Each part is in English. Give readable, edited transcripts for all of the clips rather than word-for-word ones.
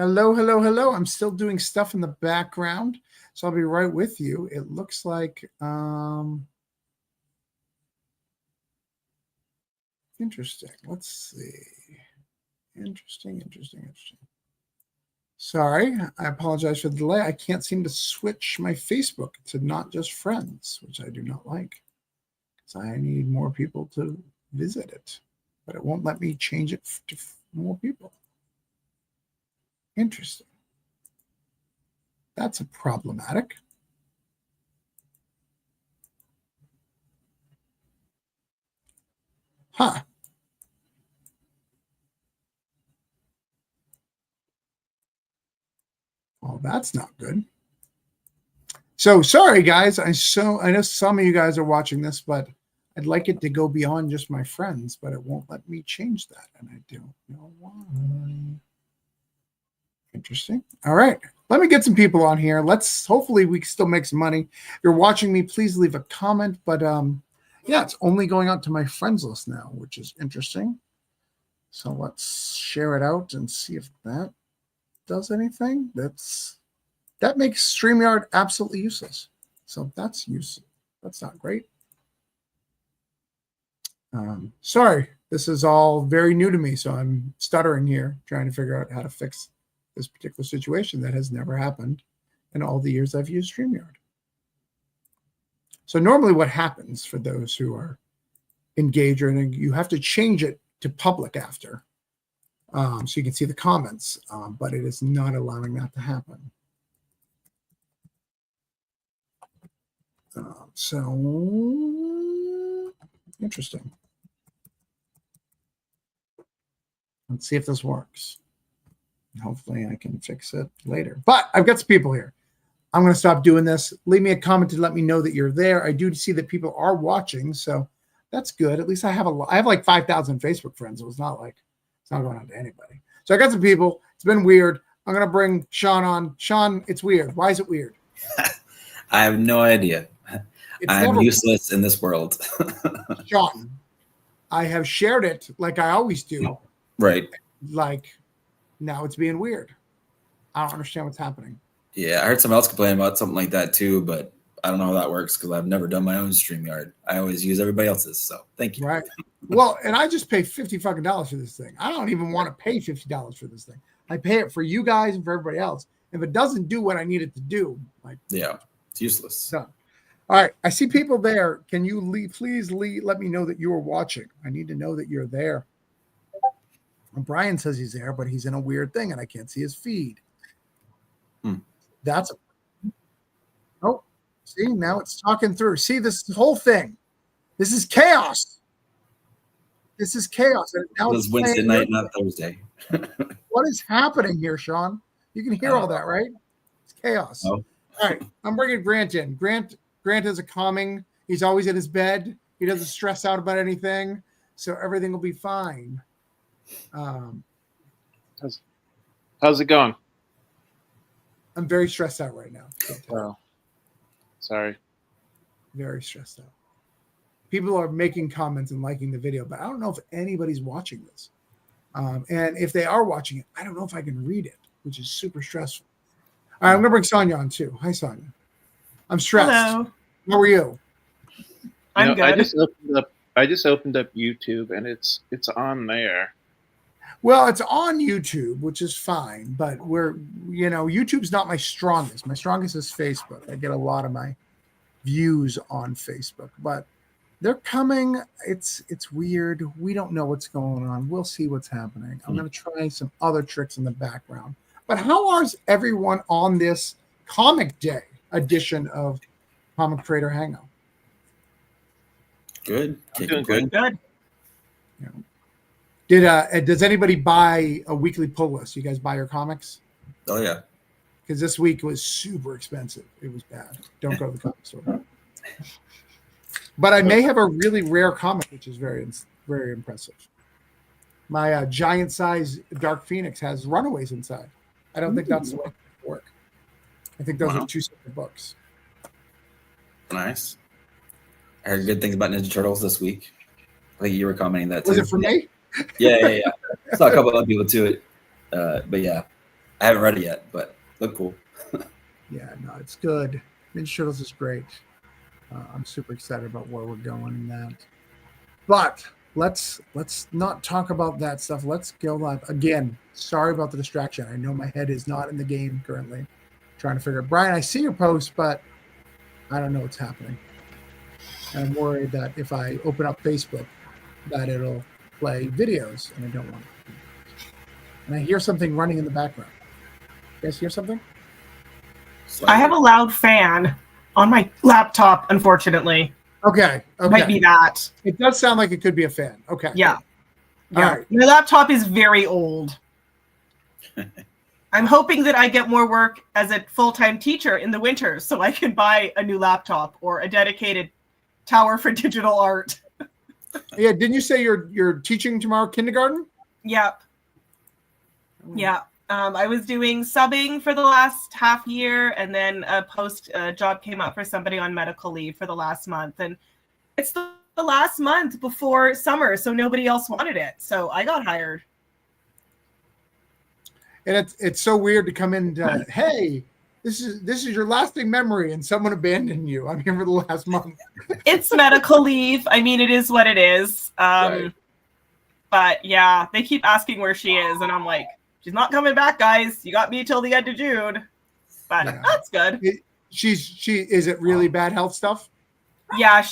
Hello, hello, hello. I'm still doing stuff in the background, so I'll be right with you. It looks like interesting. Let's see. Interesting. Sorry, I apologize for the delay. I can't seem to switch my Facebook to not just friends, which I do not like. So I need more people to visit it, but it won't let me change it to more people. Interesting. That's a problematic. Huh. Well, that's not good. So sorry, guys. I know some of you guys are watching this, but I'd like it to go beyond just my friends, but it won't let me change that, and I don't know why. Interesting. All right. Let me get some people on here. Hopefully we can still make some money. If you're watching me, please leave a comment. But yeah, it's only going out to my friends list now, which is interesting. So let's share it out and see if that does anything. That makes StreamYard absolutely useless. So that's useless. That's not great. Sorry, this is all very new to me, so I'm stuttering here, trying to figure out how to fix this particular situation that has never happened in all the years I've used StreamYard. So normally what happens for those who are engaged, and you have to change it to public after, so you can see the comments, but it is not allowing that to happen. So interesting. Let's see if this works. Hopefully I can fix it later. But I've got some people here. I'm going to stop doing this. Leave me a comment to let me know that you're there. I do see that people are watching, so that's good. At least I have like 5,000 Facebook friends. So it's not going out to anybody. So I got some people. It's been weird. I'm going to bring Sean on. Sean, it's weird. Why is it weird? I have no idea. I'm useless in this world. Sean, I have shared it like I always do. Right. Like, now it's being weird. I don't understand what's happening. Yeah, I heard someone else complain about something like that too, but I don't know how that works because I've never done my own StreamYard. I always use everybody else's, so thank you. Right. Well, and I just pay $50 for this thing. I don't even want to pay $50 for this thing. I pay it for you guys and for everybody else. If it doesn't do what I need it to do, yeah, it's useless. Done. All right, I see people there. Can you please let me know that you are watching? I need to know that you're there. Well, Brian says he's there, but he's in a weird thing, and I can't see his feed. That's see, now it's talking through. See, this whole thing. This is chaos. This is chaos. And now it's Wednesday night, not Thursday. What is happening here, Sean? You can hear all that, right? It's chaos. Oh. All right, I'm bringing Grant in. Grant is a calming. He's always in his bed. He doesn't stress out about anything, so everything will be fine. How's it going? I'm very stressed out right now. Oh, sorry. Very stressed out. People are making comments and liking the video, but I don't know if anybody's watching this. And if they are watching it, I don't know if I can read it, which is super stressful. All right, I'm going to bring Sonia on too. Hi, Sonia. I'm stressed. Hello. How are you? I'm good. I just opened up YouTube, and it's on there. Well, it's on YouTube, which is fine, but YouTube's not my strongest. My strongest is Facebook. I get a lot of my views on Facebook, but they're coming. It's weird. We don't know what's going on. We'll see what's happening. I'm going to try some other tricks in the background. But how is everyone on this Comic Day edition of Comic Creator Hangout? Good. I'm doing good. Good. Does anybody buy a weekly pull list? You guys buy your comics? Oh yeah. Because this week was super expensive. It was bad. Don't go to the comic store. But I may have a really rare comic, which is very, very impressive. My giant size Dark Phoenix has Runaways inside. I don't think that's the way it work. I think those are two separate books. Nice. I heard good things about Ninja Turtles this week. I think you were commenting that too. Was it for me? Yeah. I saw a couple of people to it. But yeah. I haven't read it yet, but look cool. Yeah, no, it's good. Ninja Turtles is great. I'm super excited about where we're going in that. But let's not talk about that stuff. Let's go live again. Sorry about the distraction. I know my head is not in the game currently. Trying to figure out. Brian, I see your post, but I don't know what's happening. And I'm worried that if I open up Facebook, that it'll play videos, and I don't want it. And I hear something running in the background. You guys hear something? I have a loud fan on my laptop, unfortunately. Okay. Might be that. It does sound like it could be a fan. Okay. Yeah. All Yeah. right. My laptop is very old. I'm hoping that I get more work as a full-time teacher in the winter so I can buy a new laptop or a dedicated tower for digital art. Yeah, didn't you say you're teaching tomorrow kindergarten? Yep. Yeah. I was doing subbing for the last half year, and then a job came up for somebody on medical leave for the last month. And it's the last month before summer, so nobody else wanted it. So I got hired. And it's so weird to come in and hey, this is your lasting memory, and someone abandoned you. I'm here for the last month. It's medical leave. I mean, it is what it is. Right. But yeah, they keep asking where she is, and I'm like, she's not coming back, guys. You got me till the end of June. But Yeah. that's good. She is it really bad health stuff? Yeah,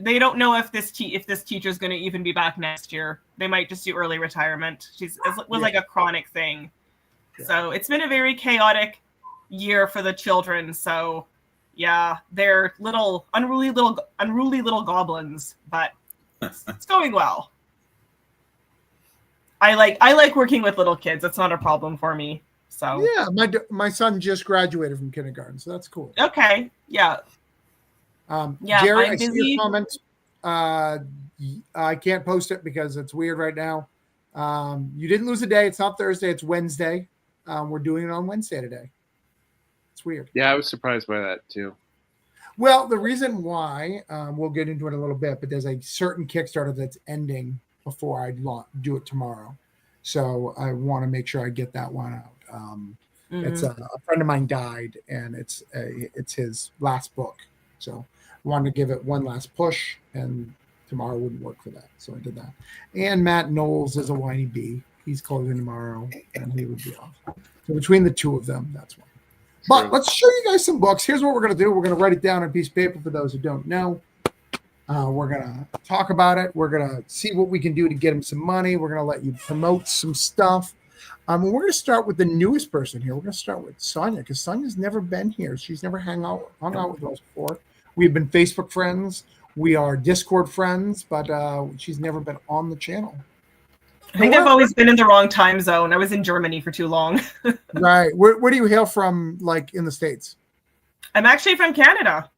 they don't know if this teacher's going to even be back next year. They might just do early retirement. It was like a chronic thing. Yeah. So it's been a very chaotic year for the children. So yeah, they're unruly little goblins, but it's going well. I like working with little kids. It's not a problem for me. So Yeah, my son just graduated from kindergarten, so that's cool. okay, yeah. Jerry, I'm I see busy. your comment. I can't post it because it's weird right now. You didn't lose a day. It's not Thursday. It's Wednesday. We're doing it on Wednesday today. It's weird. Yeah, I was surprised by that too. Well, the reason why, we'll get into it in a little bit, but there's a certain Kickstarter that's ending before I do it tomorrow. So I want to make sure I get that one out. It's a friend of mine died, and it's his last book. So I wanted to give it one last push, and tomorrow wouldn't work for that. So I did that. And Matt Knowles is a whiny bee. He's closing tomorrow, and he would be off. So between the two of them, that's one. But let's show you guys some books. Here's what we're going to do. We're going to write it down on a piece of paper for those who don't know. We're going to talk about it. We're going to see what we can do to get him some money. We're going to let you promote some stuff. And we're going to start with the newest person here. We're going to start with Sonia, because Sonia's never been here. She's never hung out with us before. We've been Facebook friends. We are Discord friends, but she's never been on the channel. I think I've always been in the wrong time zone. I was in Germany for too long. Right. Where do you hail from, like, in the States? I'm actually from Canada.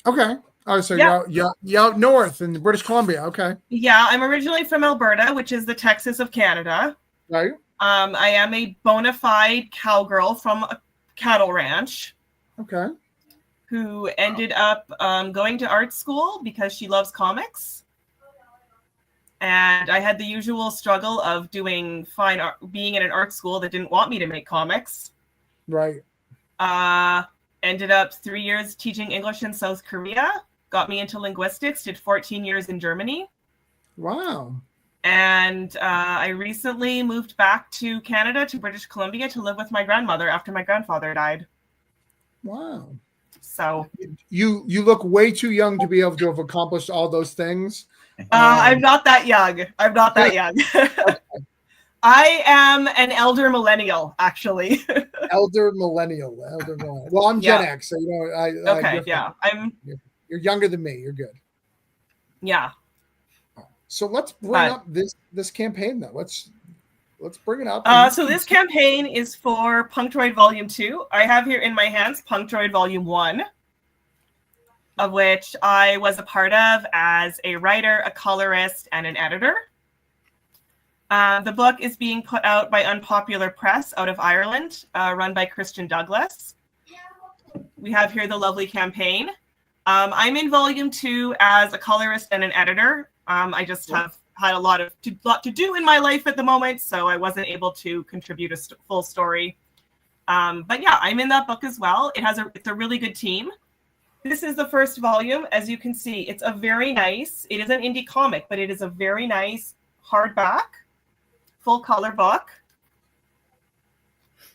Okay. Oh, so Yeah. you're out north in British Columbia. Okay. Yeah, I'm originally from Alberta, which is the Texas of Canada. Right. I am a bona fide cowgirl from a cattle ranch Okay. who ended up going to art school because she loves comics. And I had the usual struggle of doing fine art, being in an art school that didn't want me to make comics. Right. Ended up 3 years teaching English in South Korea. Got me into linguistics. Did 14 years in Germany. Wow. And I recently moved back to Canada, to British Columbia, to live with my grandmother after my grandfather died. Wow. So You look way too young to be able to have accomplished all those things. I'm not that young. I'm not that young. I am an elder millennial, actually. Elder millennial. Well, I'm Gen Yeah. X, so you know. Okay, yeah, You're younger than me. You're good. yeah. So let's bring up this campaign, though. Let's bring it up. So this campaign is for Punctroid Volume 2. I have here in my hands Punctroid Volume 1, of which I was a part of as a writer, a colorist, and an editor. The book is being put out by Unpopular Press out of Ireland, run by Christian Douglas. We have here the lovely campaign. I'm in Volume 2 as a colorist and an editor. I just have had a lot to do in my life at the moment, so I wasn't able to contribute a full story. But yeah, I'm in that book as well. It's a really good team. This is the first volume. As you can see, it's a very nice, it is an indie comic, but it is a very nice hardback, full color book.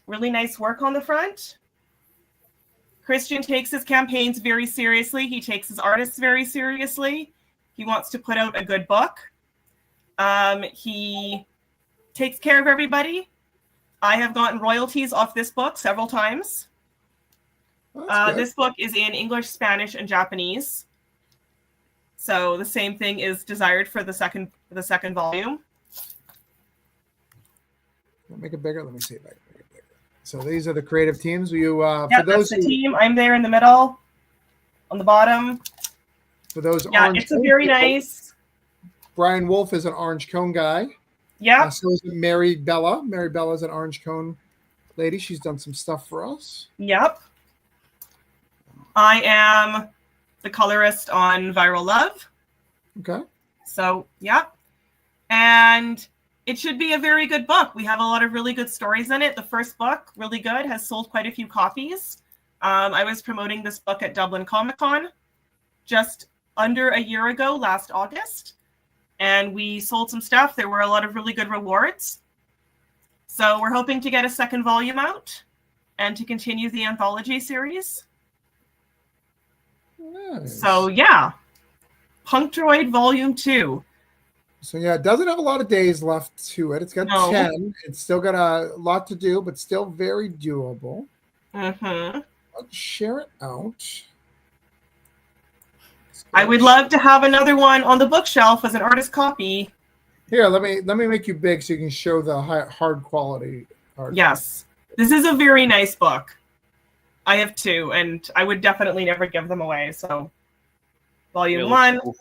Really nice work on the front. Christian takes his campaigns very seriously. He takes his artists very seriously. He wants to put out a good book. He takes care of everybody. I have gotten royalties off this book several times. This book is in English, Spanish, and Japanese. So the same thing is desired for the second volume. Make it bigger. Let me see if I can make it bigger. So these are the creative teams. You for those that's the team. I'm there in the middle, on the bottom. For those, it's a very nice. Brian Wolf is an orange cone guy. Yeah. So is Mary Bella. Mary Bella is an orange cone lady. She's done some stuff for us. Yep. I am the colorist on Viral Love. Okay. So, yep. And it should be a very good book. We have a lot of really good stories in it. The first book, really good, has sold quite a few copies. I was promoting this book at Dublin Comic Con just under a year ago, last August. And we sold some stuff. There were a lot of really good rewards. So we're hoping to get a second volume out and to continue the anthology series. Nice. So yeah, Punctroid Volume 2. So yeah, it doesn't have a lot of days left to it. It's got 10. It's still got a lot to do, but still very doable. Mm-hmm. Let's share it out. I would love to have another one on the bookshelf as an artist copy. Here, let me make you big so you can show the hard quality art. Yes, this is a very nice book. I have 2, and I would definitely never give them away. So, Volume 1. Cool.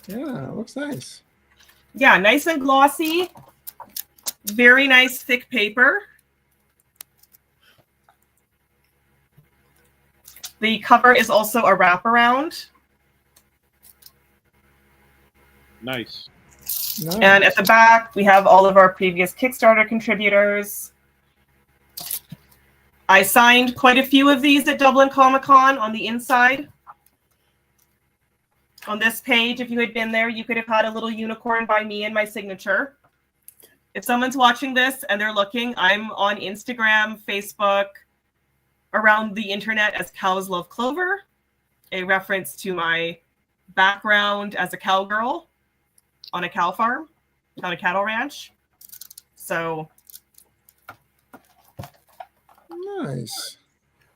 Yeah, it looks nice. Yeah, nice and glossy. Very nice thick paper. The cover is also a wraparound. Nice. Nice. And at the back, we have all of our previous Kickstarter contributors. I signed quite a few of these at Dublin Comic Con on the inside. On this page, if you had been there, you could have had a little unicorn by me and my signature. If someone's watching this and they're looking, I'm on Instagram, Facebook, around the internet as Cows Love Clover, a reference to my background as a cowgirl on a cow farm, on a cattle ranch. So nice.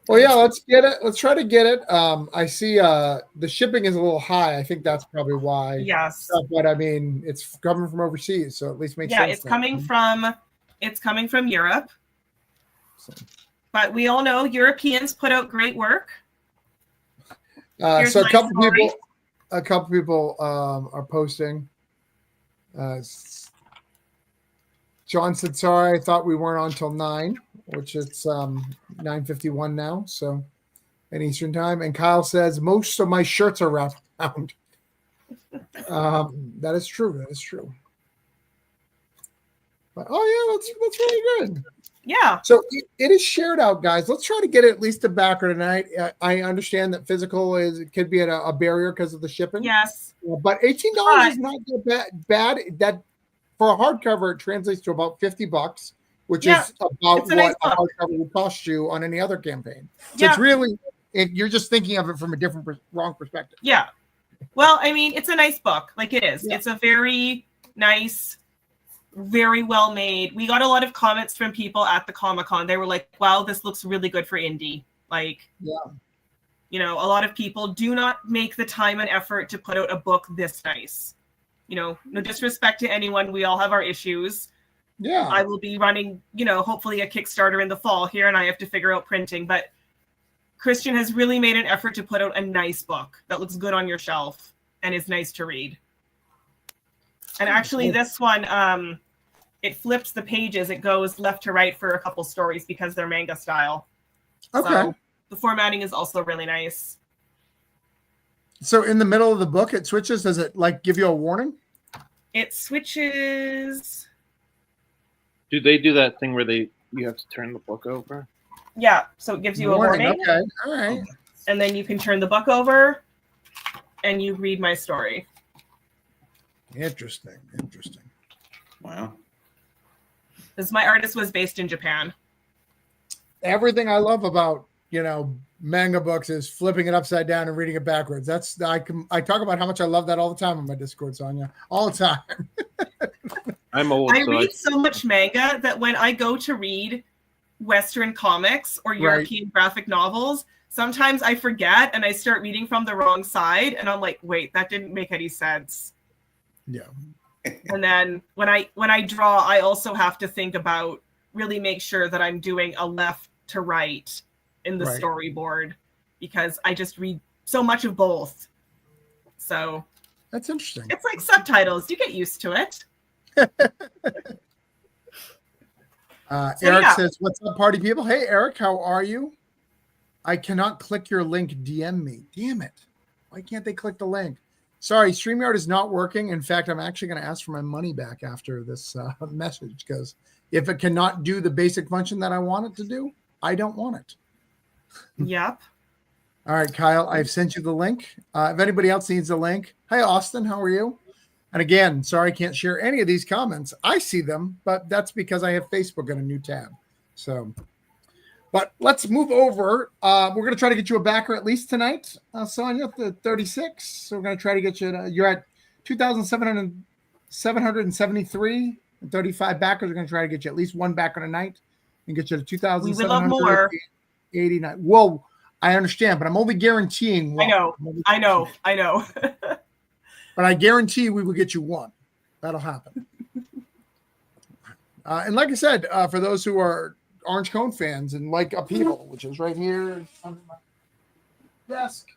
Well, yeah, let's get it. Let's try to get it. I see the shipping is a little high. I think that's probably why. Yes. But I mean, it's coming from overseas, so at least makes sense. Yeah, it's coming from Europe. So. But we all know Europeans put out great work. So a couple people are posting. John said, "Sorry, I thought we weren't on till 9." Which it's 9:51 now, so in Eastern time. And Kyle says most of my shirts are wrapped around. That is true. That is true. But that's really good. Yeah. So it is shared out, guys. Let's try to get it at least to backer tonight. I understand that physical could be at a barrier because of the shipping. Yes. But $18 is not bad. That for a hardcover, it translates to about $50. Which is about what a hardcover would cost you on any other campaign. So it's really, if you're just thinking of it from a different, wrong perspective. Yeah. Well, I mean, it's a nice book. Like it is. Yeah. It's a very nice, very well made. We got a lot of comments from people at the Comic-Con. They were like, wow, this looks really good for indie. Like, you know, a lot of people do not make the time and effort to put out a book this nice. You know, no disrespect to anyone. We all have our issues. Yeah, I will be running, hopefully a Kickstarter in the fall here, and I have to figure out printing. But Christian has really made an effort to put out a nice book that looks good on your shelf and is nice to read. And actually, this one, it flips the pages. It goes left to right for a couple stories because they're manga style. Okay. So the formatting is also really nice. So in the middle of the book, it switches. Does it like give you a warning? It switches. Do they do that thing where you have to turn the book over? Yeah, so it gives you a warning. Okay, all right. And then you can turn the book over and you read my story. Interesting. Wow. Because my artist was based in Japan. Everything I love about, manga books is flipping it upside down and reading it backwards. I talk about how much I love that all the time on my Discord, Sonia. All the time. I'm old. I read so much manga that when I go to read Western comics or European graphic novels, sometimes I forget and I start reading from the wrong side, and I'm like, wait, that didn't make any sense. Yeah. And then when I draw, I also have to think about really make sure that I'm doing a left to right in the storyboard, because I just read so much of both. So that's interesting. It's like subtitles. You get used to it. Eric says, "What's up, party people?" Hey, Eric, how are you? I cannot click your link. DM me. Damn it. Why can't they click the link? Sorry, StreamYard is not working. In fact, I'm actually going to ask for my money back after this message, because if it cannot do the basic function that I want it to do, I don't want it. Yep. All right, Kyle, I've sent you the link. If anybody else needs a link, hey, Austin, how are you? And again, sorry, I can't share any of these comments. I see them, but that's because I have Facebook in a new tab. So, but let's move over. We're going to try to get you a backer at least tonight, Sonia, the 36. So we're going to try to get you, you're at 2,773 and 35 backers. We're going to try to get you at least one backer tonight and get you to 2,789. Whoa, I understand, but I'm only guaranteeing one. I know. But I guarantee we will get you one. That'll happen. And like I said, for those who are Orange Cone fans and like Upheaval, which is right here under my desk.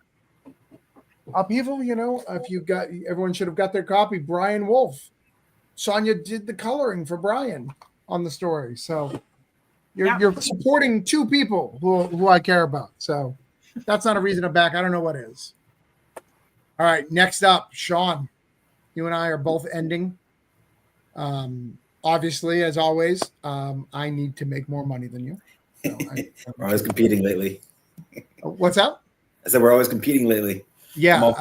Upheaval, if you got, everyone should have got their copy. Brian Wolf. Sonia did the coloring for Brian on the story. So you're supporting two people who I care about. So that's not a reason to back. I don't know what is. All right, next up, Sean. You and I are both ending. Obviously, as always, I need to make more money than you. So we're always competing lately. What's up? I said we're always competing lately. Yeah,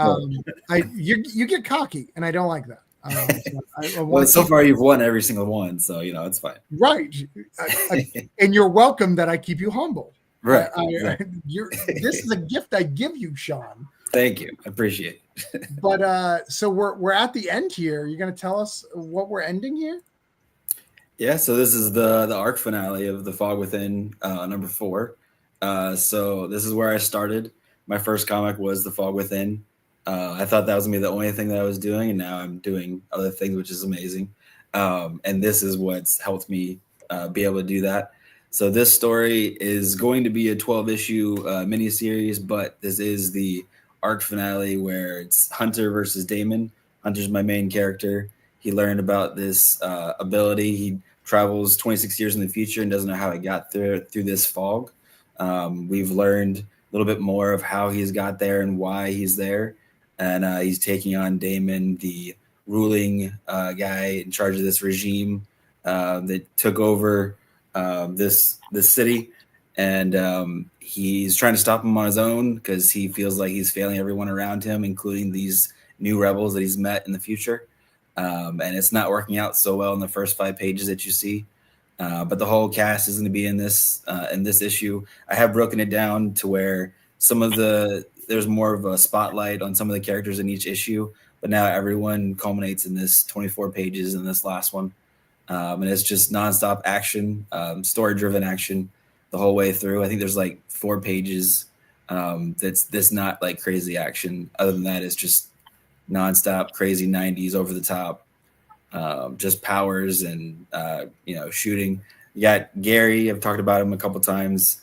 you get cocky, and I don't like that. Well, so far you've won every single one, so it's fine. Right, and you're welcome that I keep you humble. Right. This is a gift I give you, Sean. Thank you. I appreciate it. But so we're at the end here. You're going to tell us what we're ending here? Yeah, so this is the arc finale of The Fog Within, number 4. So this is where I started. My first comic was The Fog Within. I thought that was going to be the only thing that I was doing, and now I'm doing other things, which is amazing. And this is what's helped me be able to do that. So this story is going to be a 12-issue miniseries, but this is the arc finale where it's Hunter versus Damon. Hunter's my main character. He learned about this ability. He travels 26 years in the future and doesn't know how he got through this fog. We've learned a little bit more of how he's got there and why he's there. And he's taking on Damon, the ruling guy in charge of this regime that took over this city. And he's trying to stop him on his own because he feels like he's failing everyone around him, including these new rebels that he's met in the future. And it's not working out so well in the first 5 pages that you see. But the whole cast is going to be in this issue. I have broken it down to where there's more of a spotlight on some of the characters in each issue, but now everyone culminates in this 24 pages in this last one. And it's just nonstop action, story-driven action the whole way through. I think there's like 4 pages that's not like crazy action. Other than that, it's just nonstop crazy 90s over the top, just powers and shooting. You got Gary. I've talked about him a couple times.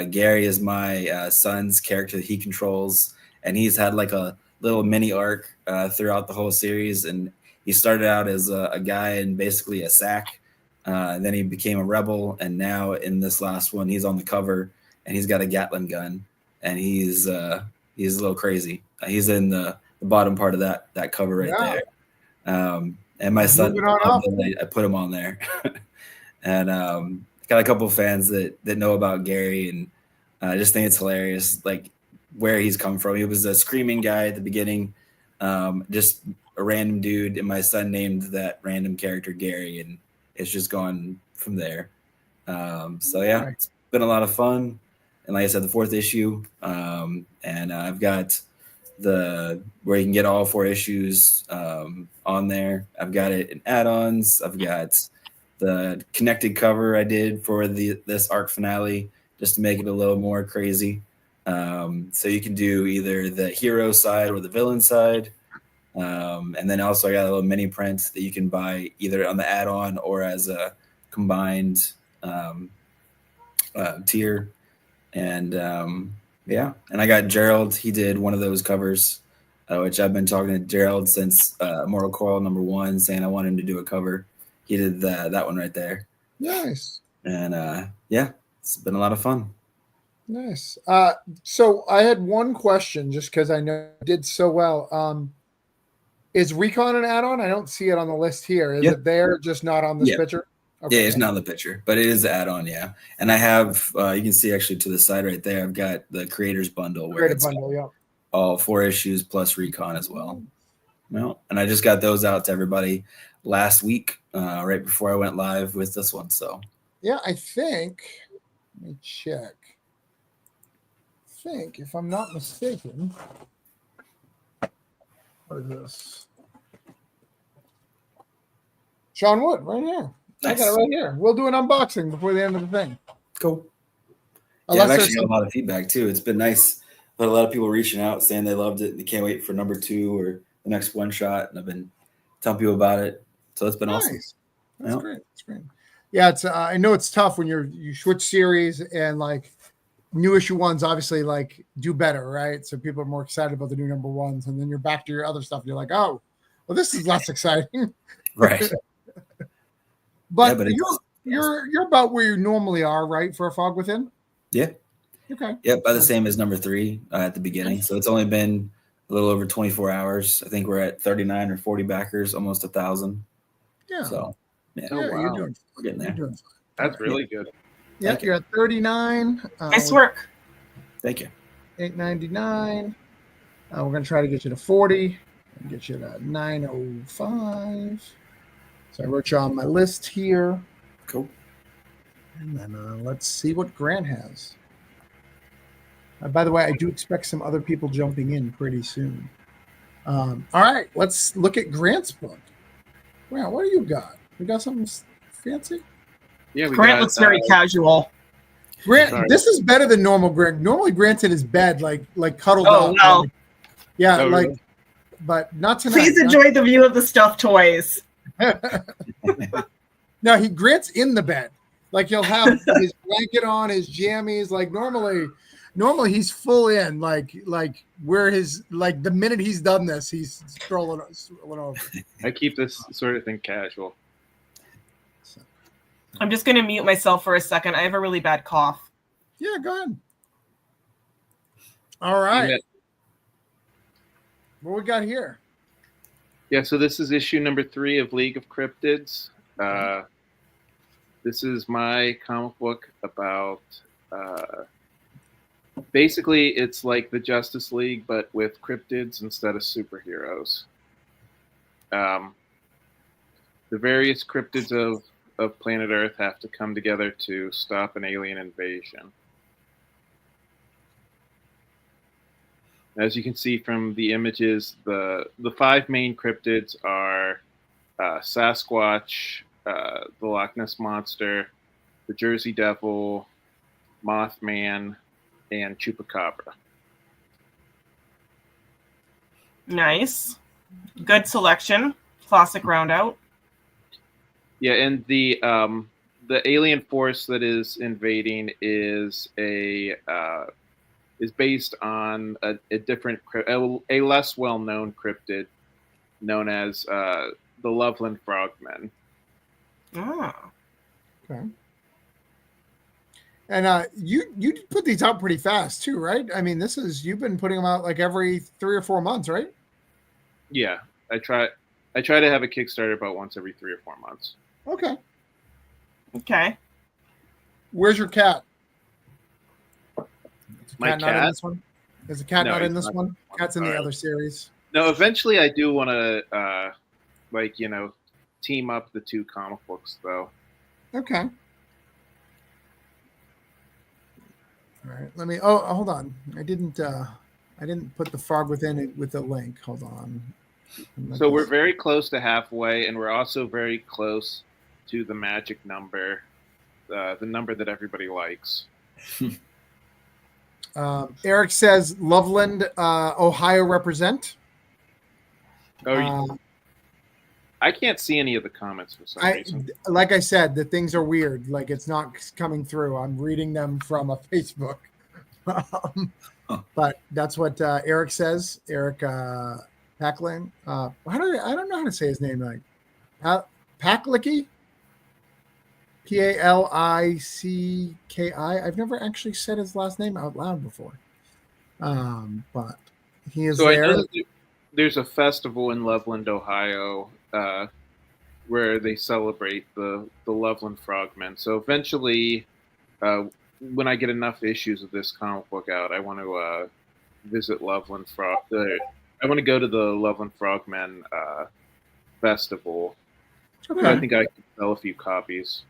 Gary is my son's character that he controls, and he's had like a little mini arc throughout the whole series. And he started out as a guy in basically a sack, and then he became a rebel. And now in this last one, he's on the cover and he's got a Gatling gun, and he's He's a little crazy. He's in the bottom part of that cover right Yeah. there. And my son, Moving on up. I put him on there. And got a couple of fans that know about Gary, and I just think it's hilarious, like where he's come from. He was a screaming guy at the beginning, just a random dude, and my son named that random character Gary, and it's just gone from there. So yeah, it's been a lot of fun, and like I said, the 4th issue, and I've got where you can get all 4 issues on there. I've got it in add-ons. I've got the connected cover I did for this arc finale just to make it a little more crazy. So you can do either the hero side or the villain side. And then also I got a little mini print that you can buy either on the add-on or as a combined tier. And yeah, and I got Gerald. He did one of those covers, which I've been talking to Gerald since Mortal Coil #1, saying I want him to do a cover. He did that one right there. Nice. And yeah, it's been a lot of fun. Nice. So I had one question, just because I know you did so well. Is Recon an add-on? I don't see it on the list here. Is it there, just not on this picture? Okay. Yeah, it's not on the picture, but it is the add-on, yeah. And I have, you can see actually to the side right there, I've got the Creators Bundle. All 4 issues plus Recon as well. Well, and I just got those out to everybody last week, right before I went live with this one. So yeah, I think, let me check. I think, if I'm not mistaken, what is this? Sean Wood, right here. Nice. I got it right here. We'll do an unboxing before the end of the thing. Cool. Unless I've actually got a lot of feedback too. It's been nice. But a lot of people reaching out saying they loved it and they can't wait for #2 or the next one shot. And I've been telling people about it. So it's been awesome. That's great. That's great. Yeah, it's I know it's tough when you switch series, and like new issue ones obviously like do better, right? So people are more excited about the new #1s, and then you're back to your other stuff. And you're like, oh, well, this is less exciting. Right. But you're about where you normally are, right? For a Fog Within? Yeah. Okay. Yeah, by the same as #3 at the beginning. So it's only been a little over 24 hours. I think we're at 39 or 40 backers, almost 1,000. Yeah. So yeah, we're getting there. That's really good. Yeah, you're at 39. Nice work. Thank you. $8.99. We're gonna try to get you to 40 and get you to 905. So I wrote you on my list here. Cool. And then let's see what Grant has. By the way, I do expect some other people jumping in pretty soon. All right, let's look at Grant's book. Grant, what do you got? We got something fancy? Yeah, Grant looks very casual. Grant, this is better than normal Grant. Normally Grant's in his bed, like cuddled up. Oh, no. Yeah, Oh, like, really? but not tonight. Please enjoy the view of the stuffed toys. No, Grant's in the bed. Like he'll have his blanket on, his jammies. Like normally he's full in. Like where his like the minute he's done this, he's strolling over. I keep this sort of thing casual. I'm just going to mute myself for a second. I have a really bad cough. Yeah, go ahead. All right. What we got here? Yeah, so this is issue #3 of League of Cryptids. This is my comic book about basically it's like the Justice League, but with cryptids instead of superheroes. The various cryptids of planet Earth have to come together to stop an alien invasion. As you can see from the images, the 5 main cryptids are Sasquatch, the Loch Ness Monster, the Jersey Devil, Mothman, and Chupacabra. Nice. Good selection. Classic roundout. Yeah, and the alien force that is invading is based on a different, a less well-known cryptid known as the Loveland Frogmen. Oh. Okay. And you put these out pretty fast too, right? I mean, you've been putting them out like every 3 or 4 months, right? Yeah, I try to have a Kickstarter about once every 3 or 4 months. Okay. Okay. Where's your cat? My Not in cat? this one? Is the cat No, not in he's this not. one? Cat's in the Alright. other series. No, eventually I do want to, team up the 2 comic books, though. Okay. All right. Let me. Oh, hold on. I didn't put the Fog Within it with the link. Hold on. So we're very close to halfway, and we're also very close to the magic number, the number that everybody likes. Eric says Loveland, Ohio represent. I can't see any of the comments for some reason. Like I said, the things are weird. Like it's not coming through. I'm reading them from a Facebook. But that's what Eric says. Eric Packlin. I don't know how to say his name. Like Paklicki. Palicki. I've never actually said his last name out loud before. But he is So there. I know that there's a festival in Loveland, Ohio, where they celebrate the Loveland Frogmen. So eventually, when I get enough issues of this comic book out, I want to visit Loveland I want to go to the Loveland Frogmen festival. Okay. I think I can sell a few copies.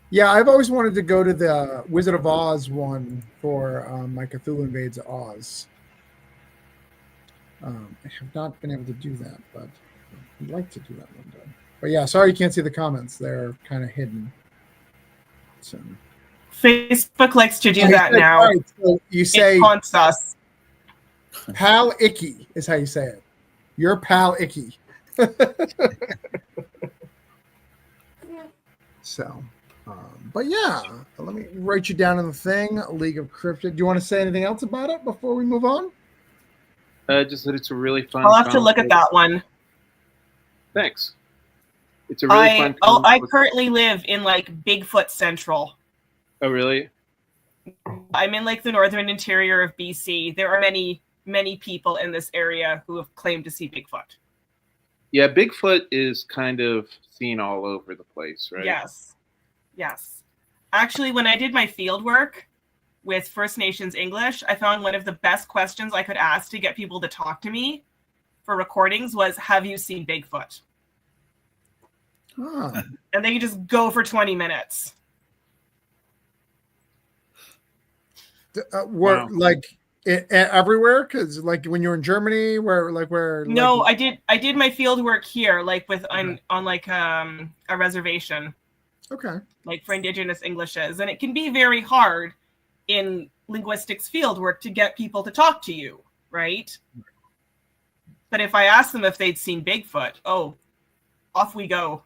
Yeah, I've always wanted to go to the Wizard of Oz one for my Cthulhu Invades Oz. I have not been able to do that, but I'd like to do that one day. But yeah, sorry you can't see the comments. They're kind of hidden. So Facebook likes to do that now. Right, so you say it haunts us. Pal Icky is how you say it. You're Pal Icky. So, but yeah, let me write you down in the thing. League of Cryptid. Do you want to say anything else about it before we move on? Just that it's a really fun. I'll have to look at that one. Thanks. It's a really fun. I currently live in like Bigfoot Central. Oh, really? I'm in like the northern interior of BC. There are many people in this area who have claimed to see Bigfoot. Yeah, Bigfoot is kind of seen all over the place, right? Yes. Actually, when I did my field work with First Nations English, I found one of the best questions I could ask to get people to talk to me for recordings was, have you seen Bigfoot? Oh. And they could just go for 20 minutes. Were like everywhere? Because like when you're in Germany, No, I did my field work here, like with on like a reservation. Okay. Like for Indigenous Englishes, and it can be very hard in linguistics field work to get people to talk to you, right? But if I asked them if they'd seen Bigfoot, off we go.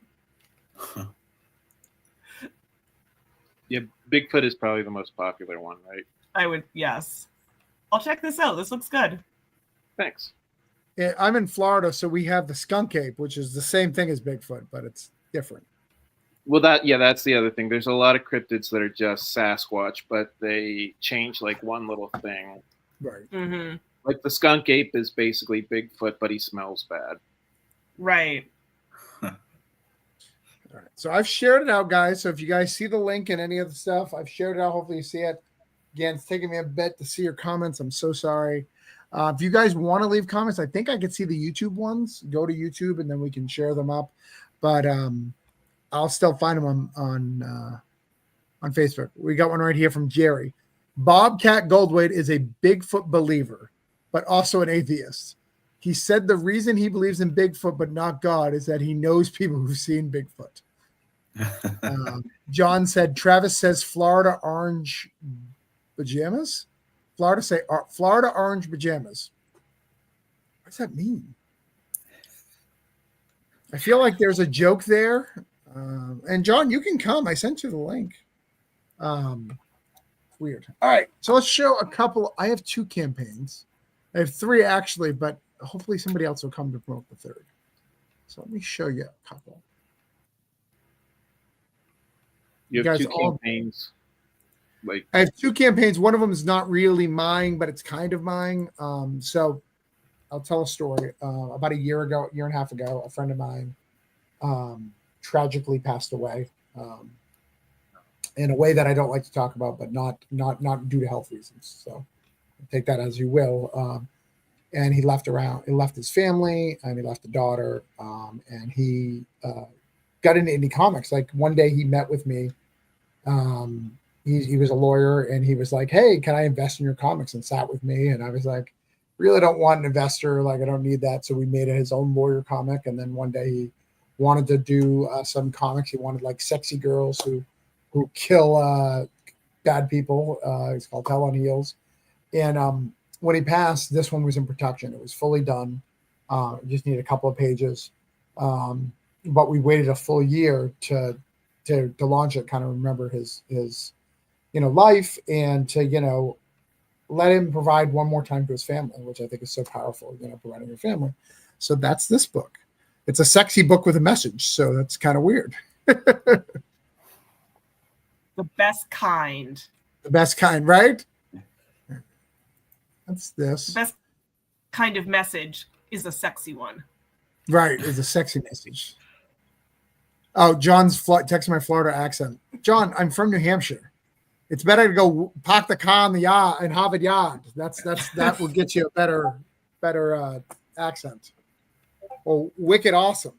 Yeah, Bigfoot is probably the most popular one, right? Yes. I'll check this out. This looks good. Thanks. Yeah, I'm in Florida, so we have the skunk ape, which is the same thing as Bigfoot, but it's different. Well, that's the other thing. There's a lot of cryptids that are just Sasquatch, but they change like one little thing. Right. Mm-hmm. Like the skunk ape is basically Bigfoot, but he smells bad. Right. All right. So I've shared it out, guys. So if you guys see the link and any of the stuff, I've shared it out. Hopefully you see it. Again, it's taking me a bit to see your comments. I'm so sorry. If you guys want to leave comments, I think I could see the YouTube ones. Go to YouTube and then we can share them up. But I'll still find them on Facebook. We got one right here from Jerry. Bobcat Goldthwait is a Bigfoot believer, but also an atheist. He said the reason he believes in Bigfoot but not God is that he knows people who've seen Bigfoot. John said, Travis says Florida orange pajamas. Florida orange pajamas. What does that mean? I feel like there's a joke there. And John, you can come. I sent you the link. Weird. All right. So let's show a couple. I have 2 campaigns. I have 3 actually, but hopefully somebody else will come to promote the 3rd. So let me show you a couple. You have 2 campaigns. Like, I have 2 campaigns. One of them is not really mine, but it's kind of mine. So I'll tell a story. About a year and a half ago, a friend of mine tragically passed away in a way that I don't like to talk about, but not due to health reasons. So take that as you will. And he left his family, and he left a daughter, and he got into indie comics. Like one day he met with me. He was a lawyer, and he was like, "Hey, can I invest in your comics?" And sat with me, and I was like, "Really don't want an investor. Like I don't need that." So we made his own lawyer comic, and then one day he wanted to do some comics. He wanted like sexy girls who kill bad people. It's called Hell on Heels, and when he passed, this one was in production. It was fully done. Just needed a couple of pages, but we waited a full year to launch it. Kind of remember his life, and to let him provide one more time to his family, which I think is so powerful. Providing your family. So that's this book. It's a sexy book with a message. So that's kind of weird. The best kind. The best kind, right? That's this. The best kind of message is a sexy one. Right, is a sexy message. Oh, John's texting my Florida accent. John, I'm from New Hampshire. It's better to go park the car in the yard in Harvard Yard. That will get you a better accent. Well, wicked awesome.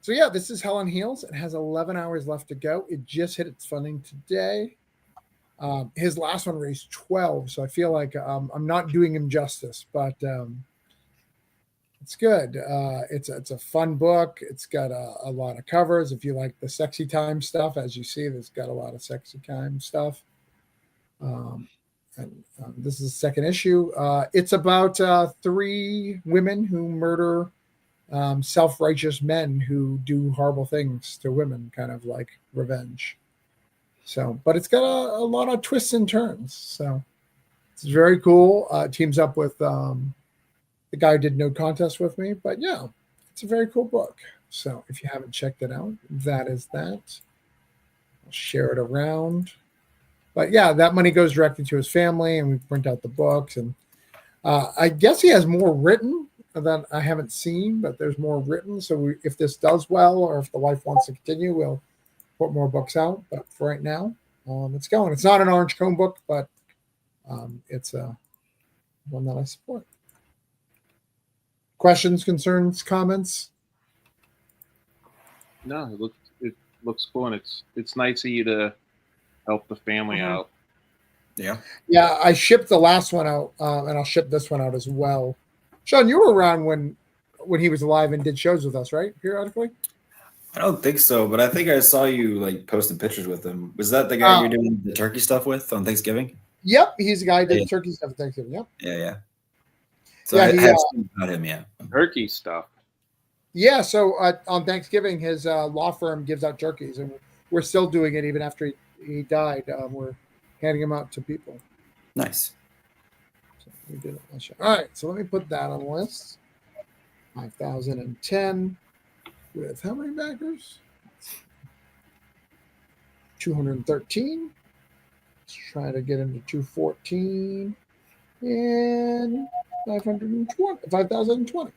So yeah, this is Hell on Heels. It has 11 hours left to go. It just hit its funding today. His last one raised 12, so I feel like I'm not doing him justice, but it's good. It's a fun book. It's got a lot of covers. If you like the sexy time stuff, as you see, there's got a lot of sexy time stuff. This is the second issue. It's about 3 women who murder self-righteous men who do horrible things to women, kind of like revenge. So, but it's got a lot of twists and turns. So it's very cool. Teams up with the guy who did No Contest with me. But yeah, it's a very cool book. So if you haven't checked it out, that is that. I'll share it around. But yeah, that money goes directly to his family, and we print out the books. And I guess he has more written that I haven't seen, but there's more written. So if this does well, or if the wife wants to continue, we'll put more books out. But for right now, it's going. It's not an Orange Cone book, but it's one that I support. Questions, concerns, comments? no, it looks cool, and it's nice of you to help the family out. Yeah. Yeah, I shipped the last one out, and I'll ship this one out as well. Sean, you were around when he was alive and did shows with us, right? Periodically? I don't think so, but I think I saw you like posting pictures with him. Was that the guy you're doing the turkey stuff with on Thanksgiving? Yep, he's the guy who did turkey stuff at Thanksgiving. Yep. Yeah. So Yeah, I have seen about him, yeah. Turkey stuff. Yeah, so on Thanksgiving, his law firm gives out turkeys, and we're still doing it even after he died. We're handing them out to people. Nice. So we did it last year. All right, so let me put that on the list. 5,010 with how many backers? 213. Let's try to get into 214 and 5,020.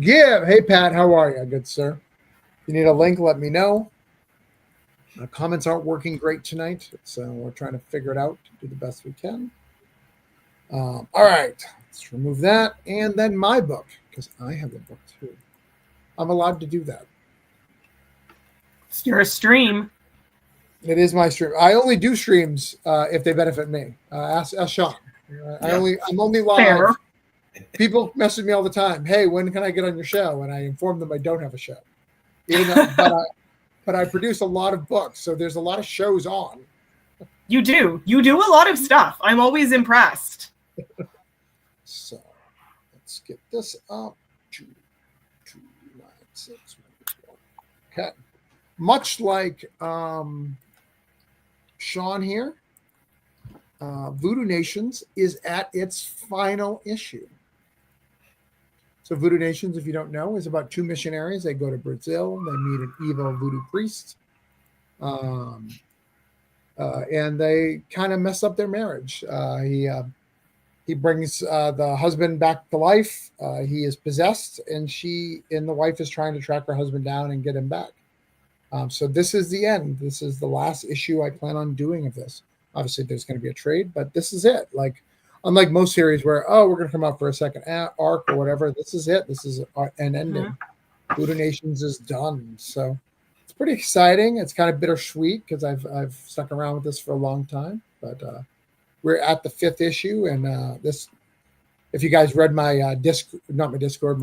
Give. Hey, Pat, how are you? Good, sir. If you need a link, let me know. Comments aren't working great tonight, so we're trying to figure it out, do the best we can. All right, let's remove that. And then my book, because I have the book too. I'm allowed to do that. It's your stream. It is my stream. I only do streams if they benefit me. Ask Sean. I'm only live. Fair. People message me all the time. Hey, when can I get on your show? And I inform them I don't have a show. Even though, but I produce a lot of books, so there's a lot of shows on. You do. You do a lot of stuff. I'm always impressed. So let's get this up. 296. Okay. Much like Sean here, Voodoo Nations is at its final issue. So Voodoo Nations, if you don't know, is about two missionaries. They go to Brazil. They meet an evil voodoo priest. And they kind of mess up their marriage. He brings the husband back to life. He is possessed, and the wife is trying to track her husband down and get him back. So this is the end. This is the last issue I plan on doing of this. Obviously, there's going to be a trade, but this is it. Like, unlike most series where, we're going to come out for a second arc or whatever, this is it. This is an ending. Voodoo Nations is done. So it's pretty exciting. It's kind of bittersweet because I've stuck around with this for a long time, but we're at the 5th issue, and this, if you guys read my my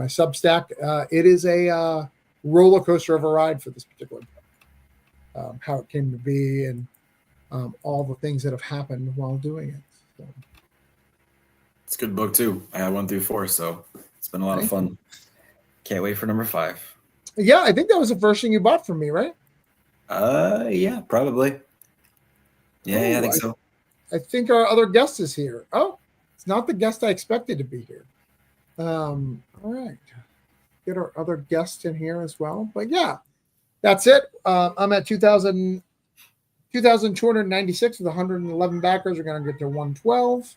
Substack, it is a roller coaster of a ride for this particular book. How it came to be and all the things that have happened while doing it. So. It's a good book too. I had 1 through 4, so it's been a lot of fun. Can't wait for number 5. Yeah, I think that was the first thing you bought from me, right? Yeah, probably. Yeah, I think so. I think our other guest is here. Oh, it's not the guest I expected to be here. All right. Get our other guest in here as well. But yeah, that's it. I'm at 2,296 with 111 backers. We're going to get to 112.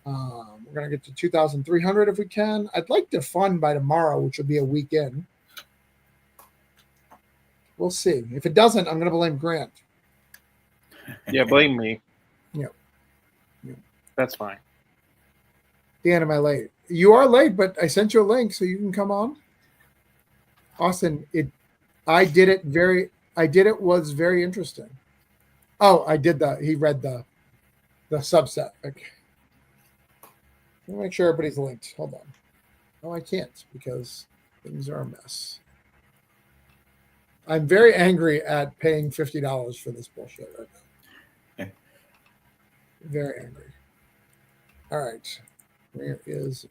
We're going to get to 2,300 if we can. I'd like to fund by tomorrow, which will be a weekend. We'll see. If it doesn't, I'm going to blame Grant. Yeah, blame me. Yep. That's fine. Dan, am I late? You are late, but I sent you a link so you can come on. Austin, was very interesting. Oh, I did he read the subset. Okay. Let me make sure everybody's linked. Hold on. Oh, I can't because things are a mess. I'm very angry at paying $50 for this bullshit right now. Very angry. All right. Where is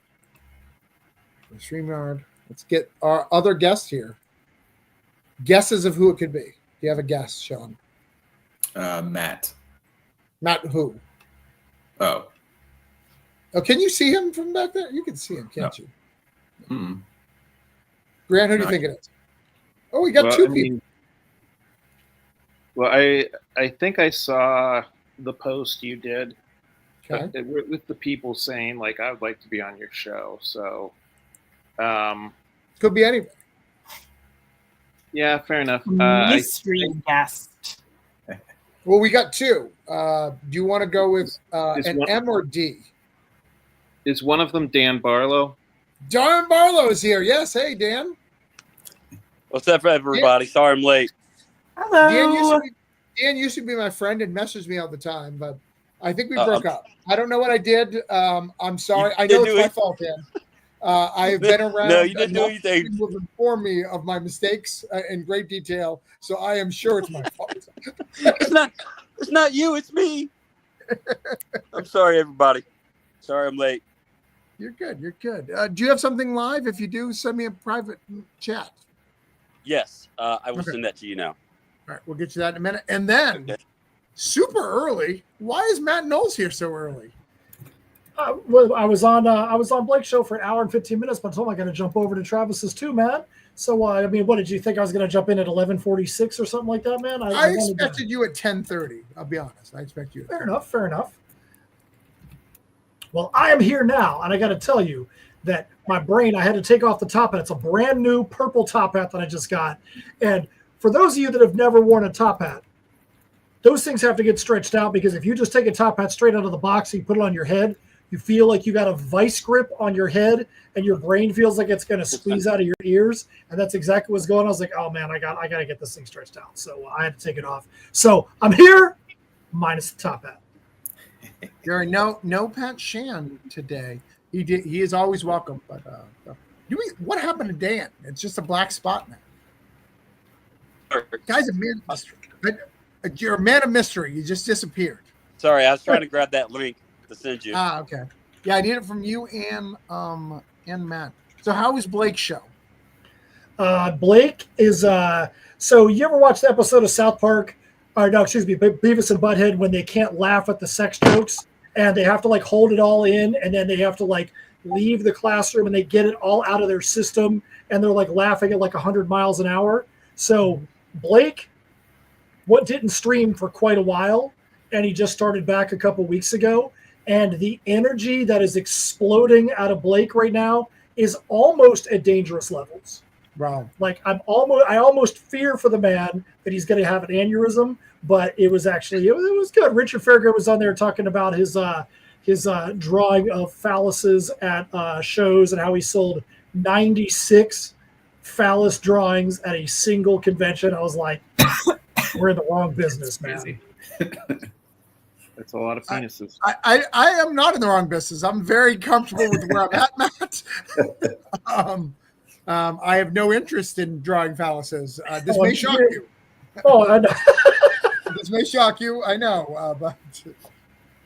the StreamYard? Let's get our other guest here. Guesses of who it could be. Do you have a guess, Sean? Matt. Matt who? Oh, can you see him from back there? You can see him, can't you? Mm-mm. Grant, who do you think it is? Oh, we got two people. Well, I think I saw the post you did with the people saying, like, I would like to be on your show. So, could be anybody. Yeah, fair enough. Mystery guest. Well, we got two. Do you want to go with an M or D? Is one of them Dan Barlow? Dan Barlow is here. Yes. Hey, Dan. What's up, everybody? Sorry I'm late. Hello. Dan used to be my friend and messaged me all the time, but I think we broke up. I don't know what I did. I'm sorry. I know it's my fault, Dan. I've been around. No, you didn't do anything. People have informed me of my mistakes in great detail, so I am sure it's my fault. It's not you. It's me. I'm sorry, everybody. Sorry I'm late. You're good. You're good. Do you have something live? If you do, send me a private chat. Yes, I will send that to you now. All right, we'll get you that in a minute. And then, super early. Why is Matt Knowles here so early? Well, I was on Blake's show for an hour and 15 minutes, but I told him I got to jump over to Travis's too, man. So I mean, what did you think I was going to jump in at 11:46 or something like that, man? I expected you at 10:30. I'll be honest. I expect you. Fair enough. Fair enough. Well, I am here now, and I got to tell you that my brain, I had to take off the top hat. It's a brand new purple top hat that I just got. And for those of you that have never worn a top hat, those things have to get stretched out, because if you just take a top hat straight out of the box and you put it on your head, you feel like you got a vice grip on your head, and your brain feels like it's going to squeeze out of your ears. And that's exactly what's going on. I was like, oh man, I got to get this thing stretched out. So I had to take it off. So I'm here minus the top hat. Gary, no Pat Shan today. He is always welcome, but what happened to Dan? It's just a black spot now. Guy's a man of mystery. You're a man of mystery. You just disappeared. Sorry, I was trying to grab that link to send you. Okay. Yeah, I need it from you and Matt. So how was Blake's show? Blake is so you ever watch the episode of South Park? Or no, excuse me, Beavis and Butthead, when they can't laugh at the sex jokes and they have to like hold it all in, and then they have to like leave the classroom and they get it all out of their system, and they're like laughing at like 100 miles an hour. So Blake, what didn't stream for quite a while, and he just started back a couple weeks ago, and the energy that is exploding out of Blake right now is almost at dangerous levels. Wow. Like I almost fear for the man that he's going to have an aneurysm, but it was good. Richard Fairgate was on there talking about his drawing of phalluses at shows and how he sold 96 phallus drawings at a single convention. I was like, we're in the wrong business, man. That's a lot of penises. I am not in the wrong business. I'm very comfortable with where I'm at, Matt. I have no interest in drawing phalluses. This may shock you. Oh, I know. This may shock you. I know, but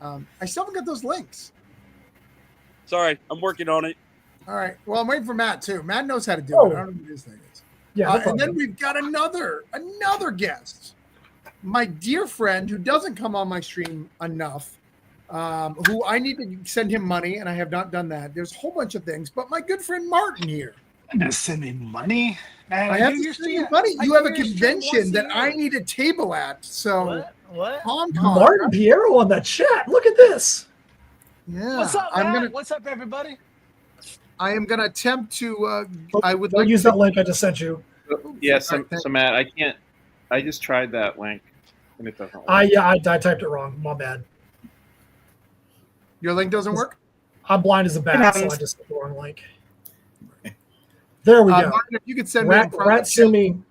I still haven't got those links. Sorry, I'm working on it. All right. Well, I'm waiting for Matt too. Matt knows how to do it. I don't know what his thing is. Yeah. And then we've got another guest, my dear friend who doesn't come on my stream enough, who I need to send him money, and I have not done that. There's a whole bunch of things, but my good friend Martin here. I'm gonna send me money. Man, I have to send you money. You have a convention that I need a table at. So what? Martin Piero on that chat. Look at this. Yeah. What's up, Matt? What's up, everybody? I am gonna attempt to. I would Don't like use to, that link I just sent you. Yeah, so Matt, I can't. I just tried that link, and it doesn't work. I typed it wrong. My bad. Your link doesn't work. I'm blind as a bat, so I just put the wrong link. There we go. Martin, if you could send me Ratsumi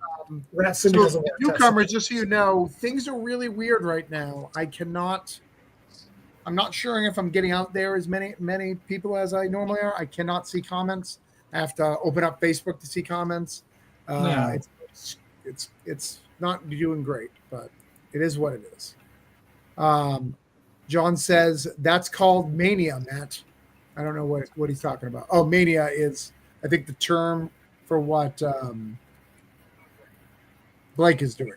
so doesn't work. newcomers, just so you know, things are really weird right now. I'm not sure if I'm getting out there as many people as I normally are. I cannot see comments. I have to open up Facebook to see comments. It's not doing great, but it is what it is. John says that's called mania, Matt. I don't know what he's talking about. Oh, mania is, I think, the term for what Blake is doing.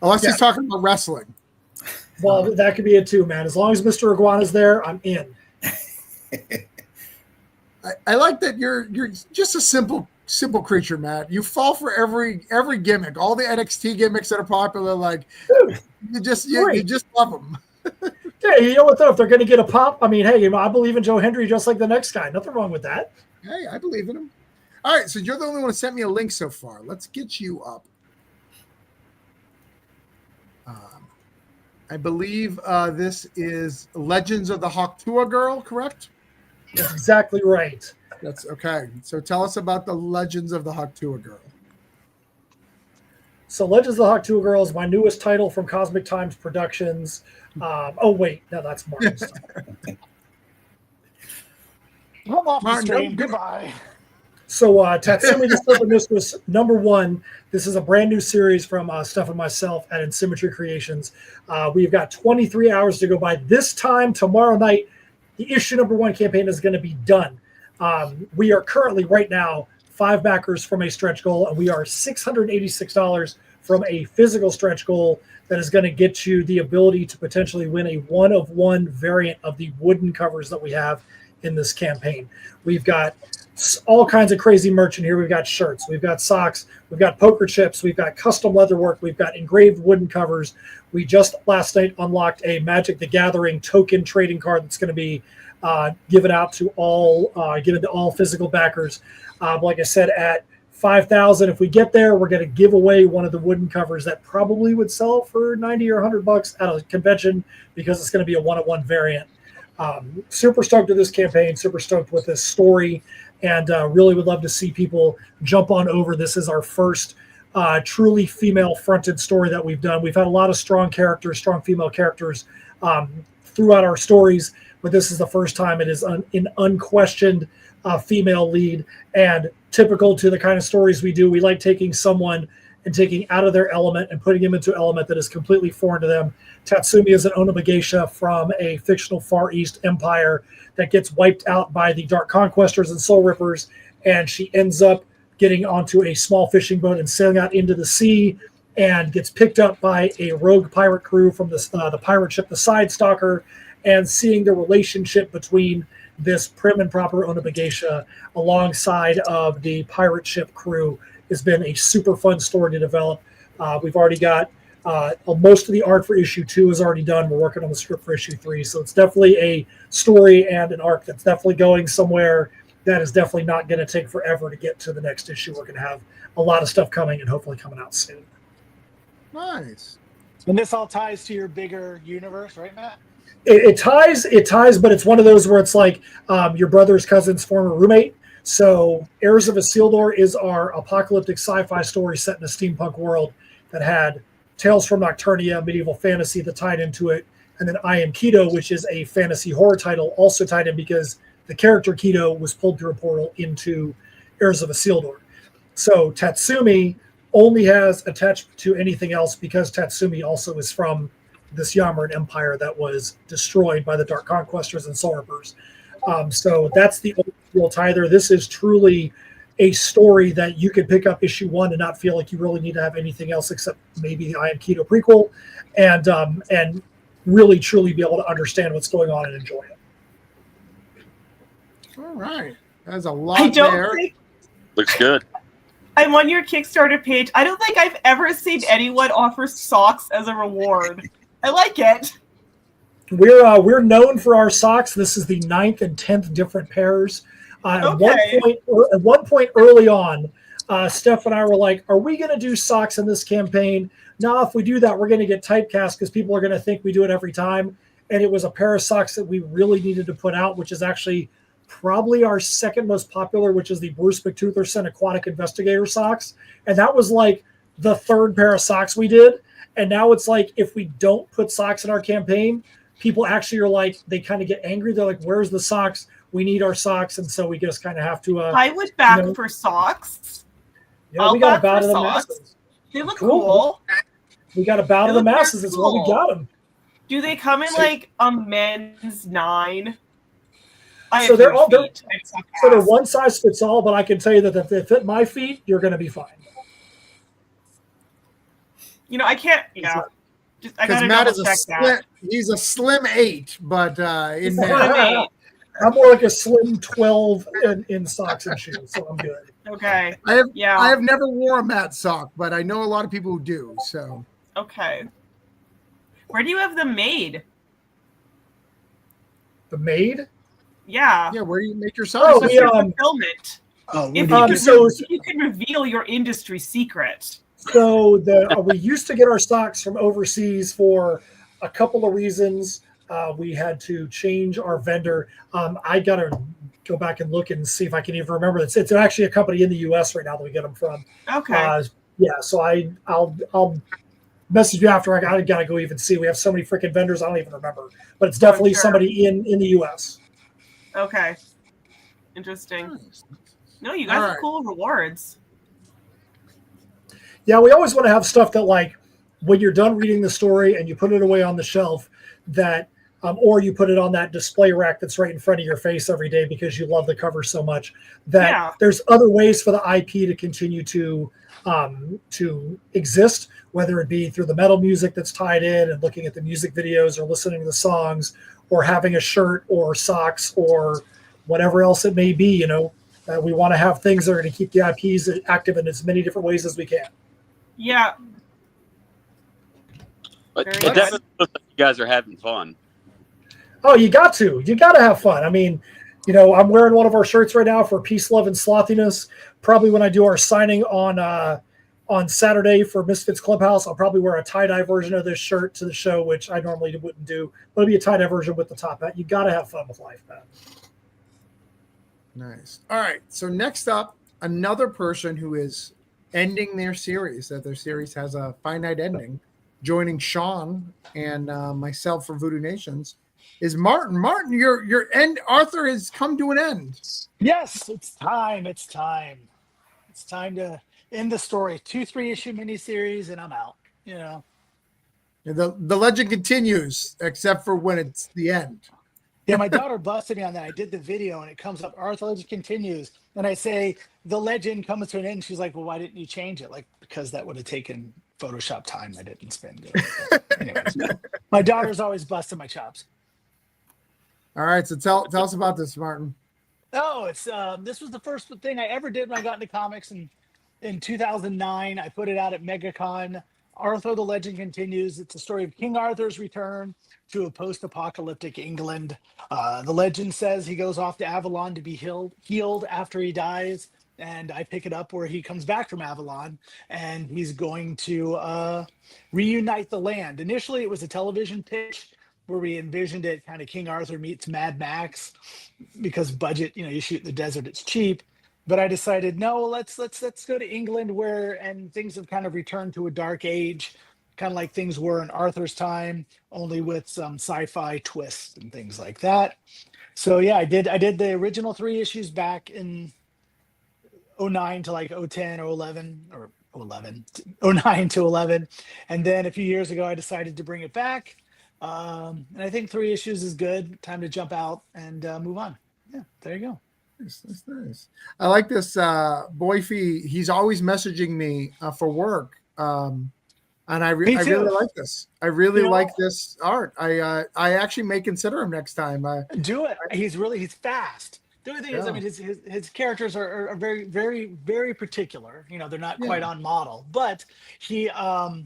Unless he's talking about wrestling. Well, that could be it too, man. As long as Mr. Iguana's there, I'm in. I like that you're just a simple creature, Matt. You fall for every gimmick, all the NXT gimmicks that are popular. Like, dude, you just love them. Hey, you know what though? If they're going to get a pop, I mean, hey, I believe in Joe Hendry just like the next guy. Nothing wrong with that. Hey, I believe in him. All right, so you're the only one who sent me a link so far. Let's get you up. I believe this is Legends of the Hawktua Girl, correct? That's exactly right. That's okay. So tell us about the Legends of the Hawktua Girl. So Legends of the Hawktua Girl is my newest title from Cosmic Times Productions. Oh, wait. No, that's Martin's. I'm off the Martin, stream. Goodbye. So Tatsumi the Silver Mistress #1. This is a brand new series from Steph and myself at Insymmetry Creations. We've got 23 hours to go by. This time tomorrow night, the issue #1 campaign is going to be done. We are currently right now 5 backers from a stretch goal, and we are $686 from a physical stretch goal that is going to get you the ability to potentially win a 1-of-1 variant of the wooden covers that we have in this campaign. We've got all kinds of crazy merch in here. We've got shirts, we've got socks, we've got poker chips, we've got custom leather work, we've got engraved wooden covers. We just last night unlocked a Magic the Gathering token trading card that's going to be given to all physical backers. Like I said, at 5,000, if we get there, we're going to give away one of the wooden covers that probably would sell for $90 or $100 at a convention because it's going to be a 1-of-1 variant. Super stoked with this campaign, super stoked with this story, and really would love to see people jump on over. This is our first truly female-fronted story that we've done. We've had a lot of strong female characters throughout our stories, but this is the first time it is an unquestioned female lead. And typical to the kind of stories we do, we like taking someone and taking out of their element and putting them into an element that is completely foreign to them. Tatsumi is an Onoma geisha from a fictional Far East empire that gets wiped out by the Dark Conquestors and Soul Rippers, and she ends up getting onto a small fishing boat and sailing out into the sea and gets picked up by a rogue pirate crew from the pirate ship, the Side Stalker, and seeing the relationship between this prim and proper Onabagasha alongside of the pirate ship crew has been a super fun story to develop. We've already got most of the art for issue 2 is already done. We're working on the script for issue 3. So it's definitely a story and an arc that's definitely going somewhere that is definitely not going to take forever to get to the next issue. We're going to have a lot of stuff coming and hopefully coming out soon. Nice. And this all ties to your bigger universe, right, Matt? It ties, but it's one of those where it's like your brother's cousin's former roommate. So Heirs of Isildur is our apocalyptic sci-fi story set in a steampunk world that had Tales from Nocturnia, medieval fantasy that tied into it. And then I Am Keto, which is a fantasy horror title, also tied in because the character Keto was pulled through a portal into Heirs of Isildur. So Tatsumi only has attached to anything else because Tatsumi also is from this Yamaran Empire that was destroyed by the Dark Conquestors and Soul Rippers. So that's the real tie there. This is truly a story that you could pick up issue 1 and not feel like you really need to have anything else except maybe the I Am Keto prequel, and really truly be able to understand what's going on and enjoy it. All right. That's a lot there. Looks good. I'm on your Kickstarter page. I don't think I've ever seen anyone offer socks as a reward. I like it. We're known for our socks. This is the 9th and 10th different pairs. At one point early on, Steph and I were like, are we going to do socks in this campaign? No, if we do that, we're going to get typecast because people are going to think we do it every time. And it was a pair of socks that we really needed to put out, which is actually probably our second most popular, which is the Bruce McTutherson Aquatic Investigator socks. And that was like the third pair of socks we did. And now it's like, if we don't put socks in our campaign, people actually are like, they kind of get angry. They're like, where's the socks? We need our socks. And so we just kind of have to. I would back for socks. Yeah, we got to bow to the masses. They look cool. We got to bow to the masses. That's why we got them. Do they come in like a men's 9? So they're one size fits all, but I can tell you that if they fit my feet, you're going to be fine. You know, I can't. Yeah, I because Matt is he's a slim 8, but in that, I'm more like a slim 12 in socks and shoes, so I'm good. Okay. I have never worn a Matt sock, but I know a lot of people who do. So okay. Where do you have them made? The made? Yeah. Yeah, where do you make your socks? Oh, fulfillment. Oh, if you can reveal your industry secret. So we used to get our socks from overseas for a couple of reasons. We had to change our vendor. I got to go back and look and see if I can even remember. It's actually a company in the U.S. right now that we get them from. Okay. So I'll message you after. I got to go even see. We have so many freaking vendors. I don't even remember. But it's definitely somebody in the U.S. Okay. Interesting. No, you guys have cool rewards. Yeah, we always want to have stuff that, like, when you're done reading the story and you put it away on the shelf, that or you put it on that display rack that's right in front of your face every day because you love the cover so much, that there's other ways for the IP to continue to exist, whether it be through the metal music that's tied in and looking at the music videos or listening to the songs or having a shirt or socks or whatever else it may be. You know, we want to have things that are going to keep the IPs active in as many different ways as we can. Yeah. But it definitely looks like you guys are having fun. Oh, you got to have fun. I mean, you know, I'm wearing one of our shirts right now for Peace, Love, and Slothiness. Probably when I do our signing on Saturday for Misfits Clubhouse, I'll probably wear a tie-dye version of this shirt to the show, which I normally wouldn't do. But it'll be a tie-dye version with the top hat. You got to have fun with life, man. Nice. All right. So next up, another person who is ending their series, that their series has a finite ending, joining Sean and myself for Voodoo Nations, is Martin. Martin, your end. Arthur has come to an end. Yes, it's time. It's time to end the story. 2-3 issue miniseries, and I'm out. You know, the legend continues, except for when it's the end. Yeah, my daughter busted me on that. I did the video, and it comes up, Arthur Legend continues, and I say the legend comes to an end. She's like, "Well, why didn't you change it?" Like, because that would have taken Photoshop time I didn't spend. Anyways, my daughter's always busting my chops. All right, so tell us about this, Martin. Oh, it's this was the first thing I ever did when I got into comics in 2009. I put it out at MegaCon. Arthur the Legend Continues. It's a story of King Arthur's return to a post-apocalyptic England. The legend says he goes off to Avalon to be healed after he dies, and I pick it up where he comes back from Avalon, and he's going to reunite the land. Initially, it was a television pitch where we envisioned it kind of King Arthur meets Mad Max, because budget, you shoot in the desert, it's cheap. But I decided, no, let's go to England and things have kind of returned to a dark age, kind of like things were in Arthur's time, only with some sci-fi twists and things like that. So yeah, I did the original 3 issues back in 09 to like 010 or 11 or 11, 09 to 11. And then a few years ago, I decided to bring it back. And I think 3 issues is good. Time to jump out and move on. Yeah, there you go. That's nice. I like this Boyfie. He's always messaging me for work, and I really like this. I really like this art. I actually may consider him next time. Do it. He's fast. The only thing is, I mean, his characters are very, very, very particular. They're not quite on model, but he. I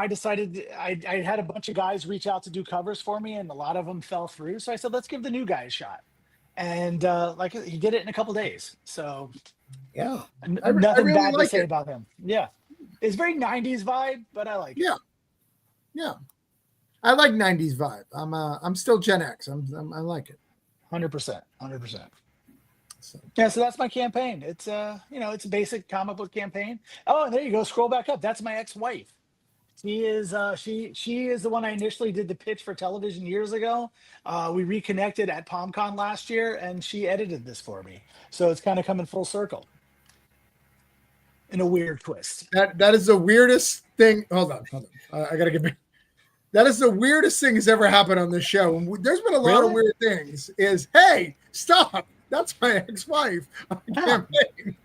decided I had a bunch of guys reach out to do covers for me, and a lot of them fell through. So I said, let's give the new guy a shot. And he did it in a couple days. So yeah, nothing really bad like to say it. about him. Yeah, it's very 90s vibe, but I like it. Yeah, I like 90s vibe. I'm still Gen X. I like it. 100%. So that's my campaign. It's it's a basic comic book campaign. Oh, and there you go. Scroll back up. That's my ex-wife. She is she is the one I initially did the pitch for television years ago. We reconnected at PalmCon last year, and she edited this for me. So it's kind of coming full circle in a weird twist. That is the weirdest thing. Hold on. I gotta get back. That is the weirdest thing that's ever happened on this show. And there's been a lot of weird things. Hey, stop! That's my ex-wife. On campaign.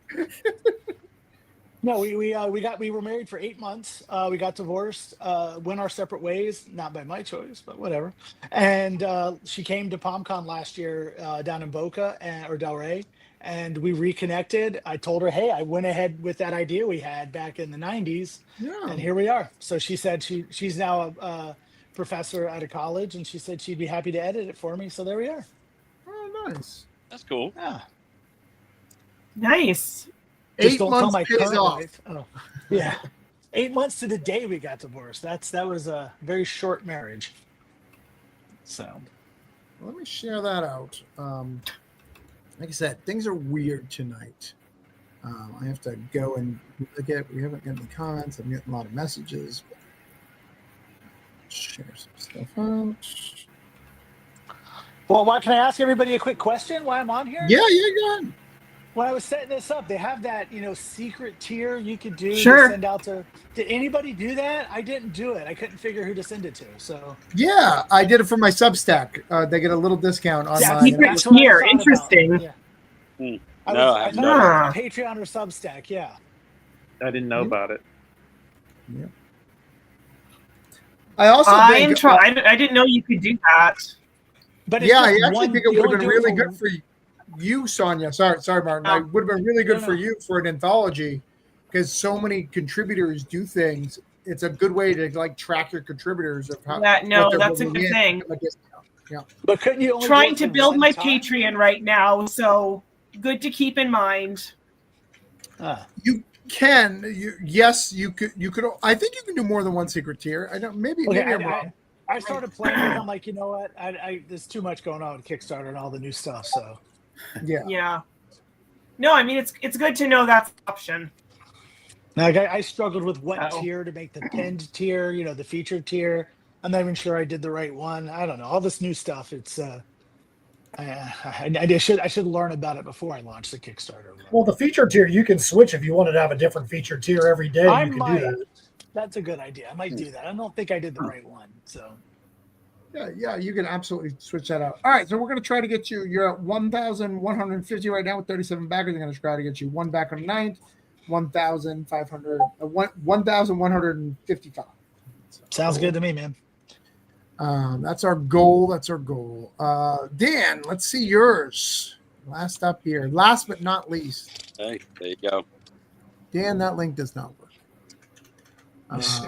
No, we were married for 8 months. We got divorced, went our separate ways, not by my choice, but whatever. And she came to PalmCon last year down in Boca or Delray, and we reconnected. I told her, hey, I went ahead with that idea we had back in the 90s, and here we are. So she said she's now a professor at a college, and she said she'd be happy to edit it for me. So there we are. Oh, nice. That's cool. Yeah. Nice. Just 8 don't tell months my pays current off. wife. Oh, yeah. 8 months to the day we got divorced. That was a very short marriage. So Let me share that out. Like I said, things are weird tonight. I have to go and look at. We haven't gotten any comments. I'm getting a lot of messages. Share some stuff out. well, why can I ask everybody a quick question while I'm on here? Yeah, go ahead. When I was setting this up, they have that, secret tier you could do Sure. to send out to. Did anybody do that? I didn't do it. I couldn't figure who to send it to. So Yeah, I did it for my Substack. They get a little discount on Yeah, mine. secret that's what I tier. thought about. Interesting. Yeah. Hmm. I No, was, I I have thought not. about Patreon or Substack. Yeah. I didn't know about it. I also think, I didn't know you could do that. But it's yeah, I just actually one- think it you would have only been do it really good for you, Sonia. Sorry, Martin. Oh. It would have been really good No, for no. you for an anthology because so many contributors do things. It's a good way to track your contributors of how. That, no, what they're that's a bringing good in. thing. Like this. Yeah. But couldn't you only do Trying it to for build one my time? Patreon right now, so good to keep in mind. Ah. You can. You could. I think you can do more than one secret tier. I don't. Maybe Okay, I'm wrong. I started playing with. I'm like, you know what? There's too much going on with Kickstarter and all the new stuff. So Yeah. Yeah. No, I mean it's good to know that's an option. like, I struggled with what Uh-oh. tier to make the pinned tier. The featured tier. I'm not even sure I did the right one. I don't know. All this new stuff. It's I should learn about it before I launch the Kickstarter. Well, the feature tier, you can switch if you wanted to have a different feature tier every day. I You can might. do that. That's a good idea. I might do that. I don't think I did the right one. So Yeah, you can absolutely switch that out. All right, so we're going to try to get you. You're at 1,150 right now with 37 backers. I'm going to try to get you one back on the 9th, 1,155. sounds good to me, man. That's our goal. That's our goal. Dan, let's see yours. Last up here. Last but not least. Hey, there you go. Dan, that link does not work. Let me see.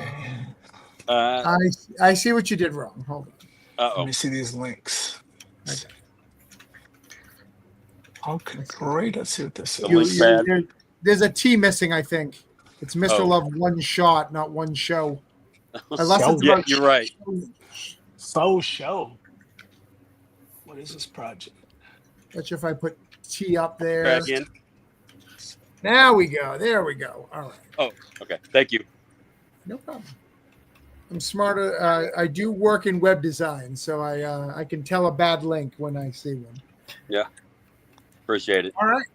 I see what you did wrong. Hold on. Let me see these links. Okay. Okay, great. Let's see what this The is. link bad. There's a T missing, I think. It's Mr. Oh. Love one shot, not one show. Unless it's Yeah, about you're right. Show. What is this project? Bet you if I put T up there. Try again. Now we go. There we go. All right. Oh, okay. Thank you. No problem. I'm smarter. I do work in web design, so I can tell a bad link when I see one. Yeah. Appreciate it. All right.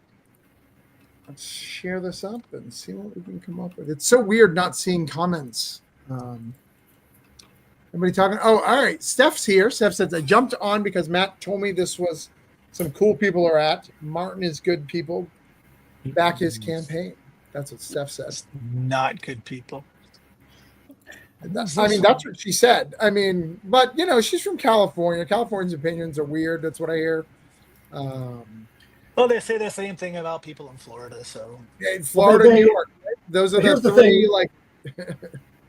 Let's share this up and see what we can come up with. It's so weird not seeing comments. Everybody talking? Oh, all right. Steph's here. Steph says, I jumped on because Matt told me this was some cool people are at. Martin is good people. Back his campaign. That's what Steph says. Not good people. That's what she said. I mean, but she's from California. California's opinions are weird. That's what I hear. Well, they say the same thing about people in Florida. So Florida, New York. Right? Those are the three. Like,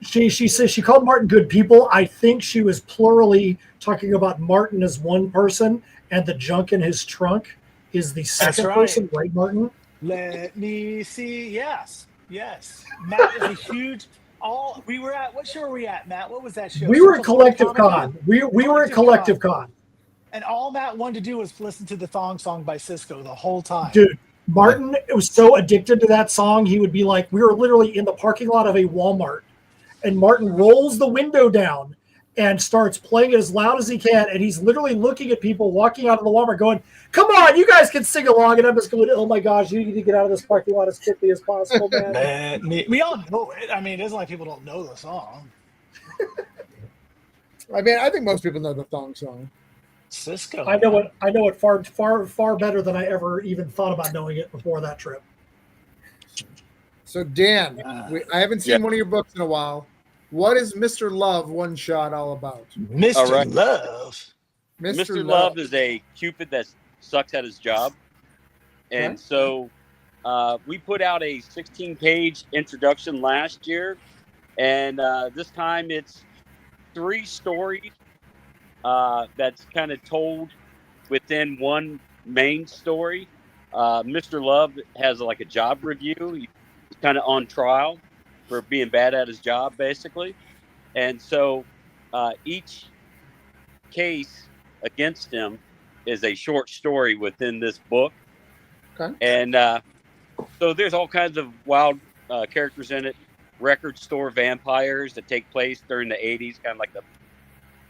she says she called Martin good people. I think she was plurally talking about Martin as one person, and the junk in his trunk is the second person, right, Martin? Let me see. Yes. Matt is a huge. We were at, what show were we at, Matt? What was that show? We were at Collective Con. We were at Collective Con. And all Matt wanted to do was listen to the Thong Song by Cisco the whole time. Dude, Martin was so addicted to that song, he would be like, we were literally in the parking lot of a Walmart, and Martin rolls the window down and starts playing it as loud as he can, and he's literally looking at people walking out of the Walmart going, come on, you guys can sing along, and I'm just going, oh my gosh, you need to get out of this parking lot as quickly as possible, man. We all know it. I mean, it isn't like people don't know the song. I mean, I think most people know the Thong Song. Cisco. I know it far better than I ever even thought about knowing it before that trip. So Dan, I haven't seen one of your books in a while. What is Mr. Love One Shot all about? Mr. Love. Mr. Love is a Cupid that sucks at his job. And so we put out a 16-page introduction last year. And this time it's 3 stories that's kind of told within one main story. Mr. Love has like a job review. He's kind of on trial for being bad at his job, basically. And so each case against him is a short story within this book. Okay. And so there's all kinds of wild characters in it. Record store vampires that take place during the 80s, kind of like the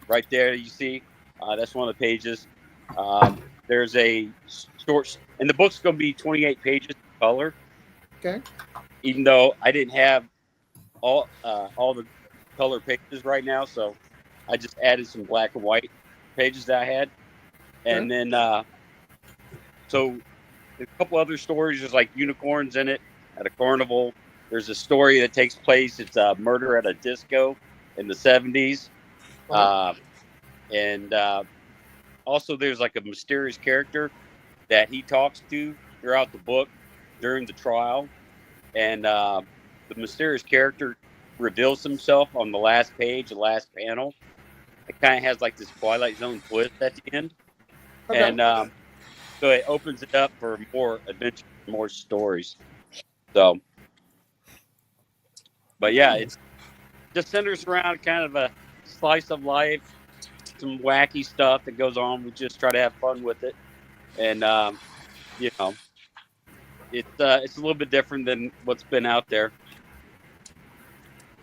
right there you see. That's one of the pages. There's a short, and the book's going to be 28 pages in color. Okay. Even though I didn't have all the color pages right now, so I just added some black and white pages that I had, and then so a couple other stories. There's like unicorns in it at a carnival. There's a story that takes place. It's a murder at a disco in the 70s, and also there's like a mysterious character that he talks to throughout the book during the trial, and the mysterious character reveals himself on the last page, the last panel. It kind of has like this Twilight Zone twist at the end. Okay. And so it opens it up for more adventure, more stories. So, but yeah, it's just centers around kind of a slice of life, some wacky stuff that goes on. We just try to have fun with it. And, you know, it's a little bit different than what's been out there.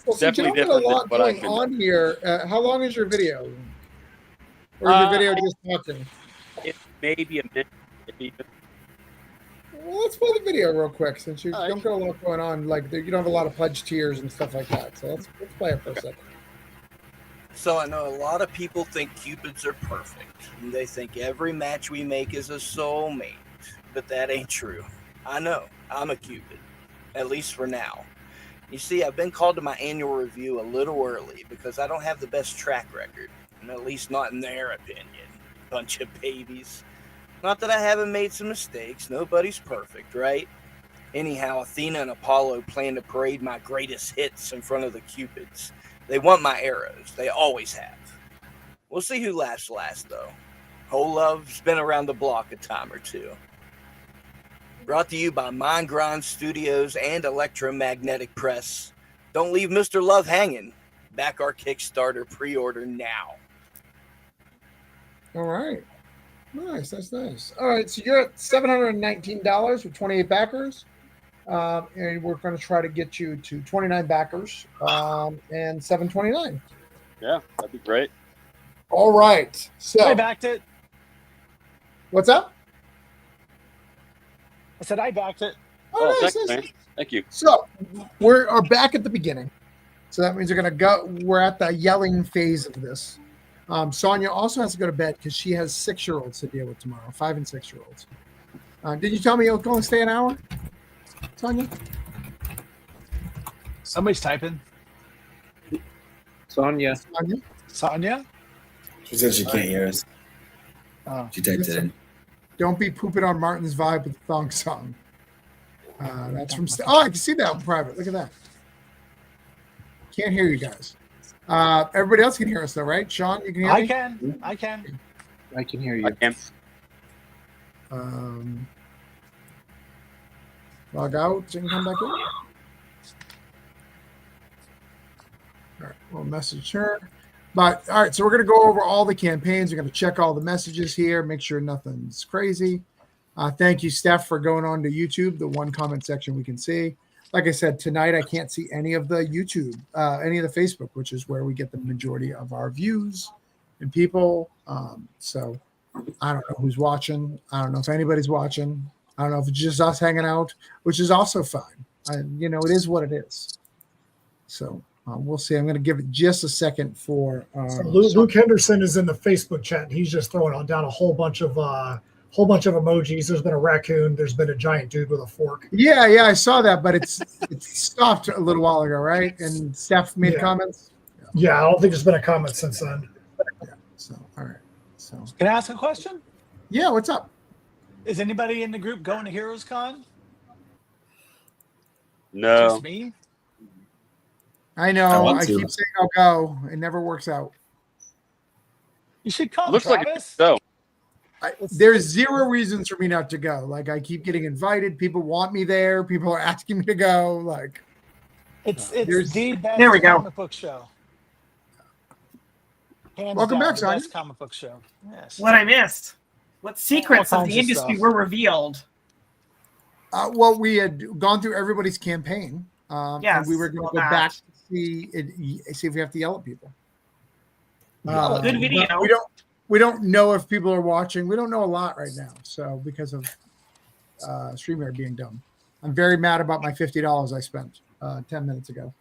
Well, definitely different than what I've been on here. How long is your video? Or is your video just talking? It may be a minute. Well, let's play the video real quick since you don't got a lot going on. Like you don't have a lot of pledge tiers and stuff like that. So let's play it for a second. So I know a lot of people think Cupids are perfect. They think every match we make is a soulmate, but that ain't true. I know I'm a Cupid, at least for now. You see, I've been called to my annual review a little early because I don't have the best track record. at least not in their opinion. Bunch of babies. Not that I haven't made some mistakes. Nobody's perfect, right? Anyhow, Athena and Apollo plan to parade my greatest hits in front of the Cupids. They want my arrows. They always have. We'll see who laughs last, though. Whole Love's been around the block a time or two. Brought to you by Mind Grind Studios and Electromagnetic Press. Don't leave Mr. Love hanging. Back our Kickstarter pre-order now. All right. Nice. That's nice. All right. So you're at $719 with 28 backers. And we're going to try to get you to 29 backers and 729. Yeah, that'd be great. All right. So I backed it. What's up? I said I backed it. Oh, nice, thanks, nice. man. Thank you. So we're back at the beginning. So that means we're at the yelling phase of this. Sonia also has to go to bed because she has 6-year-olds to deal with tomorrow, 5 and 6-year-olds. Did you tell me you'll only stay an hour, Sonia? Somebody's typing. Sonia. Sonia? She said she can't hear us. Oh. She typed it in. Don't be pooping on Martin's vibe with the thong song. That's from. I can see that in private. Look at that. Can't hear you guys. Everybody else can hear us though, right? Sean, you can hear me? I can. I can hear you. I can. Log out and come back in. All right, we'll message her. But all right, so we're going to go over all the campaigns. We're going to check all the messages here, make sure nothing's crazy. Thank you, Steph, for going on to YouTube, the one comment section we can see. Like I said, tonight I can't see any of the YouTube, any of the Facebook, which is where we get the majority of our views and people. So I don't know who's watching. I don't know if anybody's watching. I don't know if it's just us hanging out, which is also fine. It is what it is. So we'll see. I'm going to give it just a second for So Luke Henderson is in the Facebook chat. He's just throwing down a whole bunch of emojis. There's been a raccoon. There's been a giant dude with a fork. Yeah, I saw that, but it's stopped a little while ago, right? And Steph made comments. Yeah, I don't think there's been a comment since then. Yeah. So all right. So Can I ask a question? yeah, what's up? Is anybody in the group going to Heroes Con? No. Just me? I know. I want I to. keep saying I'll go. It never works out. You should come, Looks like Travis. so. There's zero reasons for me not to go. Like I keep getting invited. People want me there. People are asking me to go. Like It's There's- the best There we go. comic book show. Hands Welcome down, back, the Sonia. best comic book show. Yes. What I missed? What secrets All of kinds the of industry stuff. were revealed? well, we had gone through everybody's campaign. Yes, And we were going well, to go that. back to see if we have to yell at people. Good video. but We don't know if people are watching. We don't know a lot right now. So because of StreamYard being dumb, I'm very mad about my $50 I spent 10 minutes ago.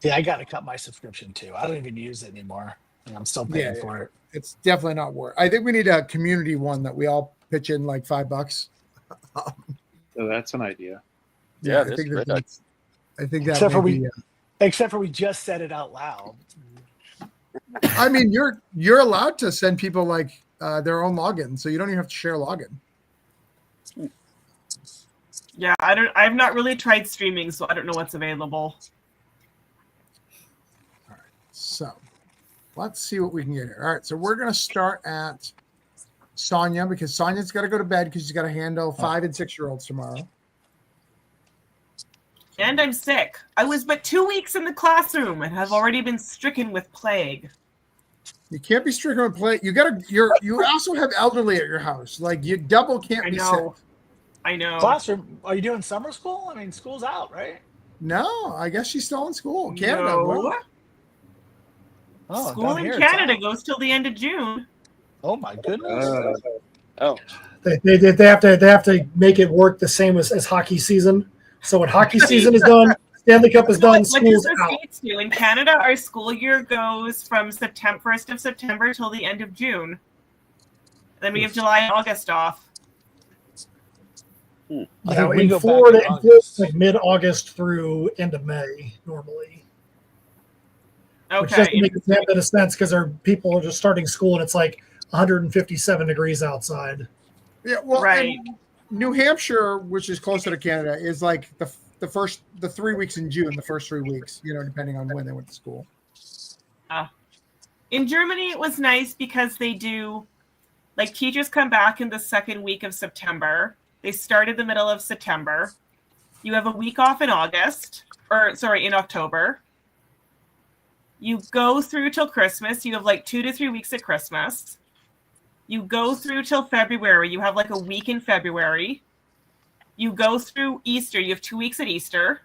Yeah, I got to cut my subscription too. I don't even use it anymore. And I'm still paying Yeah, for it. It's definitely not worth. I think we need a community one that we all pitch in like $5. So that's an idea. Yeah, I that's think great. that's. I think that. Except for may be, Except for we just said it out loud. I mean, you're allowed to send people like their own login, so you don't even have to share a login. Yeah, I've not really tried streaming, so I don't know what's available. So let's see what we can get here. All right, so we're gonna start at Sonia because Sonia's got to go to bed because she's got to handle 5 and 6-year-olds tomorrow. And I'm sick. I was but 2 weeks in the classroom and have already been stricken with plague. You can't be stricken with plague. You also have elderly at your house. Like you double can't I be know. sick. I know. Classroom, are you doing summer school? I mean, school's out, right? No, I guess she's still in school. Canada. No. Well, Oh, School down in here it's Canada out. goes till the end of June. Oh my goodness. Oh, They have to make it work the same as hockey season. So when hockey season is done, Stanley Cup is done, What does school's the out. States do? In Canada, our school year goes from 1st of September till the end of June. Then we have July and August off. I Yeah, think we in go back Florida, in it's August. like mid-August through end of May normally. Which doesn't Okay. make a damn bit of sense because people are just starting school and it's like 157 degrees outside. Yeah, well, Right. and New Hampshire, which is closer to Canada, is like the 3 weeks in June, the first 3 weeks, depending on when they went to school. In Germany, it was nice because they do, like, teachers come back in the second week of September. They start in the middle of September. You have a week off in in October. You go through till Christmas. You have like 2 to 3 weeks at Christmas. You go through till February. You have like a week in February. You go through Easter. You have 2 weeks at Easter.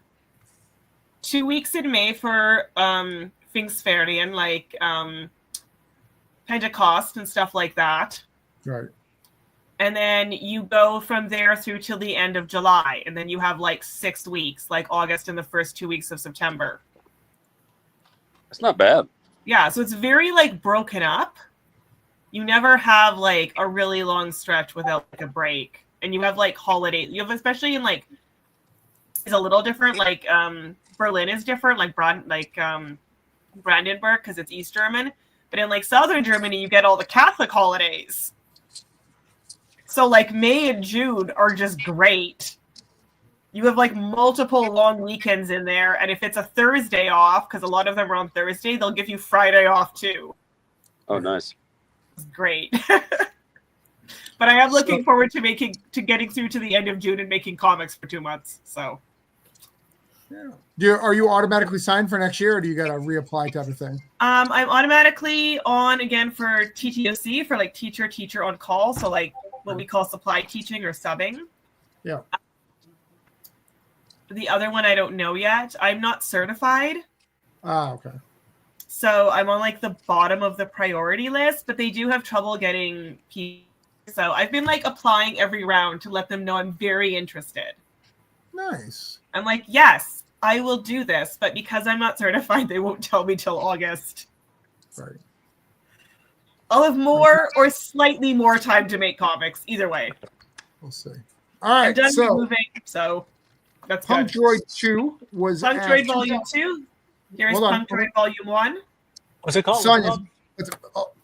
2 weeks in May for Pfingstferien, like Pentecost and stuff like that. Right. And then you go from there through till the end of July. And then you have like 6 weeks, like August and the first 2 weeks of September. That's not bad. Yeah, so it's very like broken up. You never have like a really long stretch without like a break. And you have like holidays. You have, especially in like, it's a little different. Like Berlin is different, like Brandenburg, because it's East German. But in like Southern Germany, you get all the Catholic holidays. So like May and June are just great. You have like multiple long weekends in there. And if it's a Thursday off, because a lot of them are on Thursday, they'll give you Friday off too. Oh, nice. It's great. But I am looking forward to getting through to the end of June and making comics for 2 months. So yeah. Are you automatically signed for next year, or do you got to reapply type of thing? I'm automatically on again for TTOC, for like teacher on call. So like what we call supply teaching or subbing. Yeah. The other one I don't know yet. I'm not certified. Okay. So I'm on like the bottom of the priority list, but they do have trouble getting people. So I've been like applying every round to let them know I'm very interested. Nice. I'm like, yes, I will do this, but because I'm not certified, they won't tell me till August. Right. I'll have more or slightly more time to make comics. Either way. We'll see. All right. I'm done so moving, so that's Punk good. Droid 2 was Punk Droid Volume 2. Here's Punk Droid Volume 1. What's it called? Sonia, hold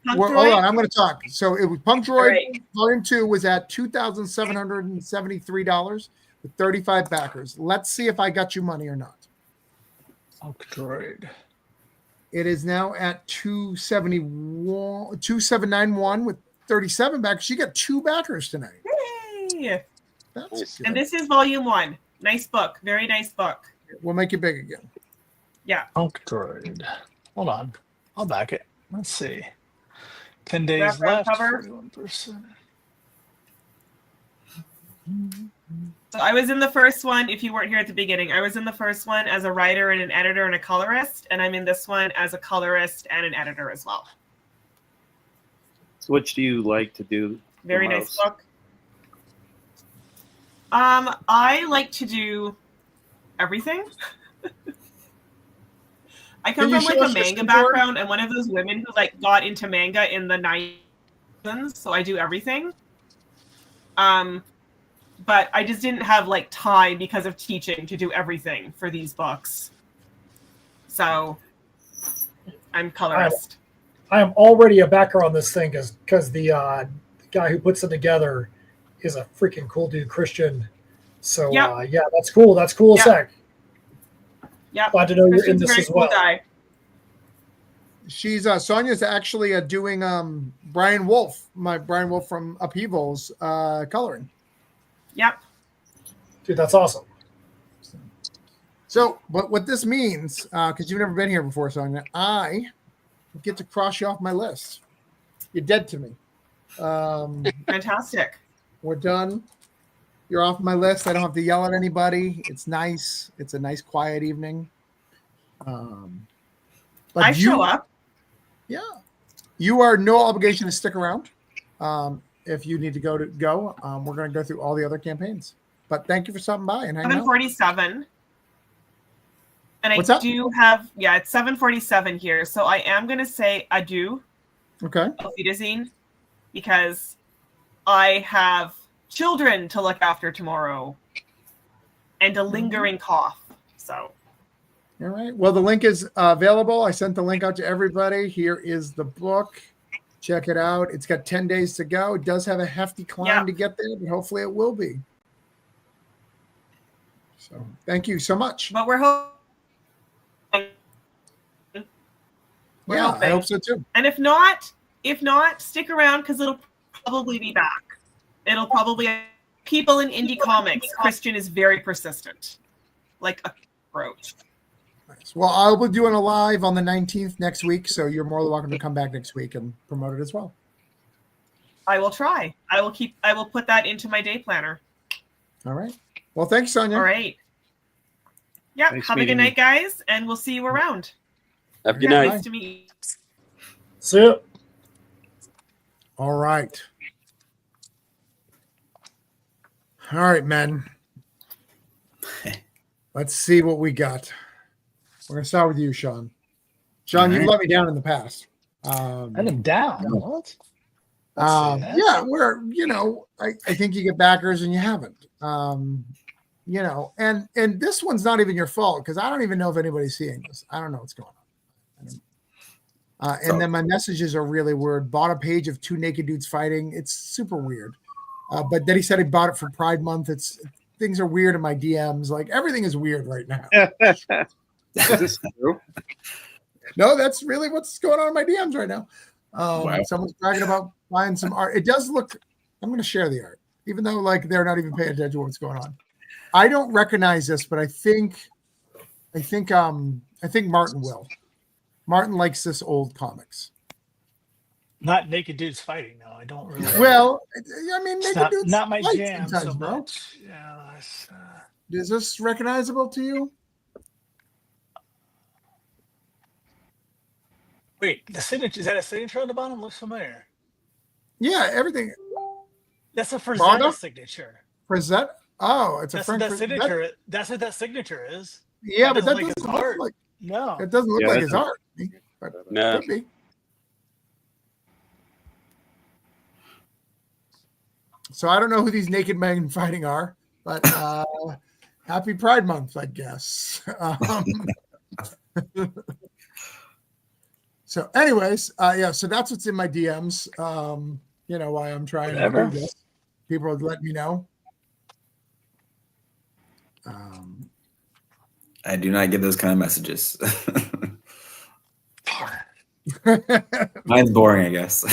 on, I'm going to talk. So it was Punk Droid Right. Volume 2 was at $2,773 with 35 backers. Let's see if I got you money or not. Droid. It is now at 2,791 with 37 backers. You got 2 backers tonight. Yay! That's Nice. good. And this is Volume 1. Nice book. Very nice book. We'll make it big again. Yeah. Droid. Hold on. I'll back it. Let's see. 10 days Wrap left. cover. 41%. So I was in the first one. If you weren't here at the beginning, I was in the first one as a writer and an editor and a colorist, and I'm in this one as a colorist and an editor as well. So which do you like to do? Very the nice most? book. I like to do everything. I come Can from you like show a us your manga screen, background. I'm one of those women who like got into manga in the 90s, so I do everything. But I just didn't have like time because of teaching to do everything for these books. So I'm colorist. I am already a backer on this thing because the guy who puts it together is a freaking cool dude, Christian. So Yep. yeah, that's cool. That's cool as Yep. heck. Yep. Glad to know you're in Christian's a this very as cool well. guy. She's Sonia's actually doing Brian Wolf from Upheavals coloring. Yep. Dude, that's awesome. So, but what this means, because you've never been here before, Sonia, I get to cross you off my list. You're dead to me. Fantastic. We're done. You're off my list. I don't have to yell at anybody. It's nice. It's a nice, quiet evening. But I show up. Yeah. You are no obligation to stick around. If you need to go. We're going to go through all the other campaigns. But thank you for stopping by and hanging out. 7:47. And What's I that? do have, it's 7:47 here. So I am going to say adieu, Okay. auf Wiedersehen, because I have children to look after tomorrow and a lingering cough. So All right. Well, the link is available. I sent the link out to everybody. Here is the book. Check it out. It's got 10 days to go. It does have a hefty climb to get there, but hopefully it will be. So thank you so much. But we're hoping. I hope so too. And if not, stick around because it'll probably be back. It'll probably people in indie comics. Christian is very persistent, like a roach. Nice. Well, I'll be doing a live on the 19th next week, so you're more than welcome to come back next week and promote it as well. I will try. I will put that into my day planner. All right. Well, thanks, Sonia. All right. Yeah. Nice have a good meeting night, guys, and we'll see you around. Have a good night. Nice to meet you. See ya. All right. All right, men. Let's see what we got. We're going to start with you, Sean. Sean, you've let me down in the past. And I'm down. What? Yeah, where, I think you get backers and you haven't. And this one's not even your fault because I don't even know if anybody's seeing this. I don't know what's going on. And then my messages are really weird. Bought a page of 2 naked dudes fighting. It's super weird. But then he said he bought it for Pride Month. Things are weird in my DMs. Like everything is weird right now. Is this true? No, that's really what's going on in my DMs right now. Wow. Someone's bragging about buying some art. It does look. I'm going to share the art, even though like they're not even paying attention to what's going on. I don't recognize this, but I think Martin will. Martin likes this old comics. Not naked dudes fighting. No, I don't really. Well, I mean, it's naked dudes not my fight jam sometimes, so bro. much. Yeah. Is this recognizable to you? Wait, the signature, is that a signature on the bottom? Looks familiar. Yeah, everything. That's a Rhonda? Frazetta signature. Frazetta? Oh, it's a That's French what that signature. That's what that signature is. Yeah, but that like doesn't his look art. like. No. It doesn't look Yeah, like that's his art. But No. could be. So I don't know who these naked men fighting are, but happy Pride Month, I guess. So anyways, so that's what's in my DMs. Why I'm trying to do this. People would let me know. I do not get those kind of messages. Mine's boring, I guess.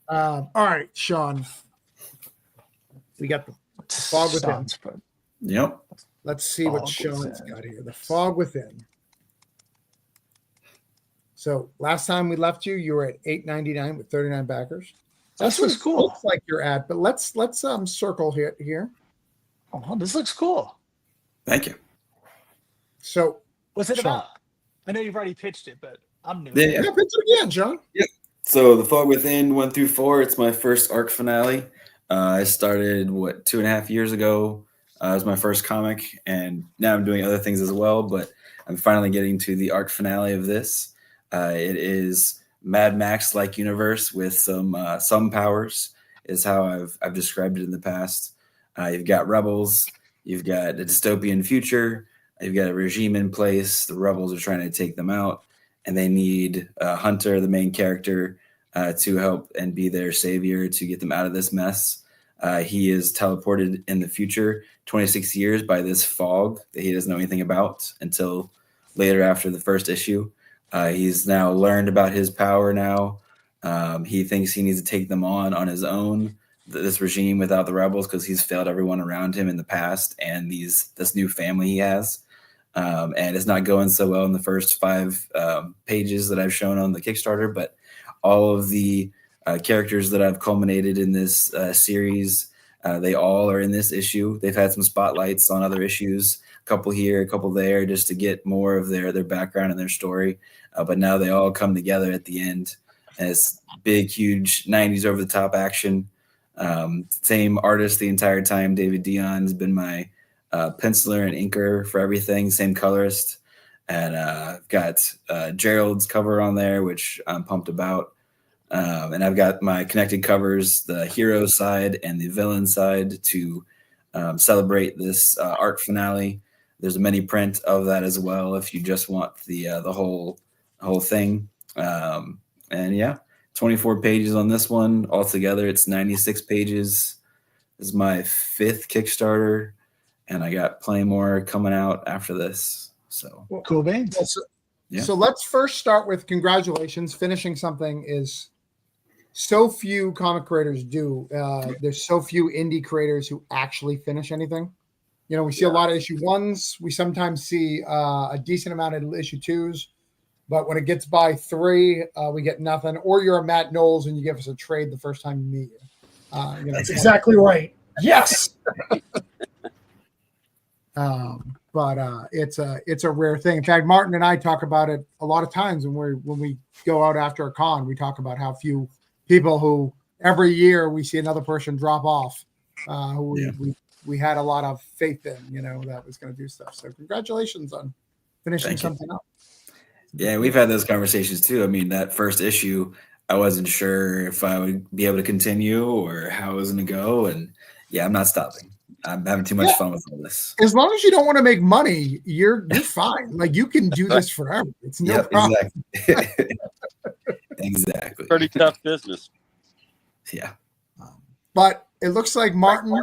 All right, Sean. We got the Fog Within. Yep. Let's see what Fog Sean's Within. got here. The Fog Within. So last time we left you were at $8.99 with 39 backers. This what looks it cool. Looks like you're at, but let's circle here. Oh, this looks cool. Thank you. So What's it Sean. about? I know you've already pitched it, but I'm new. Yeah. pitch it again, Sean. So the Fog Within 1 through 4. It's my first arc finale. I started 2.5 years ago. It was my first comic, and now I'm doing other things as well. But I'm finally getting to the arc finale of this. It is Mad Max-like universe with some powers. Is how I've described it in the past. You've got rebels. You've got a dystopian future. You've got a regime in place. The rebels are trying to take them out, and they need Hunter, the main character, to help and be their savior to get them out of this mess. He is teleported in the future 26 years by this fog that he doesn't know anything about until later after the first issue. He's now learned about his power now. He thinks he needs to take them on his own, this regime without the rebels, because he's failed everyone around him in the past and this new family he has. And it's not going so well in the first 5 pages that I've shown on the Kickstarter, but all of the characters that I've culminated in this series, they all are in this issue. They've had some spotlights on other issues, a couple here, a couple there, just to get more of their background and their story. But now they all come together at the end as big, huge 90s over-the-top action. Same artist the entire time. David Dion has been my penciler and inker for everything, same colorist. And I've got Gerald's cover on there, which I'm pumped about. And I've got my connected covers, the hero side and the villain side, to celebrate this arc finale. There's a mini print of that as well if you just want the whole thing. And yeah, 24 pages on this one. Altogether, it's 96 pages. This is my 5th Kickstarter, and I got plenty more coming out after this. So Cool beans. So let's first start with congratulations. Finishing something is so few comic creators do. There's so few indie creators who actually finish anything. You know, we see a lot of issue 1s. We sometimes see a decent amount of issue 2s. But when it gets by 3, we get nothing. Or you're a Matt Knowles and you give us a trade the first time you meet you. That's exactly right. Yes. But it's a rare thing. In fact, Martin and I talk about it a lot of times when we go out after a con. We talk about how few people who every year we see another person drop off who we had a lot of faith in, you know, that was going to do stuff. So congratulations on finishing something up. Yeah, we've had those conversations too. I mean, that first issue, I wasn't sure if I would be able to continue or how it was going to go. And yeah, I'm not stopping. I'm having too much fun with all this. As long as you don't want to make money, you're fine. Like, you can do this forever. It's no problem. Exactly. Exactly. Pretty tough business. Yeah. But it looks like Martin,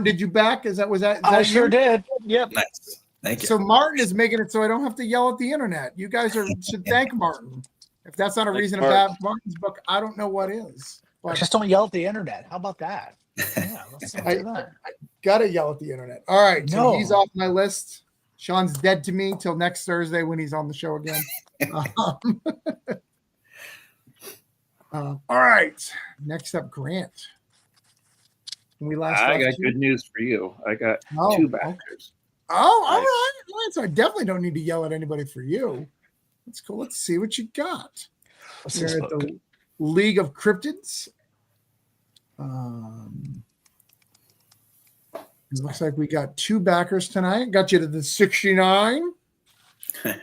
did you back? Was that I sure did. Yep. Nice. Thank you. So Martin is making it so I don't have to yell at the internet. You guys should thank Martin. If that's not a reason to have Martin's book, I don't know what is. But just don't yell at the internet. How about that? Yeah, let's not do that. I gotta yell at the internet. All right, so he's off my list. Sean's dead to me till next Thursday when he's on the show again. All right, next up, Grant. I got good news for you. I got 2 backers. Oh, all right. So I definitely don't need to yell at anybody for you. That's cool. Let's see what you got. We're at the League of Cryptids. It looks like we got 2 backers tonight. Got you to the 69.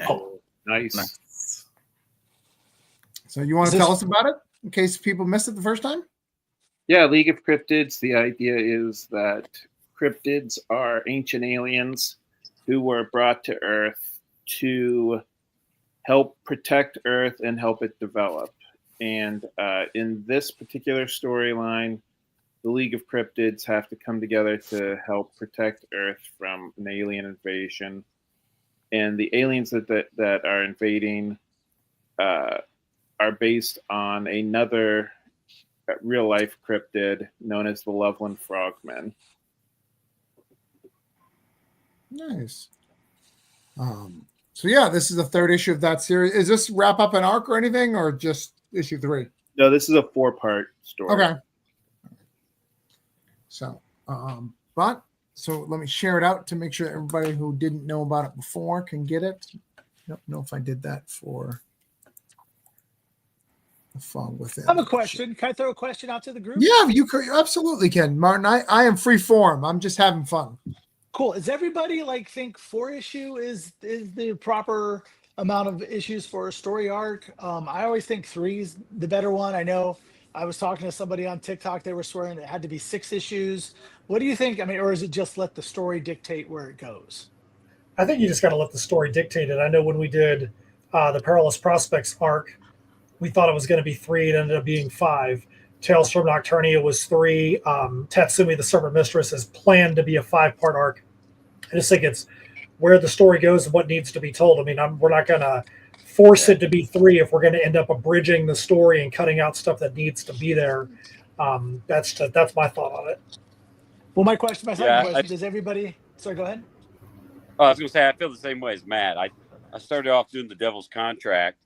Oh, nice. So you want to tell us about it in case people missed it the first time? Yeah, League of Cryptids. The idea is that cryptids are ancient aliens who were brought to Earth to help protect Earth and help it develop. And in this particular storyline, the League of Cryptids have to come together to help protect Earth from an alien invasion. And the aliens that are invading are based on another real-life cryptid known as the Loveland Frogmen. Nice. So yeah, this is the 3rd issue of that series. Is this wrap up an arc or anything, or just issue 3? No, this is a 4-part story. Okay. So, so let me share it out to make sure everybody who didn't know about it before can get it. I don't know if I did that for the Fog Within. I have a question. Can I throw a question out to the group? Yeah, you absolutely can, Martin. I am free form. I'm just having fun. Cool. Does everybody think 4 issue is the proper amount of issues for a story arc? I always think 3 is the better one. I know I was talking to somebody on TikTok. They were swearing it had to be 6 issues. What do you think? I mean, or is it just let the story dictate where it goes? I think you just got to let the story dictate it. I know when we did the Perilous Prospects arc, we thought it was going to be 3. It ended up being 5. Tales from Nocturnia was 3. Tatsumi the Serpent Mistress is planned to be a 5-part arc. I just think it's where the story goes and what needs to be told. I mean, we're not going to force it to be 3 if we're going to end up abridging the story and cutting out stuff that needs to be there. That's my thought on it. Well, my second question, does everybody... Sorry, go ahead. Oh, I was going to say, I feel the same way as Matt. I started off doing The Devil's Contract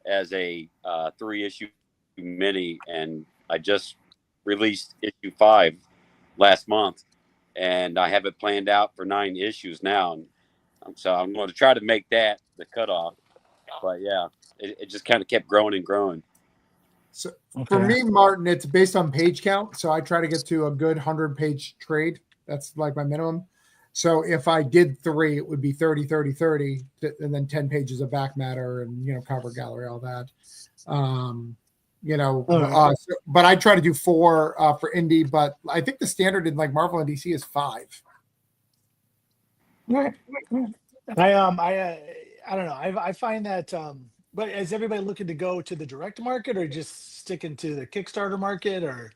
as a 3-issue mini, and I just released issue 5 last month, and I have it planned out for 9 issues now. And so I'm going to try to make that the cutoff. But yeah, it just kind of kept growing and growing. So for me, Martin, it's based on page count. So I try to get to a good 100-page trade. That's like my minimum. So if I did 3, it would be 30, 30, 30, and then 10 pages of back matter and, cover gallery, all that. But I try to do 4 for indie, but I think the standard in like Marvel and DC is 5. Right. I don't know. I find that. But is everybody looking to go to the direct market or just sticking to the Kickstarter market or?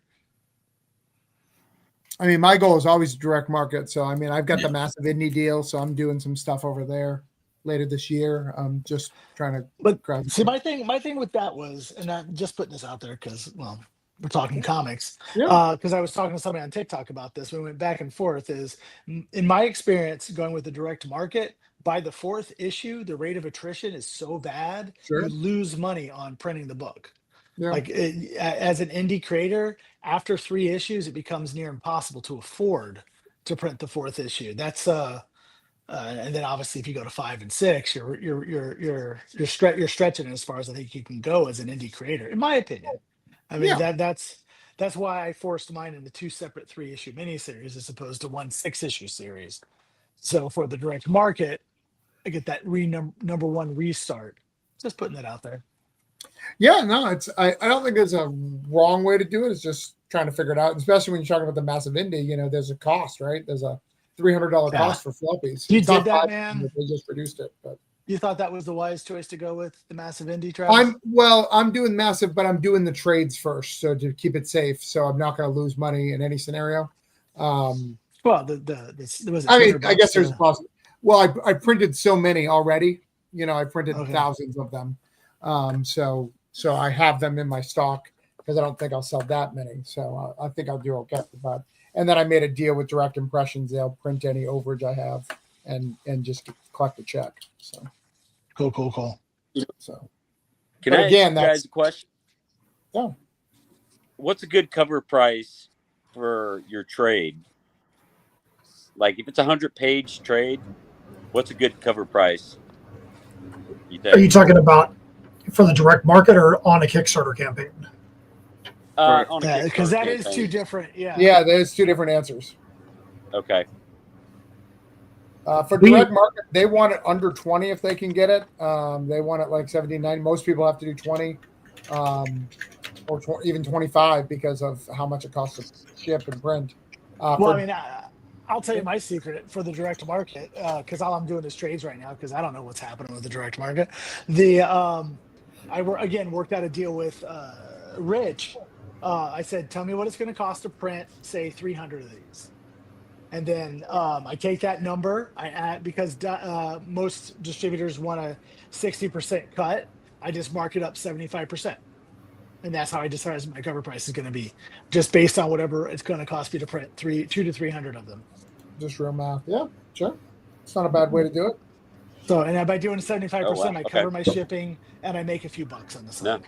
I mean, my goal is always direct market. So, I mean, I've got the massive indie deal, so I'm doing some stuff over there later this year. I'm just trying to But grab. see, my thing with that was, and I'm just putting this out there because, well, we're talking comics. Yeah. Because I was talking to somebody on TikTok about this. We went back and forth. In my experience, going with the direct market, by the fourth issue, the rate of attrition is so bad, Sure. you lose money on printing the book. Yeah. Like as an indie creator, after 3 issues, it becomes near impossible to afford to print the fourth issue. That's and then obviously if you go to 5 and 6, you're stretching it as far as I think you can go as an indie creator, in my opinion. I mean Yeah. that's why I forced mine into 2 separate 3-issue miniseries as opposed to one 6-issue series. So for the direct market, I get that number one restart. Just putting that out there. Yeah, no, I don't think there's a wrong way to do it. It's just trying to figure it out. Especially when you're talking about the massive indie, there's a cost, right? There's a $300 cost for floppies. You It's did not that, $5, man. They just produced it, but You thought that was the wise choice to go with the massive indie, Travis? I'm doing massive, but I'm doing the trades first, so to keep it safe, so I'm not going to lose money in any scenario. Well, was it I mean, I guess $200 there's a possibility. Well, I printed so many already. I printed Okay. thousands of them, so I have them in my stock because I don't think I'll sell that many. So I think I'll do okay. But and then I made a deal with Direct Impressions; they'll print any overage I have and just collect the check. So cool. So Can but I again, ask you guys a question? Yeah. What's a good cover price for your trade? Like if it's a 100-page trade, what's a good cover price? You Are you think? talking about for the direct market or on a Kickstarter campaign? On a Yeah, because Kickstarter that is campaign. two different. Yeah, there's two different answers. Okay. For direct market, they want it under 20 if they can get it. They want it like 17.9. Most people have to do 20, or even 25 because of how much it costs to ship and print. Well, I mean, I'll tell you my secret for the direct market because all I'm doing is trades right now because I don't know what's happening with the direct market. I worked out a deal with Rich. I said, tell me what it's going to cost to print, say 300 of these. And then I take that number, I add because most distributors want a 60% cut. I just mark it up 75%. And that's how I decide my cover price is going to be, just based on whatever it's going to cost me to print 200 to 300 of them. Just real math. Yeah, sure. It's not a bad way to do it. So, and by doing 75%, Oh, wow. I Okay. cover my shipping and I make a few bucks on the side. No.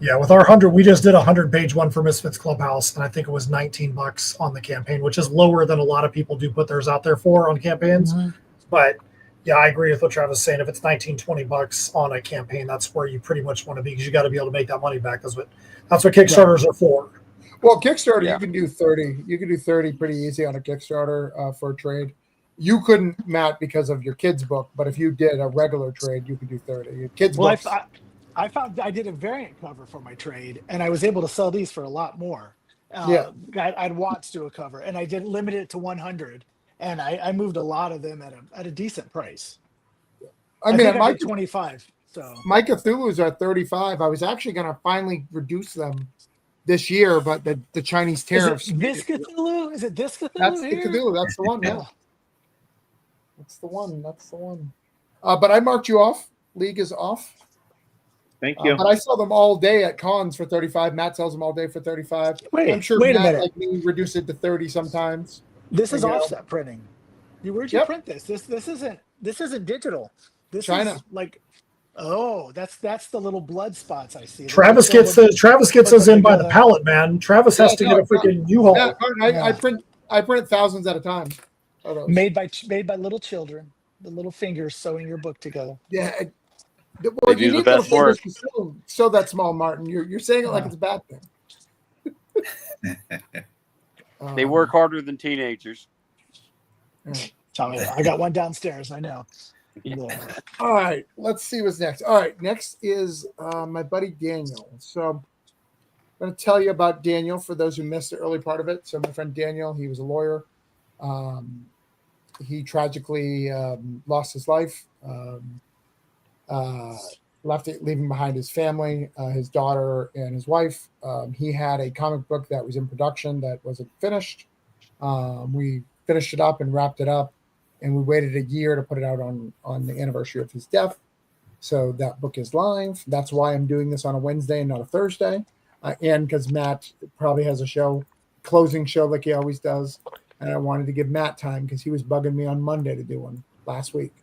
Yeah, with our 100, we just did a 100-page one for Misfits Clubhouse, and I think it was $19 on the campaign, which is lower than a lot of people do put theirs out there for on campaigns. Mm-hmm. But yeah, I agree with what Travis is saying. If it's $20 on a campaign, that's where you pretty much want to be because you got to be able to make that money back. That's what Kickstarters are for. Well, Kickstarter, Yeah. you can do 30. You can do 30 pretty easy on a Kickstarter for a trade. You couldn't, Matt, because of your kids' book, but if you did a regular trade, you could do 30. Your kids' books. I found I did a variant cover for my trade, and I was able to sell these for a lot more. Yeah. I'd Watts do a cover, and I did limit it to 100, and I moved a lot of them at a decent price. I mean, think my I did 25. So my Cthulhu's are 35. I was actually going to finally reduce them this year, but the Chinese tariffs. Is it this Cthulhu? Is it this Cthulhu? That's the here? Cthulhu. That's the one. Yeah. That's the one. But I marked you off. League is off. Thank you. But I sell them all day at cons for 35. Matt sells them all day for 35. I'm sure wait a Matt, minute. like me, reduce it to 30 sometimes. This is You know. offset printing. Where'd you Yep. print this? This isn't digital. This China. is like, oh, that's the little blood spots I see. Travis gets us in by the pallet, man. Travis has to get a freaking U-Haul. Yeah, I print thousands at a time. Made by little children, the little fingers sewing your book together. Yeah. They do the best work. So that small, Martin. You're saying it like it's a bad thing. They work harder than teenagers. Tell me, I got one downstairs. I know. Yeah. All right, let's see what's next. All right, next is my buddy Daniel. So I'm going to tell you about Daniel for those who missed the early part of it. So my friend Daniel, he was a lawyer. he tragically lost his life, leaving behind his family, his daughter and his wife. He had a comic book that was in production that wasn't finished. We finished it up and wrapped it up, and we waited a year to put it out on the anniversary of his death. So that book is live. That's why I'm doing this on a Wednesday and not a Thursday. And because Matt probably has a closing show like he always does. And I wanted to give Matt time because he was bugging me on Monday to do one last week.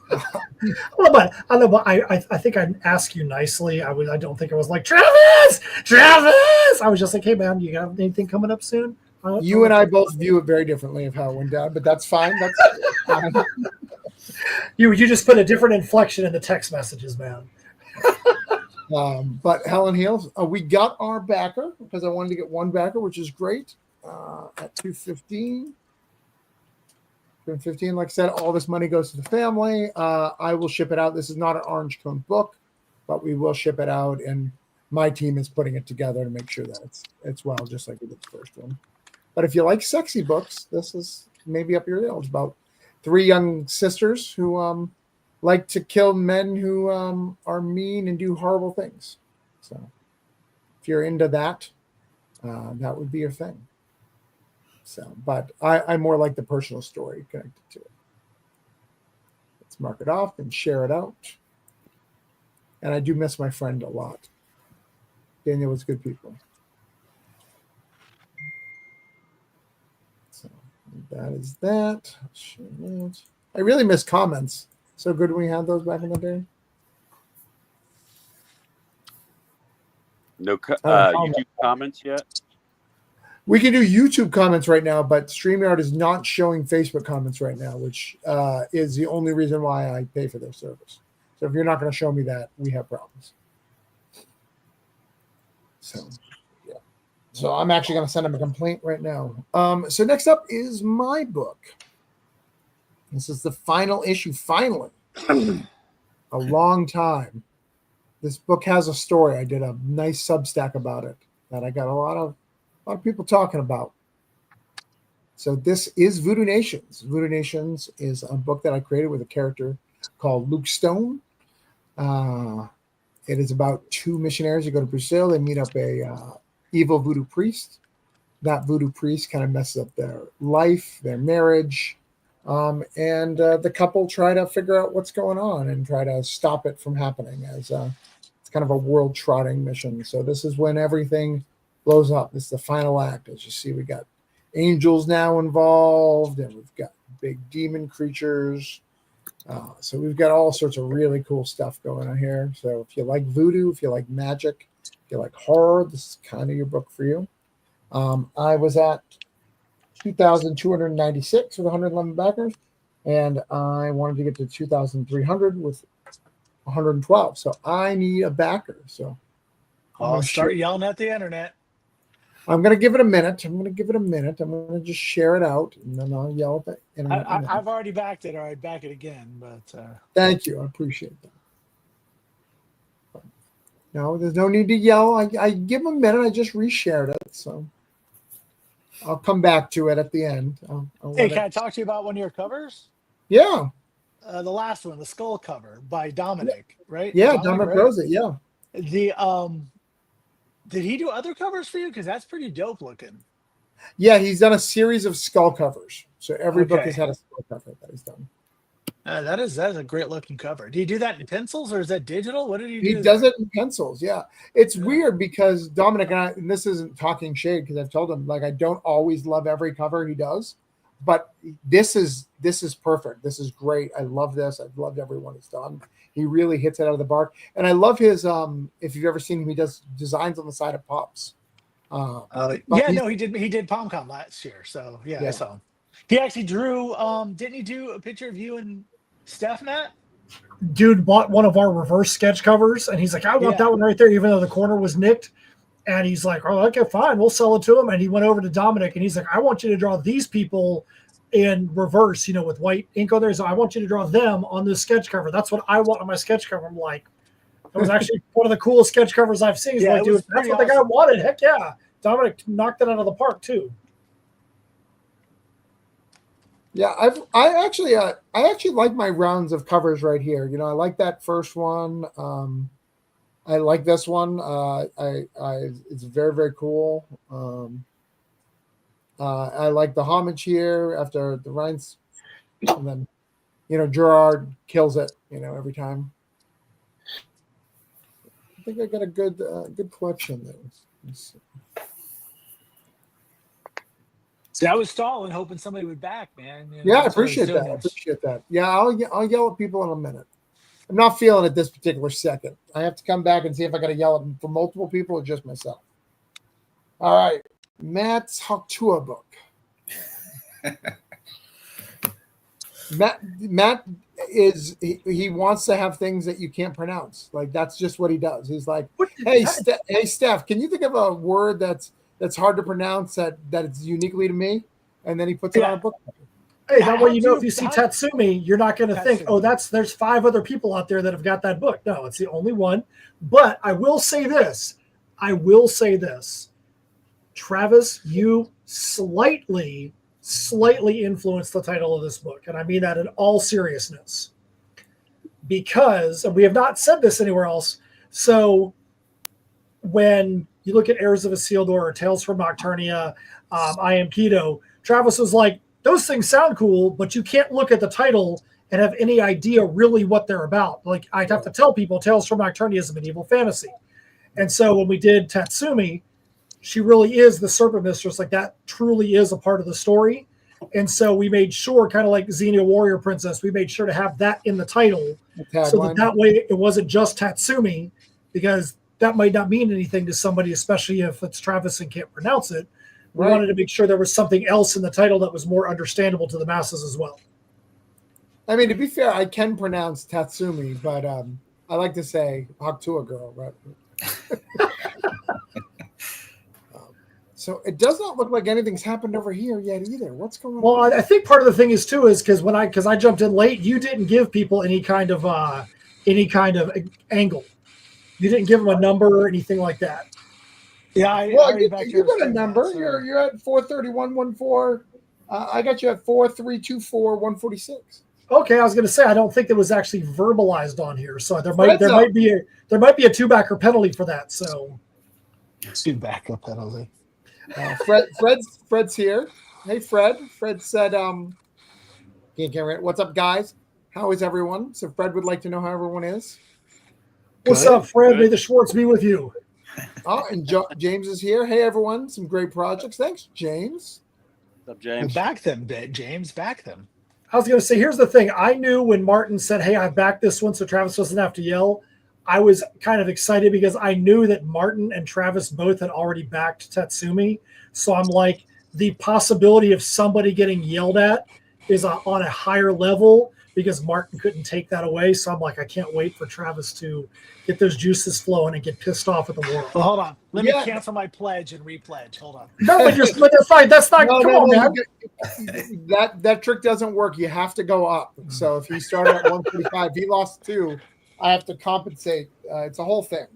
But I think I asked you nicely. I don't think I was like, Travis. I was just like, hey man, you got anything coming up soon? You and I both view it very differently of how it went down, but that's fine. That's fine. You just put a different inflection in the text messages, man. But Helen Heels, we got our backer because I wanted to get one backer, which is great. At 215. 215, like I said, all this money goes to the family. I will ship it out. This is not an Orange Cone book, but we will ship it out, and my team is putting it together to make sure that it's well, just like we did the first one. But if you like sexy books, this is maybe up your alley. It's about 3 young sisters who like to kill men who are mean and do horrible things. So if you're into that, that would be your thing. So, but I more like the personal story connected to it. Let's mark it off and share it out. And I do miss my friend a lot. Daniel was good people. So that is that. I really miss comments. So good when we had those back in the day. No YouTube comments yet? We can do YouTube comments right now, but StreamYard is not showing Facebook comments right now, which is the only reason why I pay for their service. So if you're not going to show me that, we have problems. So, yeah. So I'm actually going to send them a complaint right now. So next up is my book. This is the final issue, finally. A long time. This book has a story. I did a nice Substack about it that I got a lot of people talking about. So this is Voodoo Nations. Voodoo Nations is a book that I created with a character called Luke Stone. It is about 2 missionaries who go to Brazil. They meet up a evil voodoo priest. That voodoo priest kind of messes up their life, their marriage, and the couple try to figure out what's going on and try to stop it from happening. As it's kind of a world trotting mission. So this is when everything blows up. This is the final act. As you see, we got angels now involved, and we've got big demon creatures. So we've got all sorts of really cool stuff going on here. So if you like voodoo, if you like magic, if you like horror, this is kind of your book for you. I was at 2,296 with 111 backers, and I wanted to get to 2,300 with 112. So I need a backer. So I'll start yelling at the internet. I'm going to give it a minute. I'm going to just share it out, and then I'll yell at the internet. I've already backed it, or I'd back it again. But thank you. I appreciate that. No, there's no need to yell. I give them a minute. I just reshared it. So I'll come back to it at the end. Hey, can I talk to you about one of your covers? Yeah. The last one, the skull cover by Dominic, right? Yeah, Dominic Rosa. Yeah. Did he do other covers for you? Because that's pretty dope looking. Yeah, he's done a series of skull covers. So every book has had a skull cover that he's done. That is a great looking cover. Do you do that in pencils or is that digital? What did he do? He does it in pencils. Yeah, it's weird because Dominic and this isn't talking shade because I've told him like I don't always love every cover he does, but this is perfect. This is great. I love this. I've loved every one he's done. He really hits it out of the park, and I love his. If you've ever seen him, he does designs on the side of pops. He did PomCon last year, so yeah, I saw him. He actually drew. Didn't he do a picture of you and Steph, Matt? Dude bought one of our reverse sketch covers, and he's like, "I want that one right there," even though the corner was nicked. And he's like, "Oh, okay, fine, we'll sell it to him." And he went over to Dominic, and he's like, "I want you to draw these people in reverse, with white ink on there. So I want you to draw them on this sketch cover. That's what I want on my sketch cover." I'm like, that was actually one of the coolest sketch covers I've seen. He's like, dude, that's what the guy wanted. Heck yeah. Dominic knocked it out of the park too. Yeah, I actually like my rounds of covers right here. You know, I like that first one. I like this one. It's very, very cool. I like the homage here after the Rhines, and then Gerard kills it. Every time. I think I got a good collection there. Let's see. See, I was stalling, hoping somebody would back, man. Yeah, I appreciate that. Yeah, I'll yell at people in a minute. I'm not feeling it this particular second. I have to come back and see if I got to yell at for multiple people or just myself. All right, Matt's Haktua book. Matt he wants to have things that you can't pronounce. Like that's just what he does. He's like, hey Steph, can you think of a word that's hard to pronounce that it's uniquely to me? And then he puts it on a book. Hey, that way if you see Tatsumi, you're not going to think, oh, there's 5 other people out there that have got that book. No, it's the only one. But I will say this. Travis, you slightly influenced the title of this book. And I mean that in all seriousness. Because, and we have not said this anywhere else, so when you look at Heirs of Isildur or Tales from Nocturnia, I Am Keto, Travis was like, those things sound cool, but you can't look at the title and have any idea really what they're about. Like I'd have to tell people Tales from Nocturnia is a medieval fantasy. And so when we did Tatsumi, she really is the Serpent Mistress. Like that truly is a part of the story. And so we made sure, kind of like Xenia Warrior Princess, we made sure to have that in the title so that way it wasn't just Tatsumi, because that might not mean anything to somebody, especially if it's Travis and can't pronounce it. We wanted to make sure there was something else in the title that was more understandable to the masses as well. I mean, to be fair, I can pronounce Tatsumi, but I like to say Haktua girl, right? So it does not look like anything's happened over here yet either. What's going on? Well, I think part of the thing is too is because I jumped in late, you didn't give people any kind of angle. You didn't give them a number or anything like that. Yeah, you got a number. You're at 431.14. I got you at 4324146. Okay, I was going to say I don't think it was actually verbalized on here, so there might be a 2-backer penalty for that. So 2-backer penalty. Fred's here. Hey, Fred. Fred said, "What's up, guys? How is everyone?" So Fred would like to know how everyone is. What's up, Fred? May the Schwartz be with you. Oh, and James is here. Hey, everyone. Some great projects. Thanks, James. What's up, James? Back them, James. Back them. I was going to say, here's the thing. I knew when Martin said, hey, I backed this one so Travis doesn't have to yell, I was kind of excited because I knew that Martin and Travis both had already backed Tatsumi. So I'm like, the possibility of somebody getting yelled at is on a higher level because Martin couldn't take that away. So I'm like, I can't wait for Travis to get those juices flowing and get pissed off at the world. Well, hold on. Let me cancel my pledge and repledge. Hold on. No, but that's fine. That's not. Come on, man. That trick doesn't work. You have to go up. So if you start at 145, he lost 2. I have to compensate. It's a whole thing.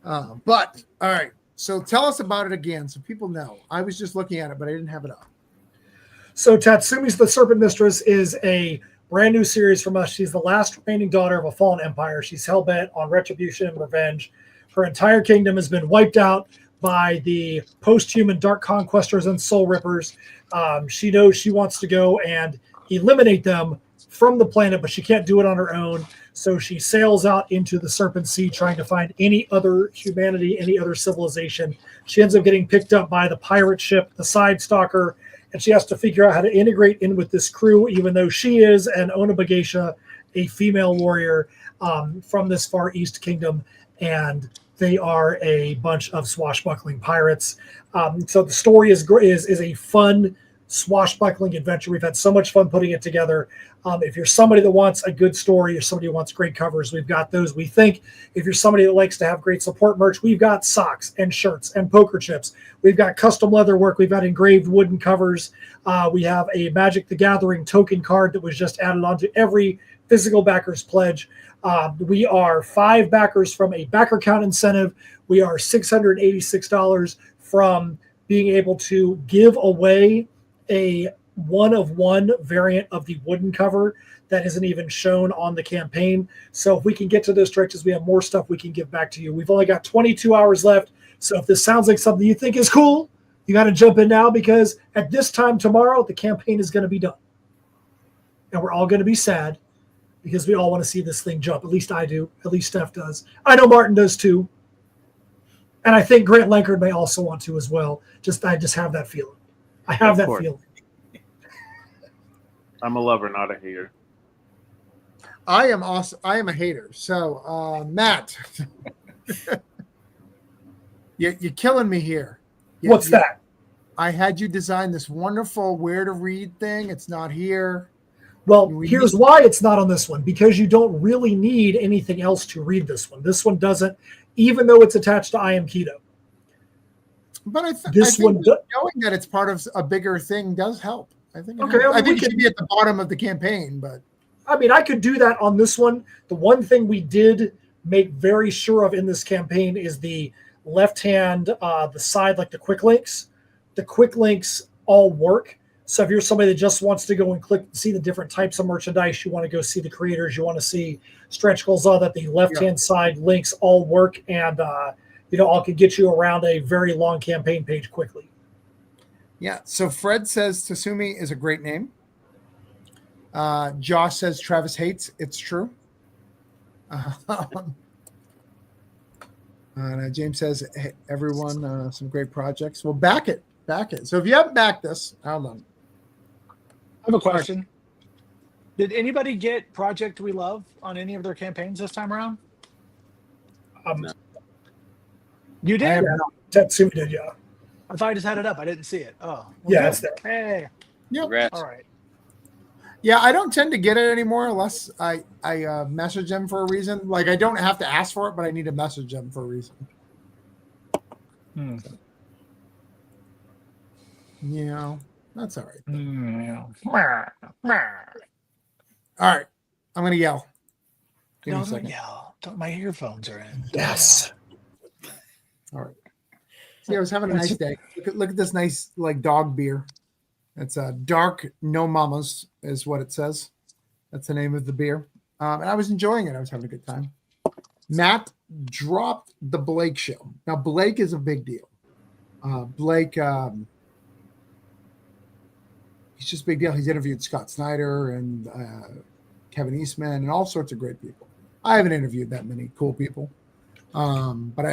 But all right. So tell us about it again, so people know. I was just looking at it, but I didn't have it up. So Tatsumi's The Serpent Mistress is a brand new series from us. She's the last remaining daughter of a fallen empire. She's hell-bent on retribution and revenge. Her entire kingdom has been wiped out by the post-human dark conquestors and soul rippers. She knows she wants to go and eliminate them from the planet, but she can't do it on her own. So she sails out into the Serpent Sea trying to find any other humanity, any other civilization. She ends up getting picked up by the pirate ship, the Side Stalker, and she has to figure out how to integrate in with this crew, even though she is an Onabagesha, a female warrior from this Far East kingdom, and they are a bunch of swashbuckling pirates. So the story is a fun swashbuckling adventure. We've had so much fun putting it together. If you're somebody that wants a good story or somebody who wants great covers, we've got those. We think if you're somebody that likes to have great support merch, we've got socks and shirts and poker chips. We've got custom leather work. We've got engraved wooden covers. We have a Magic the Gathering token card that was just added onto every physical backer's pledge. We are 5 backers from a backer count incentive. We are $686 from being able to give away a 1-of-1 variant of the wooden cover that isn't even shown on the campaign. So if we can get to those stretches, we have more stuff we can give back to you. We've only got 22 hours left. So if this sounds like something you think is cool, you got to jump in now, because at this time tomorrow, the campaign is going to be done. And we're all going to be sad because we all want to see this thing jump. At least I do. At least Steph does. I know Martin does too. And I think Grant Lankard may also want to as well. I just have that feeling. I have Of that course. feeling. I'm a lover, not a hater. I am also. I am a hater. So, Matt, you're killing me here. What's that? I had you design this wonderful where to read thing. It's not here. Well, here's why it's not on this one, because you don't really need anything else to read this one. This one doesn't, even though it's attached to I Am Keto. But I think knowing that it's part of a bigger thing does help. I think. Okay, I think it should be at the bottom of the campaign, but I mean, I could do that on this one. The one thing we did make very sure of in this campaign is the left hand, the side, like the quick links. The quick links all work. So if you're somebody that just wants to go and click, see the different types of merchandise, you want to go see the creators, you want to see stretch goals, all that, the left-hand side links all work, and all can get you around a very long campaign page quickly. Yeah. So Fred says Tasumi is a great name. Josh says Travis hates. It's true. James says, hey, everyone, some great projects. Well, back it. So if you haven't backed this, hold on. I have a question. Did anybody get Project We Love on any of their campaigns this time around? No. You did? Tatsumi did, yeah. I thought I just had it up. I didn't see it. Oh. Well, yeah, it's there. Hey. Yep. All right. Yeah, I don't tend to get it anymore unless I message them for a reason. Like, I don't have to ask for it, but I need to message them for a reason. That's all right. All right. I'm going to yell. Give me a second. My earphones are in. Yes. All right. See, I was having a nice day. Look at this nice, like, dog beer. It's a dark No Mamas is what it says. That's the name of the beer. And I was enjoying it. I was having a good time. Matt dropped the Blake show. Now, Blake is a big deal. Blake, he's just a big deal. He's interviewed Scott Snyder and Kevin Eastman and all sorts of great people. I haven't interviewed that many cool people. But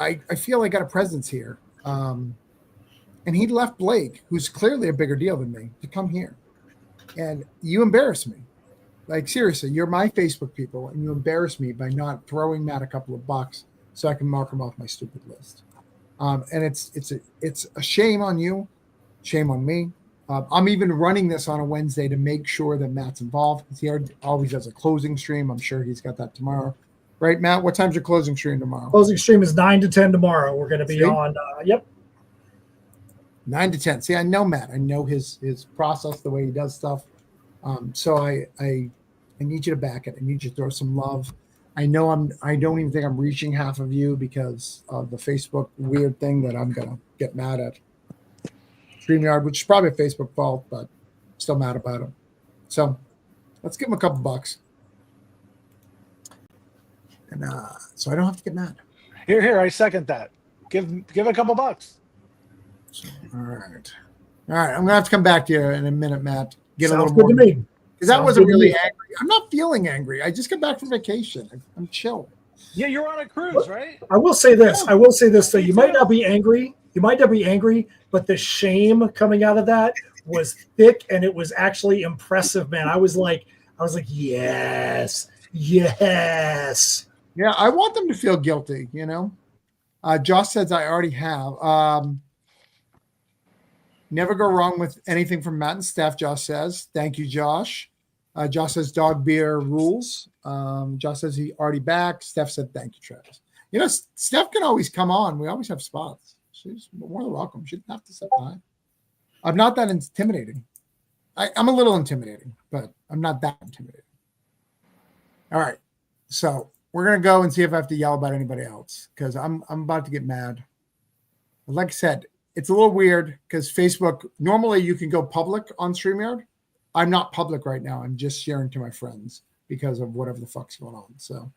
I feel I got a presence here. And he left Blake, who's clearly a bigger deal than me, to come here. And you embarrass me. Like, seriously, you're my Facebook people, and you embarrass me by not throwing Matt a couple of bucks so I can mark him off my stupid list. And it's a shame on you, shame on me. I'm even running this on a Wednesday to make sure that Matt's involved, because he always does a closing stream. I'm sure he's got that tomorrow. Right, Matt? What time's your closing stream tomorrow? Closing stream is 9 to 10 tomorrow. We're going to be on, 9 to 10. See, I know Matt. I know his process, the way he does stuff. So I need you to back it. I need you to throw some love. I know I don't even think I'm reaching half of you because of the Facebook weird thing that I'm gonna get mad at. StreamYard, which is probably a Facebook fault, but still mad about it. So let's give him a couple bucks. And so I don't have to get mad. Here, I second that. Give a couple bucks. All right. I'm gonna have to come back to you in a minute, Matt. Get Sounds a little more. Good to me. Because that wasn't really angry. I'm not feeling angry. I just got back from vacation. I'm chill. Yeah, you're on a cruise, right? I will say this. So you might not be angry. But the shame coming out of that was thick, and it was actually impressive, man. I was like, yes. Yeah, I want them to feel guilty, Josh says I already have. Never go wrong with anything from Matt and Steph, Josh says. Thank you, Josh. Josh says dog beer rules. Josh says he already backed. Steph said thank you, Travis. Steph can always come on. We always have spots. She's more than welcome. She doesn't have to sit behind. I'm not that intimidating. I'm a little intimidating, but I'm not that intimidating. All right. So we're going to go and see if I have to yell about anybody else, because I'm about to get mad. Like I said, it's a little weird because Facebook, normally you can go public on StreamYard. I'm not public right now. I'm just sharing to my friends because of whatever the fuck's going on. So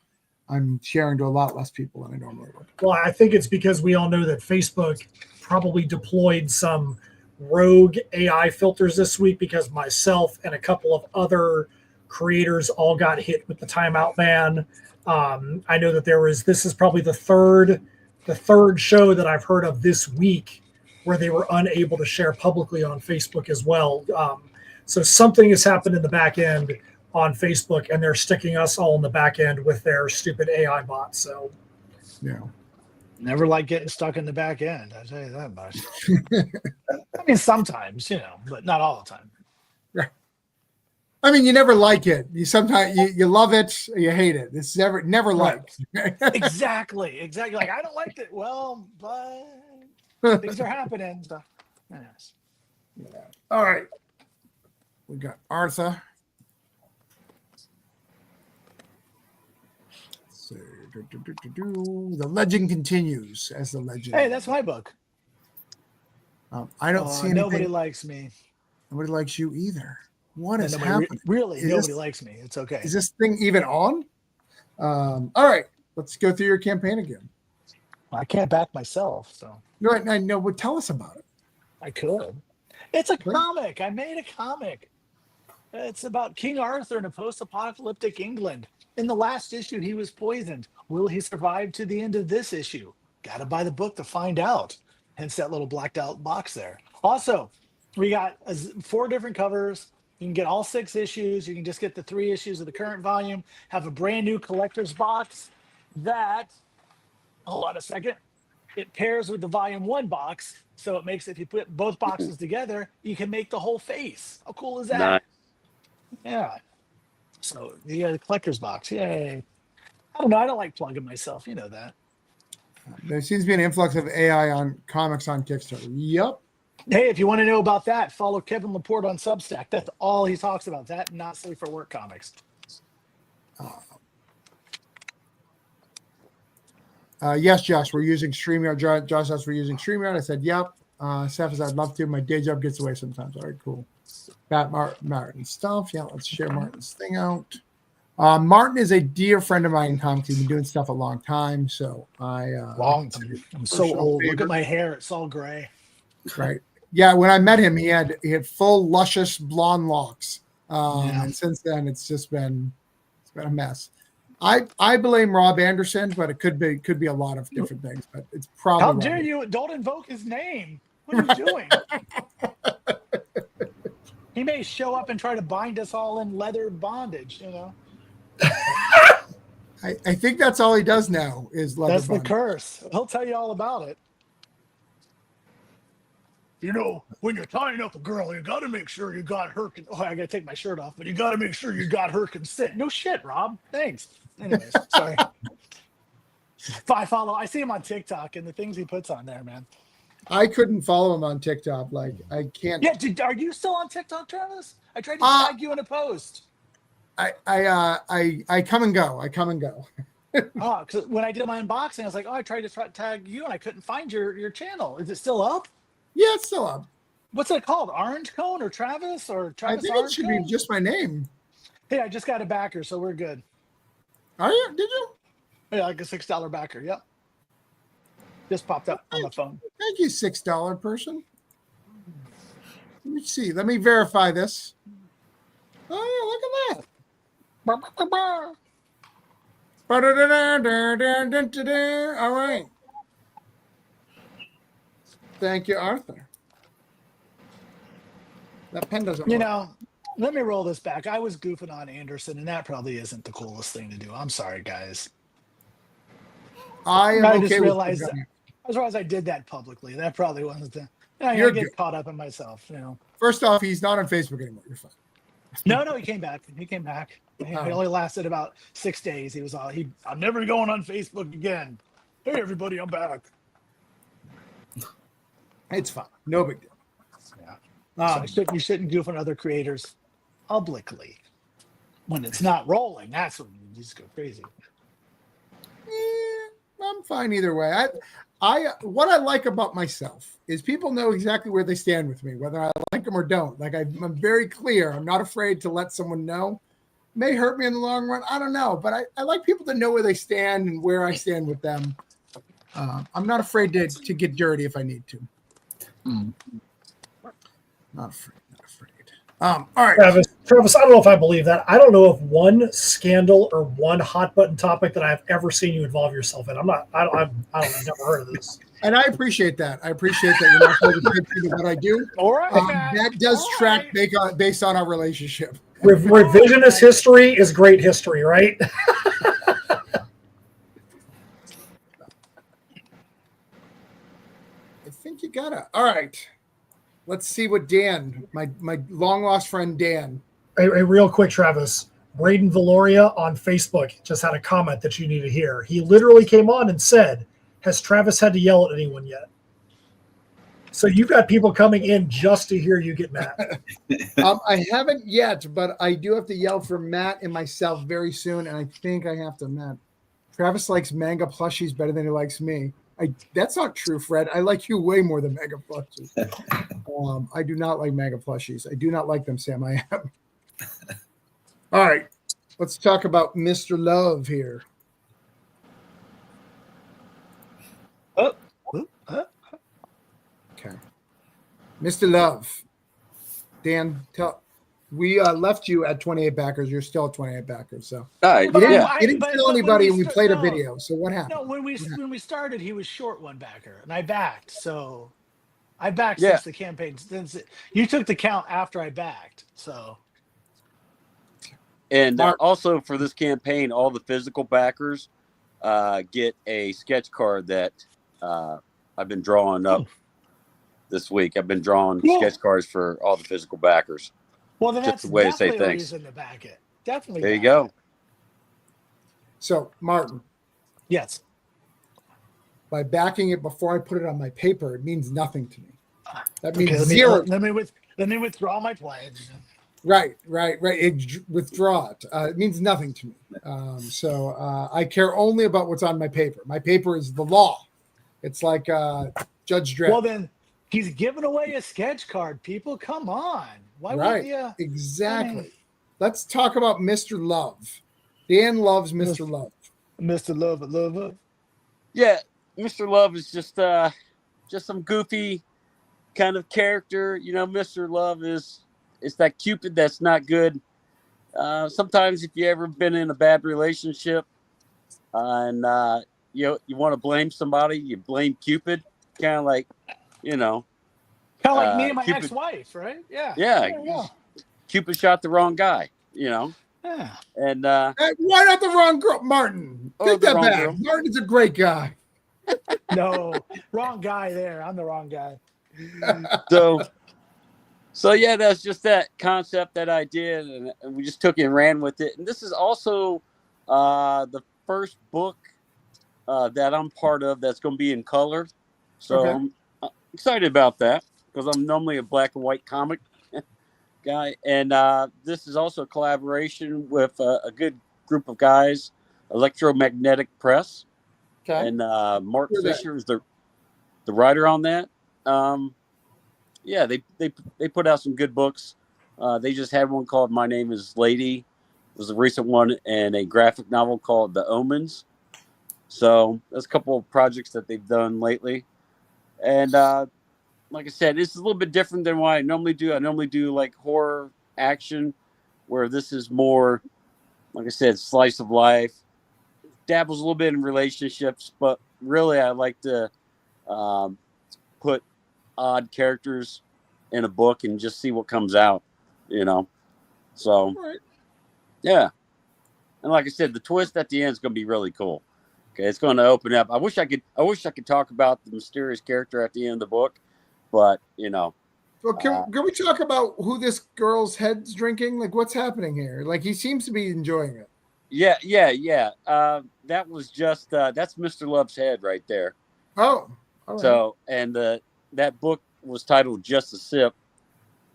I'm sharing to a lot less people than I normally would. Well, I think it's because we all know that Facebook probably deployed some rogue AI filters this week because myself and a couple of other creators all got hit with the timeout ban. I know that this is probably the third show that I've heard of this week where they were unable to share publicly on Facebook as well. So something has happened in the back end on Facebook, and they're sticking us all in the back end with their stupid AI bots. So, Yeah. Never like getting stuck in the back end. I tell you that much. I mean, sometimes, but not all the time. I mean, you never like it. You sometimes you love it, or you hate it. It's never Right. like. Exactly. Like, I don't like it. Well, but things are happening. So, yes. All right. We got Arthur. So, the legend continues as the legend. Hey, that's my book. I don't see anything. Nobody likes me. Nobody likes you either. What is nobody, happening? nobody likes me. It's okay. Is this thing even on? All right. Let's go through your campaign again. I can't back myself, so. Right. I know. Well, tell us about it. I could. It's a comic. I made a comic. It's about King Arthur in a post-apocalyptic England. In the last issue, he was poisoned. Will he survive to the end of this issue? Got to buy the book to find out. Hence that little blacked out box there. Also, we got 4 different covers. You can get all 6 issues. You can just get the 3 issues of the current volume. Have a brand new collector's box that, hold on a second, it pairs with the volume 1 box. So it makes, if you put both boxes together, you can make the whole face. How cool is that? Nice. Yeah. So the collector's box. Yay. I don't know. I don't like plugging myself. You know that. There seems to be an influx of AI on comics on Kickstarter. Yep. Hey, if you want to know about that, follow Kevin Laporte on Substack. That's all he talks about. That, not safe for work comics. Yes, Josh, we're using StreamYard. Josh asked we're using StreamYard. I said, yep. Seth says, I'd love to. My day job gets away sometimes. All right, cool. Got Martin's stuff. Yeah, let's share Martin's thing out. Martin is a dear friend of mine in comics. He's been doing stuff a long time. So Long time. I'm so old. Look at my hair. It's all gray. Right. Yeah, when I met him, he had full luscious blonde locks. And since then it's been a mess. I blame Rob Anderson, but it could be a lot of different things. But it's probably How dare you? Don't invoke his name. What are you doing? He may show up and try to bind us all in leather bondage, I think that's all he does now is leather That's bondage. the curse. He'll tell you all about it. When you're tying up a girl, you got to make sure you got her. I got to take my shirt off, but you got to make sure you got her consent. No shit, Rob. Thanks. Anyways, sorry. I see him on TikTok and the things he puts on there, man. I couldn't follow him on TikTok. Like I can't. Yeah, are you still on TikTok, Travis? I tried to tag you in a post. I come and go. I come and go. Because when I did my unboxing, I was like, I tried to tag you and I couldn't find your channel. Is it still up? Yeah, it's still up. What's it called? Orange Cone or Travis or Travis? I think Orange it should Cone? be just my name. Hey, I just got a backer, so we're good. Are you? Did you? Yeah, like a $6 backer. Yep. Just popped up on the phone. Thank you, $6 person. Let me see. Let me verify this. Oh, look at that. All right. Thank you, Arthur. That pen doesn't work. Let me roll this back. I was goofing on Anderson, and that probably isn't the coolest thing to do. I'm sorry, guys. I just realized I did that publicly. That probably wasn't the. I get caught up in myself, First off, he's not on Facebook anymore. You're fine. No, he came back. He only lasted about 6 days. He was all I'm never going on Facebook again. Hey, everybody, I'm back. It's fine. No big deal. Yeah. So you shouldn't goof on other creators publicly. When it's not rolling, that's when you just go crazy. I'm fine either way. what I like about myself is people know exactly where they stand with me, whether I like them or don't. Like I'm very clear. I'm not afraid to let someone know. May hurt me in the long run. I don't know, but I like people to know where they stand and where I stand with them. I'm not afraid to get dirty if I need to. Not afraid. All right, Travis, I don't know if I believe that. I don't know of one scandal or one hot button topic that I've ever seen you involve yourself in. I've never heard of this. And I appreciate that. I appreciate that you're not holding attention to what I do. All right, Matt. That does All track right. based on our relationship. Revisionist history is great history, right? I think you gotta. All right. Let's see what Dan, my long lost friend Dan. A real quick, Travis. Braden Valoria on Facebook just had a comment that you need to hear. He literally came on and said, "Has Travis had to yell at anyone yet?" So you've got people coming in just to hear you get mad. I haven't yet, but I do have to yell for Matt and myself very soon, and I think I have to. Matt, Travis likes manga plushies better than he likes me. That's not true, Fred. I like you way more than manga plushies. I do not like manga plushies. I do not like them, Sam. I am. All right, let's talk about Mr. Love here. Okay, Mr. Love. Dan, we left you at 28 backers. You're still at 28 backers. So you didn't tell anybody, and we played a video. So what happened? No, when we started, he was short one backer, and I backed. So I backed since the campaign. Since you took the count after I backed. So. And also for this campaign, all the physical backers get a sketch card that I've been drawing up this week. I've been drawing sketch cards for all the physical backers. Well, then that's just a way to say definitely a thanks. reason to back it. Definitely. There you go. It. So, Martin. Yes. By backing it before I put it on my paper, it means nothing to me. That Okay, means zero. Let me withdraw my pledge. Right. Withdraw it. It means nothing to me. So I care only about what's on my paper. My paper is the law. It's like Judge Dredd. Well, then he's giving away a sketch card. People, come on. Why would you? Exactly. Let's talk about Mr. Love. Dan loves Mr. Love. Mr. Love. Yeah, Mr. Love is just some goofy kind of character. You know, Mr. Love is that Cupid that's not good. Sometimes if you ever been in a bad relationship and you want to blame somebody, you blame Cupid, kind of like, kind of like me and my Cupid, ex-wife, right? Yeah. Yeah. Cupid shot the wrong guy, Yeah. And why not the wrong girl, Martin? Take that back. Girl. Martin's a great guy. No, wrong guy there. I'm the wrong guy. So yeah, that's just that concept that I did, and we just took it and ran with it. And this is also the first book that I'm part of that's going to be in color. So I'm excited about that because I'm normally a black and white comic guy, and this is also a collaboration with a good group of guys, Electromagnetic Press, and Mark Fisher is the writer on that. Yeah, they put out some good books. They just had one called My Name is Lady. It was a recent one, and a graphic novel called The Omens. So there's a couple of projects that they've done lately. And like I said, it's a little bit different than what I normally do. I normally do like horror action, where this is more, like I said, slice of life. Dabbles a little bit in relationships, but really I like to put odd characters in a book and just see what comes out, So, yeah. And like I said, the twist at the end is going to be really cool. Okay, it's going to open up. I wish I could talk about the mysterious character at the end of the book, but Well, can we talk about who this girl's head's drinking? Like, what's happening here? Like, he seems to be enjoying it. Yeah. That was just that's Mr. Love's head right there. Oh, all right. So, and that book was titled Just a Sip.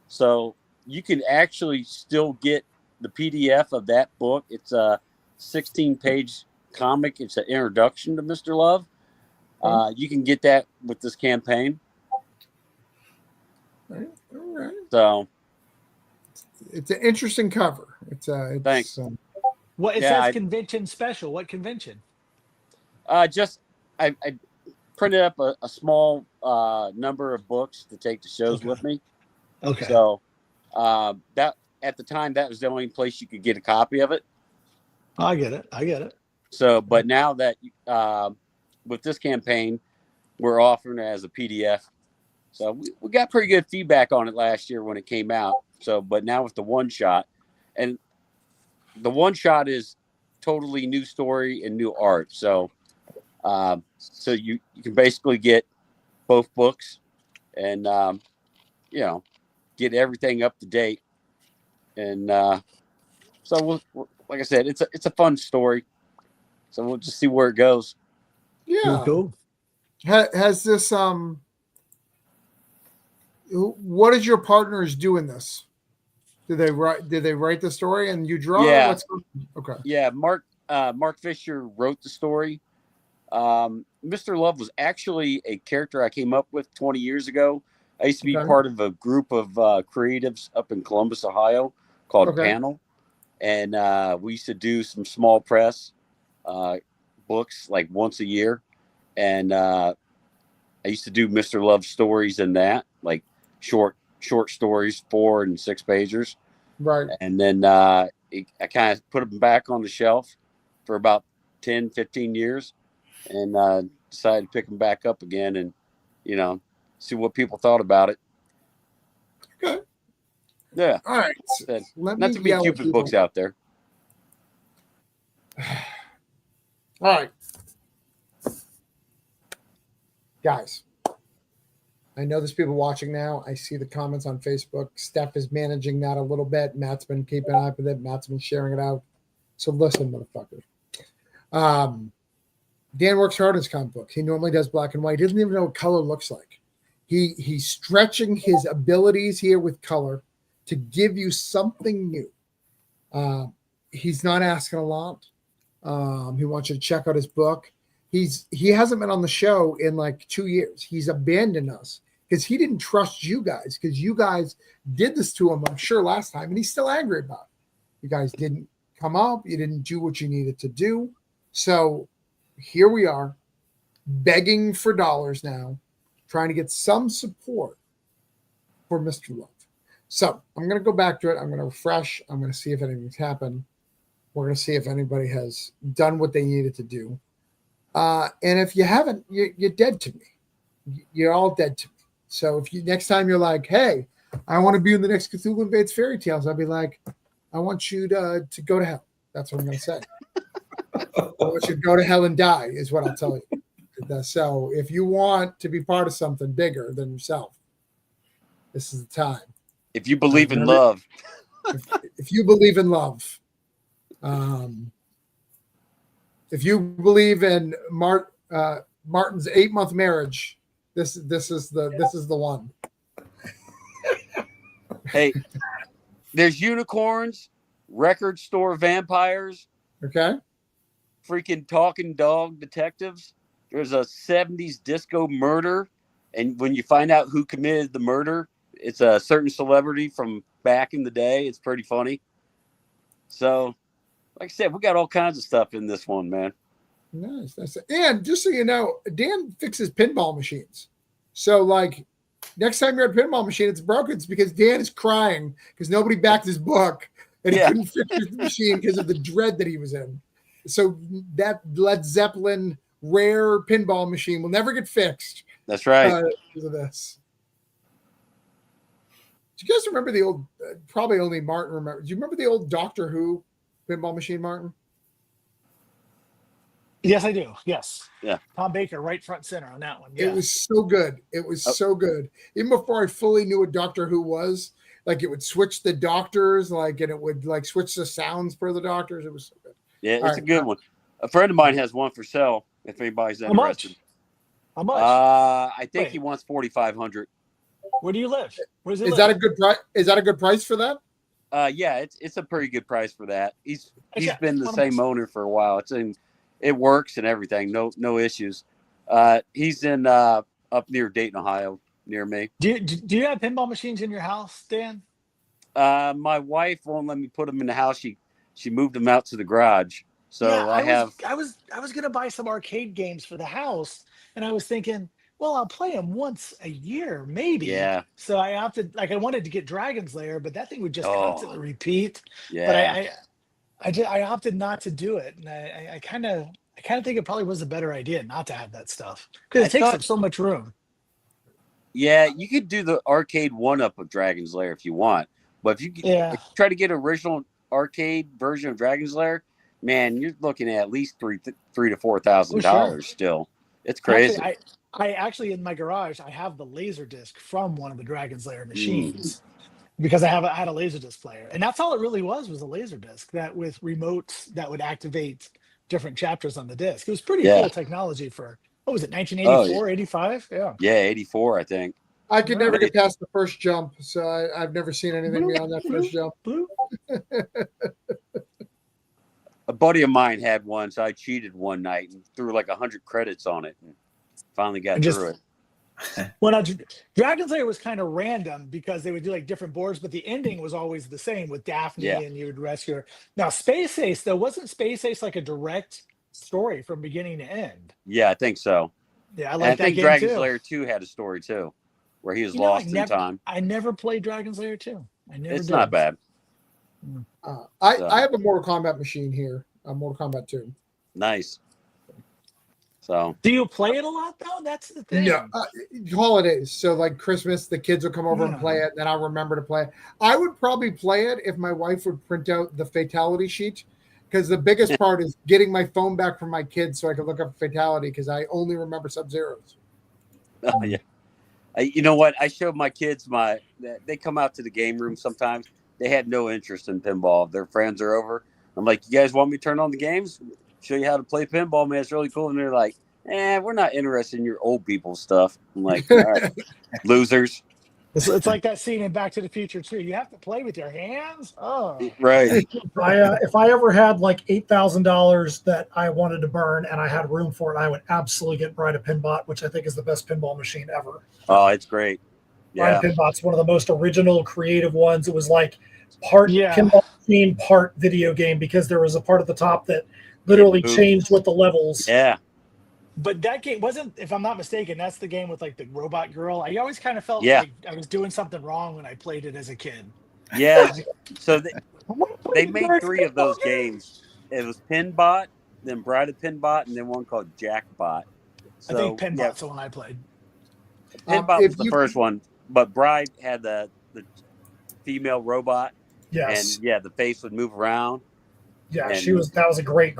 So you can actually still get the PDF of that book. It's a 16-page comic. It's an introduction to Mr. Love. You can get that with this campaign. All right. So It's an interesting cover. It's Thanks. What it Yeah, says convention special. What convention? just I printed up a small number of books to take to shows with me. Okay. So that at the time that was the only place you could get a copy of it. I get it. So, but now that with this campaign, we're offering it as a PDF. So we got pretty good feedback on it last year when it came out. So, but now with the one shot, and the one shot is totally new story and new art. So, so you can basically get both books and get everything up to date. And so like I said, it's a fun story. So we'll just see where it goes. Yeah. Cool. Has this what did your partners do in this? Did they write the story and you draw? Yeah. Okay. Yeah, Mark Fisher wrote the story. Mr. Love was actually a character I came up with 20 years ago. I used to be part of a group of creatives up in Columbus, Ohio called Panel. And we used to do some small press books like once a year. And I used to do Mr. Love stories in that, like short stories, 4 and 6 pagers. Right. And then I kind of put them back on the shelf for about 10, 15 years and decided to pick them back up again and, see what people thought about it. Okay. Yeah. All right. Not too many Cupid books out there. All right. Guys, I know there's people watching now. I see the comments on Facebook. Steph is managing that a little bit. Matt's been keeping an eye with it. Matt's been sharing it out. So listen, motherfucker. Dan works hard in his comic book. He normally does black and white. He doesn't even know what color looks like. He's stretching his abilities here with color to give you something new. He's not asking a lot. He wants you to check out his book. He hasn't been on the show in like 2 years. He's abandoned us because he didn't trust you guys because you guys did this to him, I'm sure, last time, and he's still angry about it. You guys didn't come up. You didn't do what you needed to do. So here we are begging for dollars now, trying to get some support for Mr. Love. So I'm going to go back to it. I'm going to refresh. I'm going to see if anything's happened. We're going to see if anybody has done what they needed to do. And if you haven't, you're dead to me. You're all dead to me. So if next time you're like, hey, I want to be in the next Cthulhu Invades Fairy Tales, I'll be like, I want you to go to hell. That's what I'm going to say. I want you to go to hell and die is what I'll tell you. So if you want to be part of something bigger than yourself, this is the time. If you believe in love. If you believe in love. If you believe in Martin's 8-month marriage, this is the one. Hey, there's unicorns, record store vampires. Okay. Freaking talking dog detectives. There's a 70s disco murder, and when you find out who committed the murder, it's a certain celebrity from back in the day. It's pretty funny. So, like I said, we got all kinds of stuff in this one, man. Nice. And just so you know, Dan fixes pinball machines. So, like, next time you're at a pinball machine, it's broken. It's because Dan is crying because nobody backed his book and he couldn't fix his machine because of the dread that he was in. So that Led Zeppelin rare pinball machine will never get fixed. That's right. Because of this. Do you guys remember the old? Probably only Martin remembers. Do you remember the old Doctor Who pinball machine, Martin? Yes, I do. Yes. Yeah. Tom Baker, right front center on that one. Yeah. It was so good. It was so good. Even before I fully knew what Doctor Who was, like it would switch the doctors, and it would like switch the sounds per the doctors. It was so good. Yeah, it's a good one. A friend of mine has one for sale. If anybody's interested. How much? I think he wants $4,500. Where do you live? Where does he live? That a good price? Is that a good price for that? Yeah, it's a pretty good price for that. He's been the same owner for a while. It works and everything. No issues. He's in up near Dayton, Ohio, near me. Do you have pinball machines in your house, Dan? My wife won't let me put them in the house. She moved them out to the garage. So Yeah, I have. I was gonna buy some arcade games for the house, and I was thinking, well, I'll play them once a year, maybe. Yeah. So I opted, like, I wanted to get Dragon's Lair, but that thing would just Oh. constantly repeat. Yeah. But I opted not to do it, and I kind of think it probably was a better idea not to have that stuff because it takes up so much room. Yeah, you could do the arcade one-up of Dragon's Lair if you want, but if you try to get an original arcade version of Dragon's Lair, man, you're looking at least $3,000 to $4,000 still. It's crazy. I actually, in my garage, I have the laser disc from one of the Dragon's Lair machines because I had a laser disc player, and that's all it really was a laser disc that with remotes that would activate different chapters on the disc. It was pretty cool technology for, what was it, 1984, 85? Yeah, 84, I think. I could never get past the first jump, so I've never seen anything beyond that first jump. A buddy of mine had one, so I cheated one night and threw like 100 credits on it and finally got through it. Well, Dragon's Lair was kind of random because they would do like different boards, but the ending was always the same with Daphne and you would rescue her. Now, Space Ace, though, wasn't Space Ace like a direct story from beginning to end? Yeah, I think so. Yeah, I think Dragon's Lair 2 had a a story where he was lost in time. I never played Dragon's Lair 2. It's not bad. I have a Mortal Kombat machine here. Mortal Kombat 2. Nice. So, do you play it a lot though? That's the thing. No, holidays. So like Christmas, the kids will come over and play it, and then I'll remember to play it. I would probably play it if my wife would print out the fatality sheet, because the biggest part is getting my phone back from my kids so I can look up fatality because I only remember Sub-Zeros. Oh yeah. You know what? I showed my kids they come out to the game room sometimes. They had no interest in pinball. Their friends are over. I'm like, you guys want me to turn on the games? Show you how to play pinball, man. It's really cool. And they're like, we're not interested in your old people stuff. I'm like, all right, losers. It's like that scene in Back to the Future too. You have to play with your hands. Oh, right. If I ever had like $8,000 that I wanted to burn and I had room for it, I would absolutely get Bride of Pinbot, which I think is the best pinball machine ever. Oh, it's great. Yeah, Bride of Pinbot's one of the most original, creative ones. It was like part pinball machine, part video game, because there was a part at the top that literally changed with the levels. Yeah. But that game wasn't, if I'm not mistaken, that's the game with like the robot girl. I always kind of felt like I was doing something wrong when I played it as a kid. Yeah. So they made 3 of those games. It was Pinbot, then Bride of Pinbot, and then one called Jackbot. So, I think Pinbot's the one I played. Pinbot was the first one, but Bride had the female robot. Yes. And the face would move around. Yeah, that was a great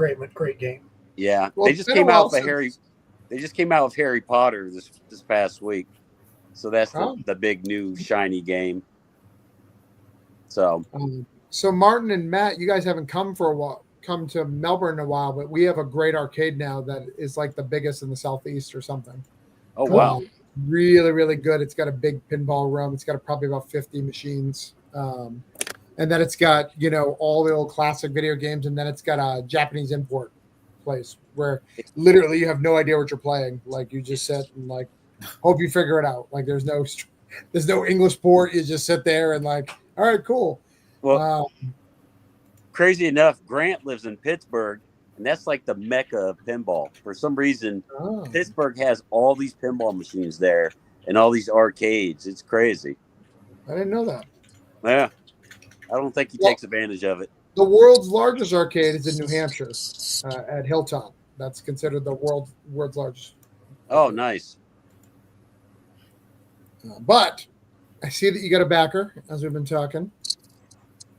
game. Yeah. Well, they just came out with Harry Potter this past week. So that's the big new shiny game. So Martin and Matt, you guys haven't come to Melbourne in a while, but we have a great arcade now that is like the biggest in the Southeast or something. Oh, wow. Really, really good. It's got a big pinball room. It's got probably about 50 machines. And then it's got, all the old classic video games. And then it's got a Japanese import place where literally you have no idea what you're playing. Like you just sit and like, hope you figure it out. Like there's no English port. You just sit there and like, all right, cool. Well, crazy enough, Grant lives in Pittsburgh, and that's like the mecca of pinball. For some reason, Pittsburgh has all these pinball machines there and all these arcades. It's crazy. I didn't know that. Yeah. I don't think he takes advantage of it. The world's largest arcade is in New Hampshire at Hilltop. That's considered the world's largest. Oh, nice. But I see that you got a backer, as we've been talking.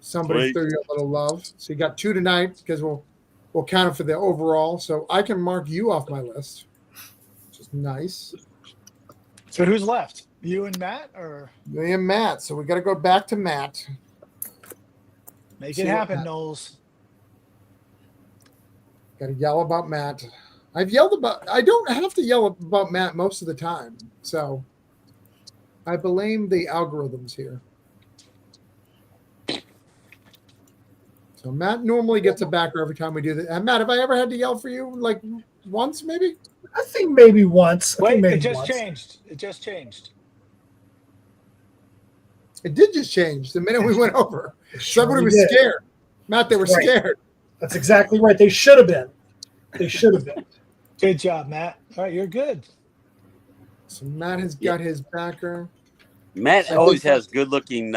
Somebody threw you a little love. So you got 2 tonight because we'll count it for the overall. So I can mark you off my list, which is nice. So who's left? You and Matt, or me and Matt? So we got to go back to Matt. Make it happen, Knowles. Got to yell about Matt. I don't have to yell about Matt most of the time. So I blame the algorithms here. So Matt normally gets a backer every time we do that. And Matt, have I ever had to yell for you? Like once, maybe. I think maybe once. I think Wait, maybe it just once. changed. It just changed. It did just change the minute we went over. Somebody was did. scared. Matt, they were Right. scared. That's exactly right. They should have been. They should have been. Good job, Matt. All right, you're good. So Matt has got his backer. Matt I always think- has good-looking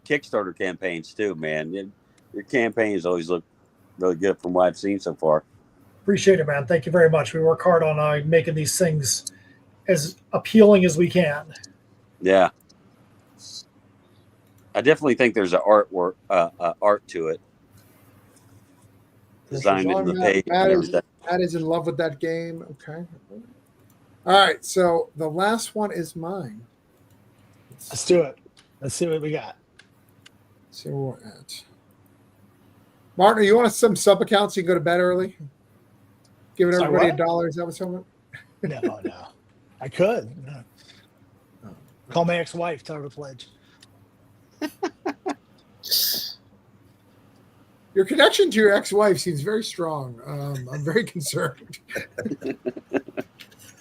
Kickstarter campaigns too, man. Your campaigns always look really good from what I've seen so far. Appreciate it, man. Thank you very much. We work hard on making these things as appealing as we can. Yeah, I definitely think there's an art to it. Design it in the page and everything. Matt is in love with that game. Okay. All right. So the last one is mine. Let's do it. Let's see what we got. See where we're at. Martin, you want some sub accounts? You can go to bed early. Giving Sorry, everybody what? $1. Is that what's going on? No. I could. No. Call my ex-wife. Tell her to pledge. Your connection to your ex-wife seems very strong. I'm very concerned.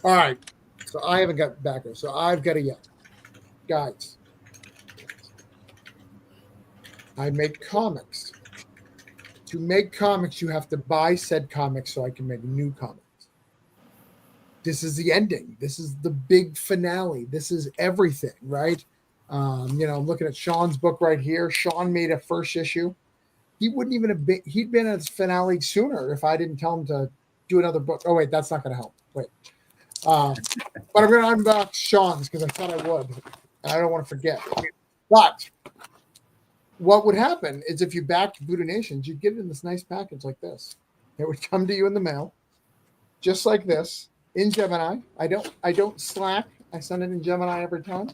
All right. So I haven't got backer. So I've got a yet. Guys, I make comics. To make comics, you have to buy said comics so I can make new comics. This is the ending. This is the big finale. This is everything, right? I'm looking at Sean's book right here. Sean made a first issue. He wouldn't even have been, he'd been at the finale sooner if I didn't tell him to do another book. Oh, wait, that's not going to help. Wait. But I'm going to unbox Sean's because I thought I would. And I don't want to forget. But what would happen is if you backed Voodoo Nations, you'd get it in this nice package like this. It would come to you in the mail, just like this, in Gemini. I don't Slack. I send it in Gemini every time.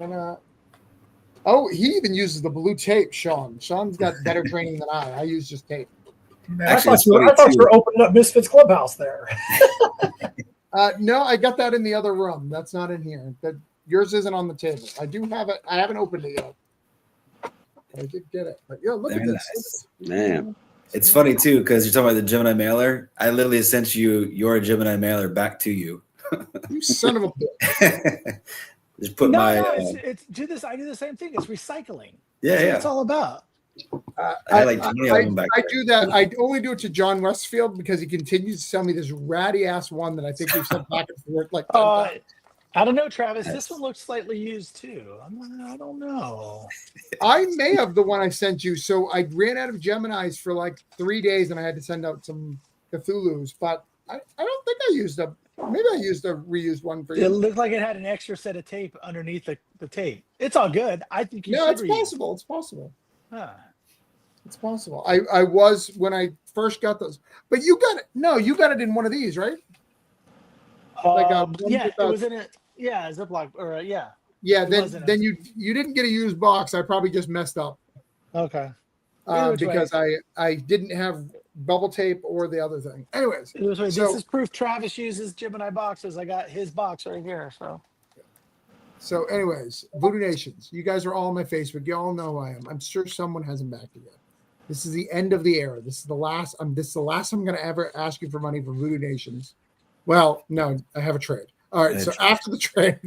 And he even uses the blue tape, Sean. Sean's got better training than I. I use just tape. Man, Actually, I thought you were opening up Misfits Clubhouse there. No, I got that in the other room. That's not in here. Yours isn't on the table. I do have it. I haven't opened it yet. I did get it. But yeah, look Very at this. nice. Man, It's funny too because you're talking about the Gemini mailer. I literally sent you your Gemini mailer back to you. You son of a bitch. Just put it's do this. I do the same thing. It's recycling. yeah, That's what yeah. it's all about. I had like 20 of them back I there. do that. I only do it to John Westfield because he continues to sell me this ratty ass one that I think we've sent back and forth like 10 times. I don't know, Travis. This one looks slightly used too. I don't know. I may have the one I sent you. So I ran out of Geminis for like 3 days and I had to send out some Cthulhu's, but I don't think I used a, maybe I used a reused one for It you. looked like it had an extra set of tape underneath the tape. It's all good. I think you No, should it's reuse. possible. It's possible. Huh. It's possible. I was when I first got those, but you got it. No, you got it in one of these, right? Like, one yeah, with it was in a Ziploc or yeah. Yeah. It wasn't Then you didn't get a used box. I probably just messed up Okay. Either which way. because I didn't have bubble tape or the other thing. Anyways, This so- is proof Travis uses Gemini boxes. I got his box right here. So, anyways, Voodoo Nations, you guys are all on my Facebook. You all know who I am. I'm sure someone hasn't backed it yet. This is the end of the era. This is the last. This is the last time I'm going to ever ask you for money for Voodoo Nations. Well, no, I have a trade. All right. So after the trade,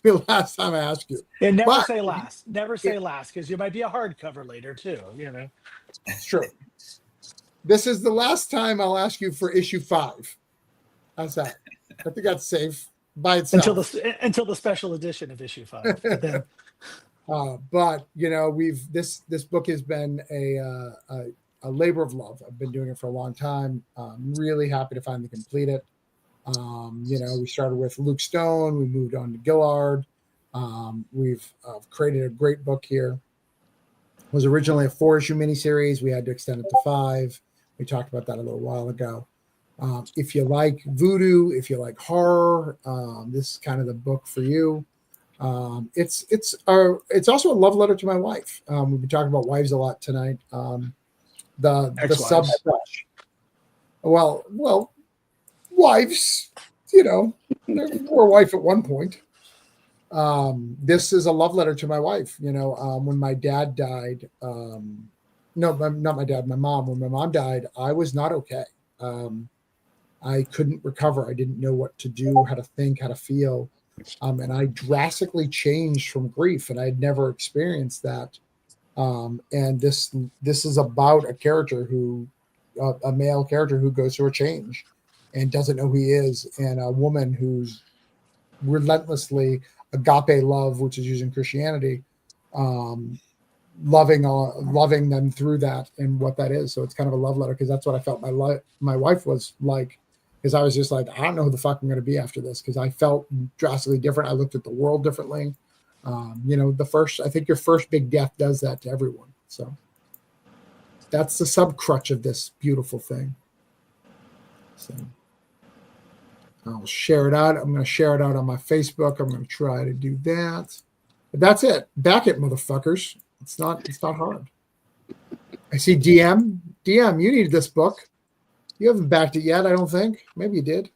the last time I ask you. And never But- say last. Never say last because you might be a hardcover later too. You know. It's true. This is the last time I'll ask you for issue 5. How's that? I think that's safe by itself. Until the special edition of issue 5. But then, But this book has been a labor of love. I've been doing it for a long time. I'm really happy to finally complete it. We started with Luke Stone. We moved on to Gillard. We've created a great book here. It was originally a 4-issue miniseries. We had to extend it to 5. We talked about that a little while ago. If you like voodoo, if you like horror, this is kind of the book for you. It's also a love letter to my wife. We've been talking about wives a lot tonight. The sub crush. Well, wives. They were a wife at one point. This is a love letter to my wife. When my dad died, not my dad, my mom. When my mom died, I was not okay. I couldn't recover. I didn't know what to do, how to think, how to feel. And I drastically changed from grief, and I'd never experienced that. And this is about a character who, a male character who goes through a change and doesn't know who he is, and a woman who's relentlessly agape love, which is using Christianity, loving them through that and what that is. So it's kind of a love letter, because that's what I felt my wife was like, because I was just like, I don't know who the fuck I'm going to be after this, because I felt drastically different. I looked at the world differently. I think your first big death does that to everyone. So that's the sub crutch of this beautiful thing. So I'll share it out. I'm going to share it out on my Facebook. I'm going to try to do that. But that's it. Back it, motherfuckers. It's not hard. I see DM. DM, you needed this book. You haven't backed it yet, I don't think. Maybe you did.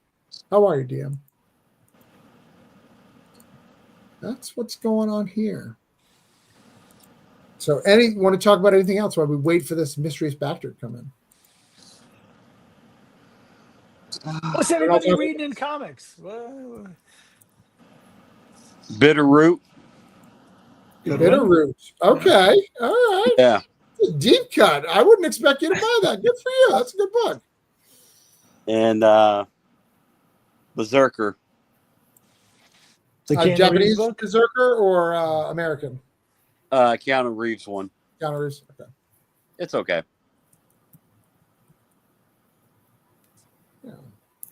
How are you, DM? That's what's going on here. So, want to talk about anything else while we wait for this mysterious backer to come in? What's everybody reading in comics? Bitterroot. Bitterroot. Okay. All right. Yeah. It's a deep cut. I wouldn't expect you to buy that. Good for you. That's a good book. And Berserker. Japanese Berserker or American? Keanu Reeves one. Keanu Reeves. Okay. It's okay. Yeah.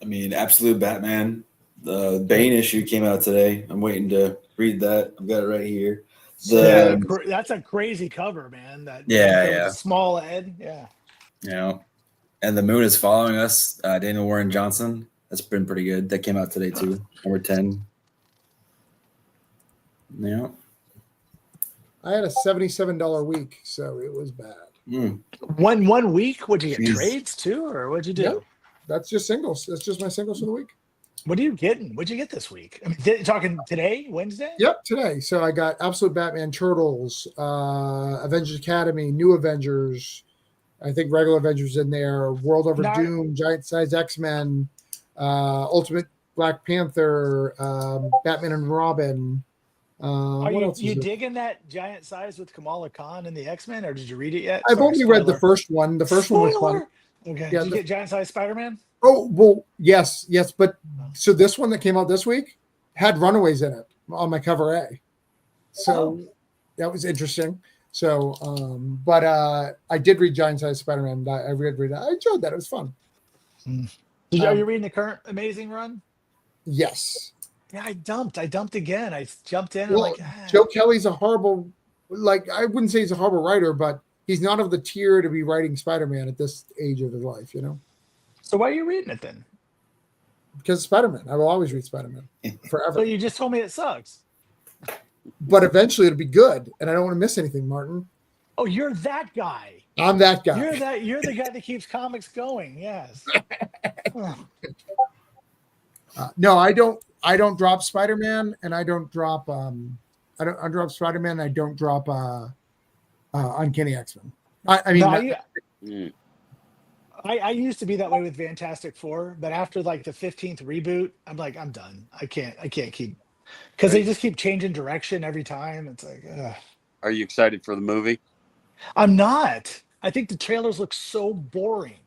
I mean, Absolute Batman. The Bane issue came out today. I'm waiting to read that. I've got it right here. That's a crazy cover, man. Yeah. Small head. Yeah. You know, and The Moon is Following Us. Daniel Warren Johnson. That's been pretty good. That came out today too. Number 10. Yeah. I had a $77 week, so it was bad. One week? Would you get Jeez. Trades too, or what'd you do? Yep. That's just singles. That's just my singles for the week. What are you getting? What'd you get this week? I mean, talking today, Wednesday? Yep, today. So I got Absolute Batman, Turtles, Avengers Academy, New Avengers. I think regular Avengers in there. World Over Doom, Giant Size X-Men, Ultimate Black Panther, Batman and Robin. Are you digging that Giant Size with Kamala Khan and the X-Men, or did you read it yet? I've only read the first one. The first one was fun. Okay. Yeah, Did you get Giant Size Spider-Man? Oh, well, yes. But so this one that came out this week had Runaways in it on my cover A. So that was interesting. So, but I did read Giant Size Spider-Man. I read that. I enjoyed that. It was fun. Are you reading the current Amazing run? Yes. Yeah, I dumped again. I jumped in. Well, and I'm like, Joe Kelly's a horrible, I wouldn't say he's a horrible writer, but he's not of the tier to be writing Spider-Man at this age of his life, you know? So why are you reading it then? Because Spider-Man. I will always read Spider-Man forever. So you just told me it sucks. But eventually it'll be good, and I don't want to miss anything, Martin. Oh, you're that guy. I'm that guy. You're the guy that keeps comics going. Yes. No, I don't drop Spider-Man, and I don't drop I drop Spider-Man, and I don't drop Uncanny X-Men. I used to be that way with Fantastic Four, but after like the 15th reboot, I'm like, I'm done. I can't keep, because they just keep changing direction every time. It's like, ugh. Are you excited for the movie? I'm not. I think the trailers look so boring.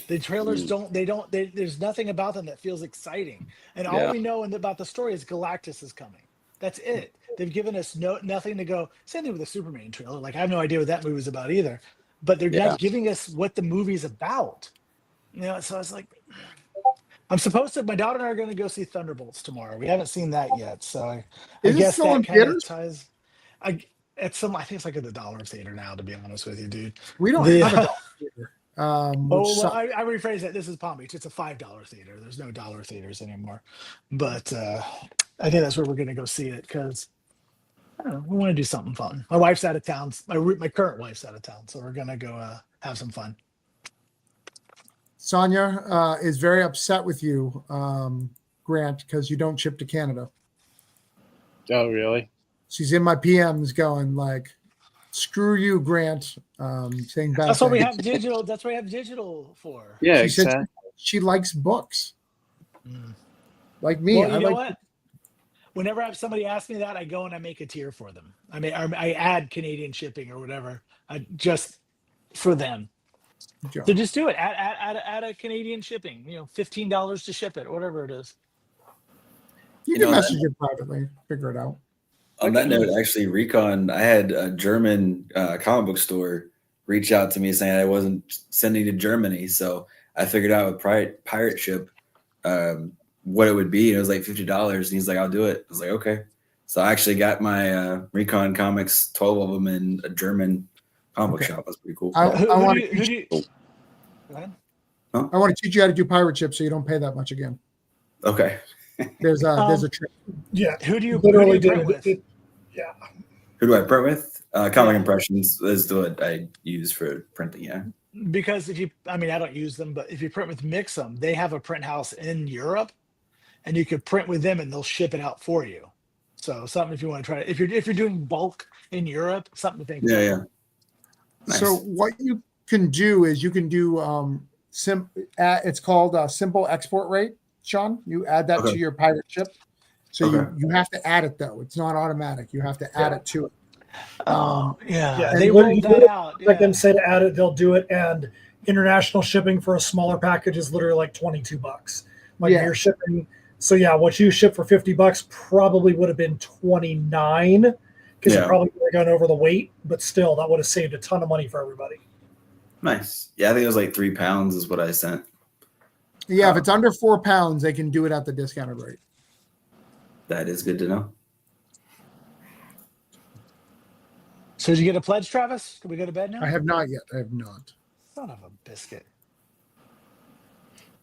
The trailers there's nothing about them that feels exciting. And all we know about the story is Galactus is coming. That's it. They've given us nothing to go. Same thing with the Superman trailer. Like, I have no idea what that movie was about either. But they're not giving us what the movie's about. You know, so I was like, my daughter and I are going to go see Thunderbolts tomorrow. We haven't seen that yet. So I guess that kind of ties. I think it's like at the Dollar Theater now, to be honest with you, dude. We don't have a Dollar Theater. I rephrase that. This is Palm Beach. It's a $5 theater. There's no dollar theaters anymore. But I think that's where we're going to go see it, because I don't know, we want to do something fun. My wife's out of town. My current wife's out of town, so we're going to go have some fun. Sonia is very upset with you, Grant, because you don't ship to Canada. Oh, really? She's in my PMs going like, "Screw you, Grant." Saying bad. That's what we have digital. That's what we have digital for. Yeah, she exactly. she likes books. Mm. Like me. Well, you I know like what? Whenever I have somebody ask me that, I go and I make a tier for them. I mean, I add Canadian shipping or whatever, just for them. Joe. So just do it. Add a Canadian shipping. $15 to ship it, whatever it is. You can message it privately, figure it out. On that note, actually, Recon, I had a German comic book store reach out to me saying I wasn't sending to Germany. So I figured out with pirate ship what it would be. And it was like $50. And he's like, I'll do it. I was like, okay. So I actually got my Recon comics, 12 of them in a German comic book shop. That's pretty cool. I want Go ahead. to teach you how to do pirate ship so you don't pay that much again. Okay. There's a trick. Yeah. Who do you Literally print did with? Yeah. Who do I print with? Comic Impressions is what I use for printing. Yeah. Because I don't use them, but if you print with Mixum, they have a print house in Europe, and you could print with them, and they'll ship it out for you. So something if you want to try it. If you're doing bulk in Europe, something to think about. Yeah. Nice. So what you can do is you can do it's called simple export rate, Sean. You add that to your pirate ship. So you have to add it though. It's not automatic. You have to add it to it. Yeah, they rolled that out. Like them say to add it, they'll do it. And international shipping for a smaller package is literally like $22. Like you're shipping. So yeah, what you ship for $50 probably would have been $29 because you probably would have gone over the weight, but still that would have saved a ton of money for everybody. Nice. Yeah, I think it was like 3 pounds is what I sent. Yeah, if it's under 4 pounds, they can do it at the discounted rate. That is good to know. So did you get a pledge, Travis? Can we go to bed now? I have not yet. I have not. Son of a biscuit.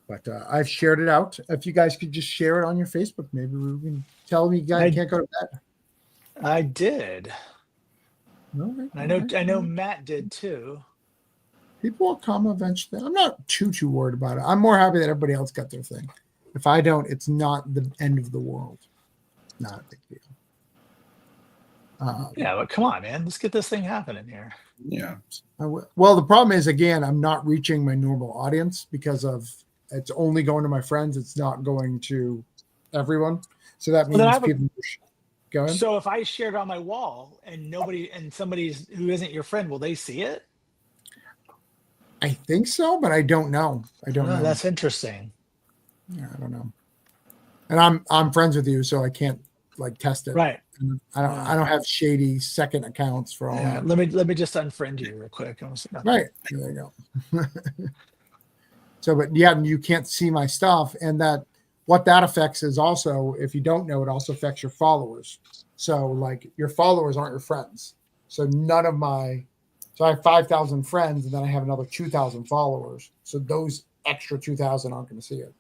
But I've shared it out. If you guys could just share it on your Facebook, maybe we can tell me you guys can't go to bed. I did. Okay. I know Matt did too. People will come eventually. I'm not too worried about it. I'm more happy that everybody else got their thing. If I don't, it's not the end of the world. Not a big deal. Yeah, but come on, man. Let's get this thing happening here. Yeah. Well, the problem is, again, I'm not reaching my normal audience because it's only going to my friends. It's not going to everyone. So that means people go ahead. So if I shared on my wall and somebody who isn't your friend, will they see it? I think so, but I don't know. I don't know. That's interesting. Yeah, I don't know. And I'm friends with you, so I can't test it. Right. And I don't have shady second accounts for all that. Let me just unfriend you real quick. Right. There you go. So, but yeah, you can't see my stuff, and what that affects is also, if you don't know, it also affects your followers. So your followers aren't your friends. So so I have 5,000 friends, and then I have another 2,000 followers. So those extra 2,000 aren't going to see it.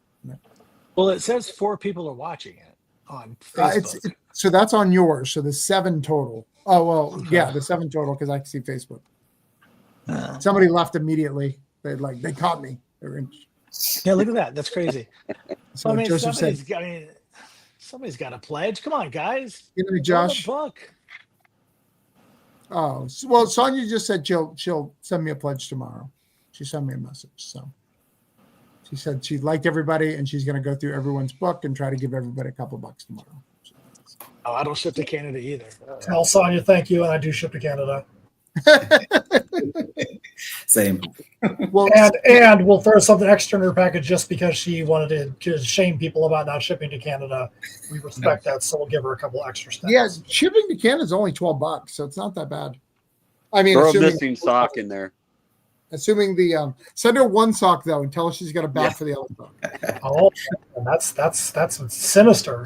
Well, it says 4 people are watching it on Facebook. So that's on yours. So the 7 total. Oh, well, yeah, the 7 total because I can see Facebook. Somebody left immediately. They caught me. Yeah, look at that. That's crazy. So Joseph said, somebody's got a pledge. Come on, guys. Give me Josh. Book. Oh, well, Sonia just said she'll send me a pledge tomorrow. She sent me a message. So she said she liked everybody and she's going to go through everyone's book and try to give everybody a couple bucks tomorrow. Oh, I don't ship to Canada either. Tell Sonia thank you, and I do ship to Canada. Same. Well, and we'll throw something extra in her package just because she wanted to shame people about not shipping to Canada. We respect that, so we'll give her a couple extra steps. Yeah, shipping to Canada is only $12, so it's not that bad. I mean, throw a missing sock in there. Assuming send her 1 sock though, and tell her she's got a back for the other sock. Oh, that's sinister.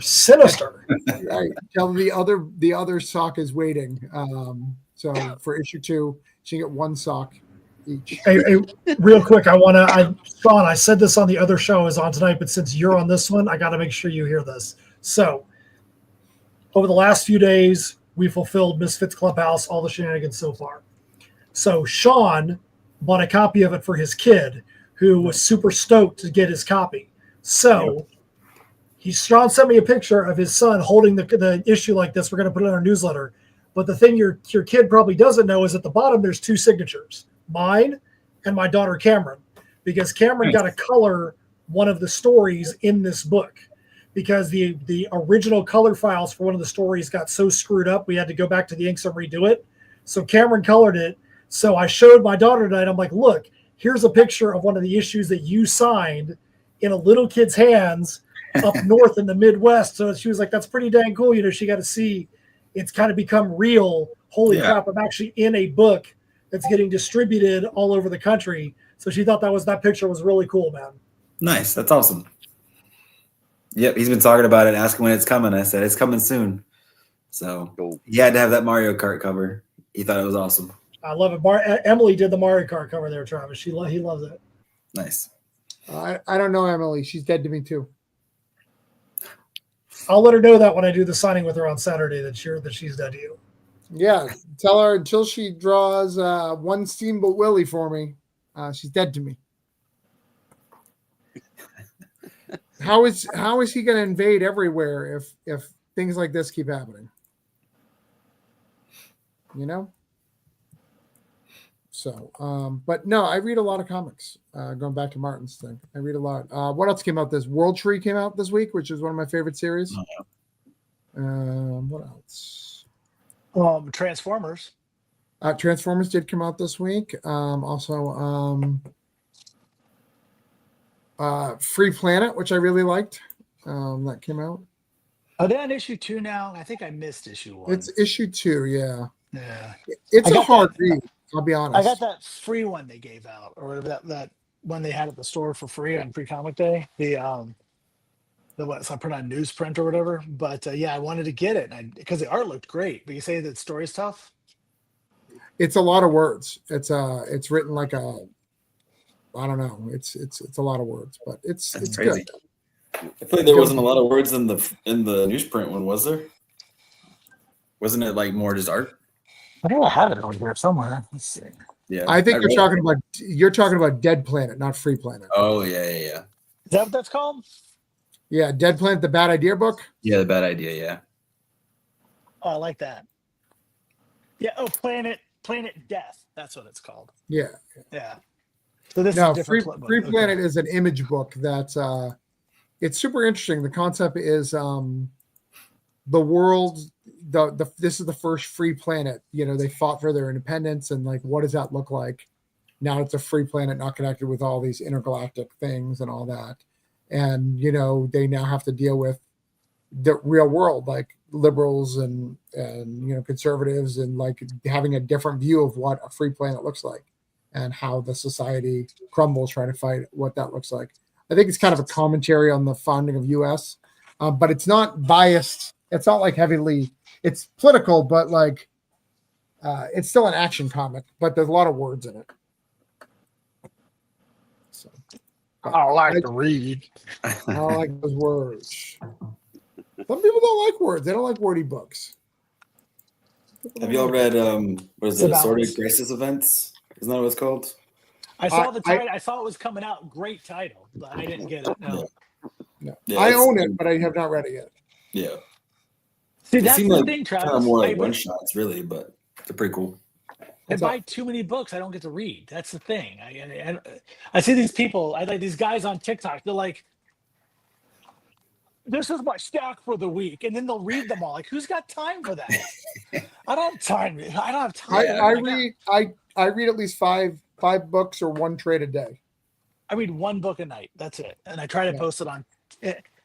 Right. Tell her the other sock is waiting. So for issue 2, she can get 1 sock each. Hey, real quick, Sean, I said this on the other show is on tonight, but since you're on this one, I got to make sure you hear this. So over the last few days, we fulfilled Misfits Clubhouse, all the shenanigans so far. So Sean bought a copy of it for his kid, who was super stoked to get his copy. So Sean sent me a picture of his son holding the issue like this. We're going to put it in our newsletter. But the thing your kid probably doesn't know is at the bottom there's 2 signatures, mine and my daughter Cameron, because Cameron got a color one of the stories in this book, because the original color files for one of the stories got so screwed up we had to go back to the inks and redo it. So Cameron colored it. So I showed my daughter tonight. I'm like, look, here's a picture of one of the issues that you signed in a little kid's hands up north in the Midwest. So she was like, that's pretty dang cool. You know, she got to see it's kind of become real. Holy crap, I'm actually in a book that's getting distributed all over the country. So she thought that picture was really cool, man. Nice. That's awesome. Yep, he's been talking about it, asking when it's coming. I said it's coming soon. So he had to have that Mario Kart cover. He thought it was awesome. I love it. Emily did the Mario Kart cover there, Travis. He loves it. Nice. I don't know Emily. She's dead to me too. I'll let her know that when I do the signing with her on Saturday that she's dead to you. Yeah, tell her until she draws one Steamboat Willie for me, she's dead to me. How is he going to invade everywhere if things like this keep happening? You know? So, but no, I read a lot of comics. Going back to Martin's thing, I read a lot. What else came out? This World Tree came out this week, which is one of my favorite series. What else? Transformers. Transformers did come out this week. Free Planet, which I really liked. That came out. Are they on issue 2 now? I think I missed issue 1. It's issue 2, yeah. Yeah. It's a hard read, I'll be honest. I got that free one they gave out, or whatever that one they had at the store for free on Free Comic Day. The what I put on newsprint or whatever. But yeah, I wanted to get it because the art looked great. But you say that story's tough. It's a lot of words. It's written like I don't know. It's a lot of words, but it's crazy. Good. I feel like there wasn't a lot of words in the newsprint one, was there? Wasn't it like more just art? I think I have it over here somewhere. Let's see. Yeah, I think you're talking about Dead Planet, not Free Planet. Oh yeah. Is that what that's called? Yeah, Dead Planet, the Bad Idea book. Yeah, the Bad Idea. Yeah. Oh, I like that. Yeah. Oh, Planet Death. That's what it's called. Yeah. Yeah. So this is different. Free Planet is an image book that's it's super interesting. The concept is the world. This is the first free planet. You know, they fought for their independence, and like, what does that look like? Now it's a free planet, not connected with all these intergalactic things and all that. And you know, they now have to deal with the real world, like liberals and you know, conservatives, and like having a different view of what a free planet looks like and how the society crumbles trying to fight what that looks like. I think it's kind of a commentary on the founding of U.S., but it's not biased. It's not like heavily. It's political, but like it's still an action comic. But there's a lot of words in it. So, I like to read. I like those words. Some people don't like words. They don't like wordy books. Have you all read what is it? Assorted Crisis Events? Isn't that what it's called? I saw the title. I saw it was coming out. Great title, but I didn't get it. No. Yeah, I own it, but I have not read it yet. Yeah. See, that's the thing, Travis. Kind of more like one shots, really, but they're pretty cool. I buy too many books I don't get to read. That's the thing. I see these people. I like these guys on TikTok. They're like, "This is my stack for the week," and then they'll read them all. Like, who's got time for that? I don't have time. I don't have time. I read at least five books or one trade a day. I read one book a night. That's it, and I try to post it on.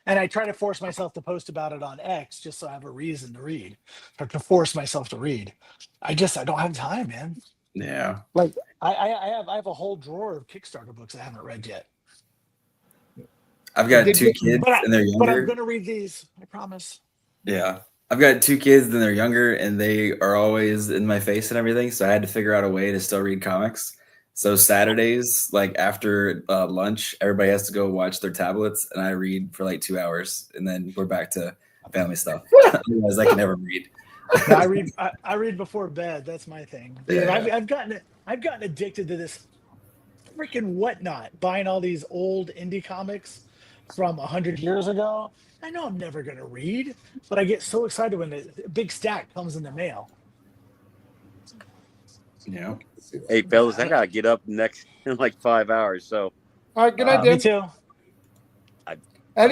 And I try to force myself to post about it on X just so I have a reason to read, or to force myself to read. I don't have time, man. Yeah. Like I have a whole drawer of Kickstarter books I haven't read yet. I've got 2 kids and they're younger. But I'm gonna read these. I promise. Yeah. I've got 2 kids and they're younger and they are always in my face and everything. So I had to figure out a way to still read comics. So Saturdays, like after lunch, everybody has to go watch their tablets, and I read for like 2 hours, and then we're back to family stuff. Otherwise, I can never read. Yeah, I read before bed. That's my thing. Yeah. I've gotten addicted to this freaking whatnot, buying all these old indie comics from 100 years ago. I know I'm never gonna read, but I get so excited when the big stack comes in the mail. Yeah. Hey fellas, I gotta get up in like 5 hours. So all right, good night, Dan. Me too.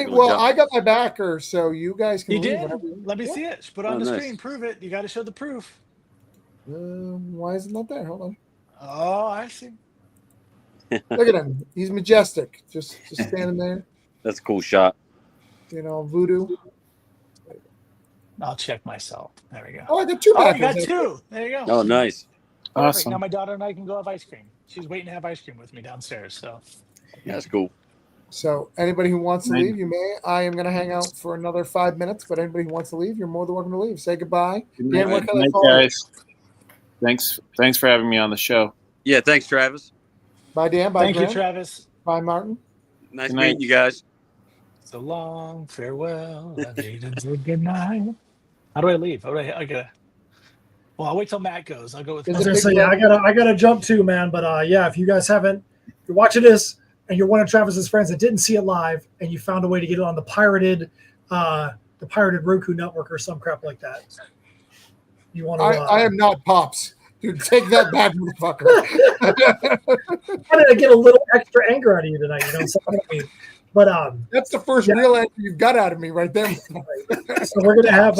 Well, I got my backer, so you guys can You leave did? whenever. Let me see it. Put it on the nice. screen. Prove it. You got to show the proof. Why is it not there? Hold on. Oh, I see. Look at him. He's majestic. Just standing there. That's a cool shot. Voodoo. I'll check myself. There we go. Oh, I got two Oh, backers. you got two. There you go. Oh, nice. Perfect. Awesome. Now my daughter and I can go have ice cream. She's waiting to have ice cream with me downstairs. So That's cool. So anybody who wants to Right. leave, you may. I am going to hang out for another 5 minutes, but anybody who wants to leave, you're more than welcome to leave. Say goodbye. Good Dan, what night, can I call you? guys. Thanks for having me on the show. Yeah, thanks, Travis. Bye, Dan. Bye, thank you, Grant. Travis. Bye, Martin. Nice Good night. meeting you guys. So long farewell. Good night. How do I leave? I gotta. Well, I'll wait till Matt goes. I'll go with. Is I was it gonna big say, yeah, red? I gotta jump too, man. But yeah, if you guys haven't, if you're watching this and you're one of Travis's friends that didn't see it live, and you found a way to get it on the pirated Roku network or some crap like that, you want to. I am not Pops. Dude, take that back, motherfucker. How did I get a little extra anger out of you tonight? You know what I mean? But That's the first real answer you've got out of me right there. so we're gonna have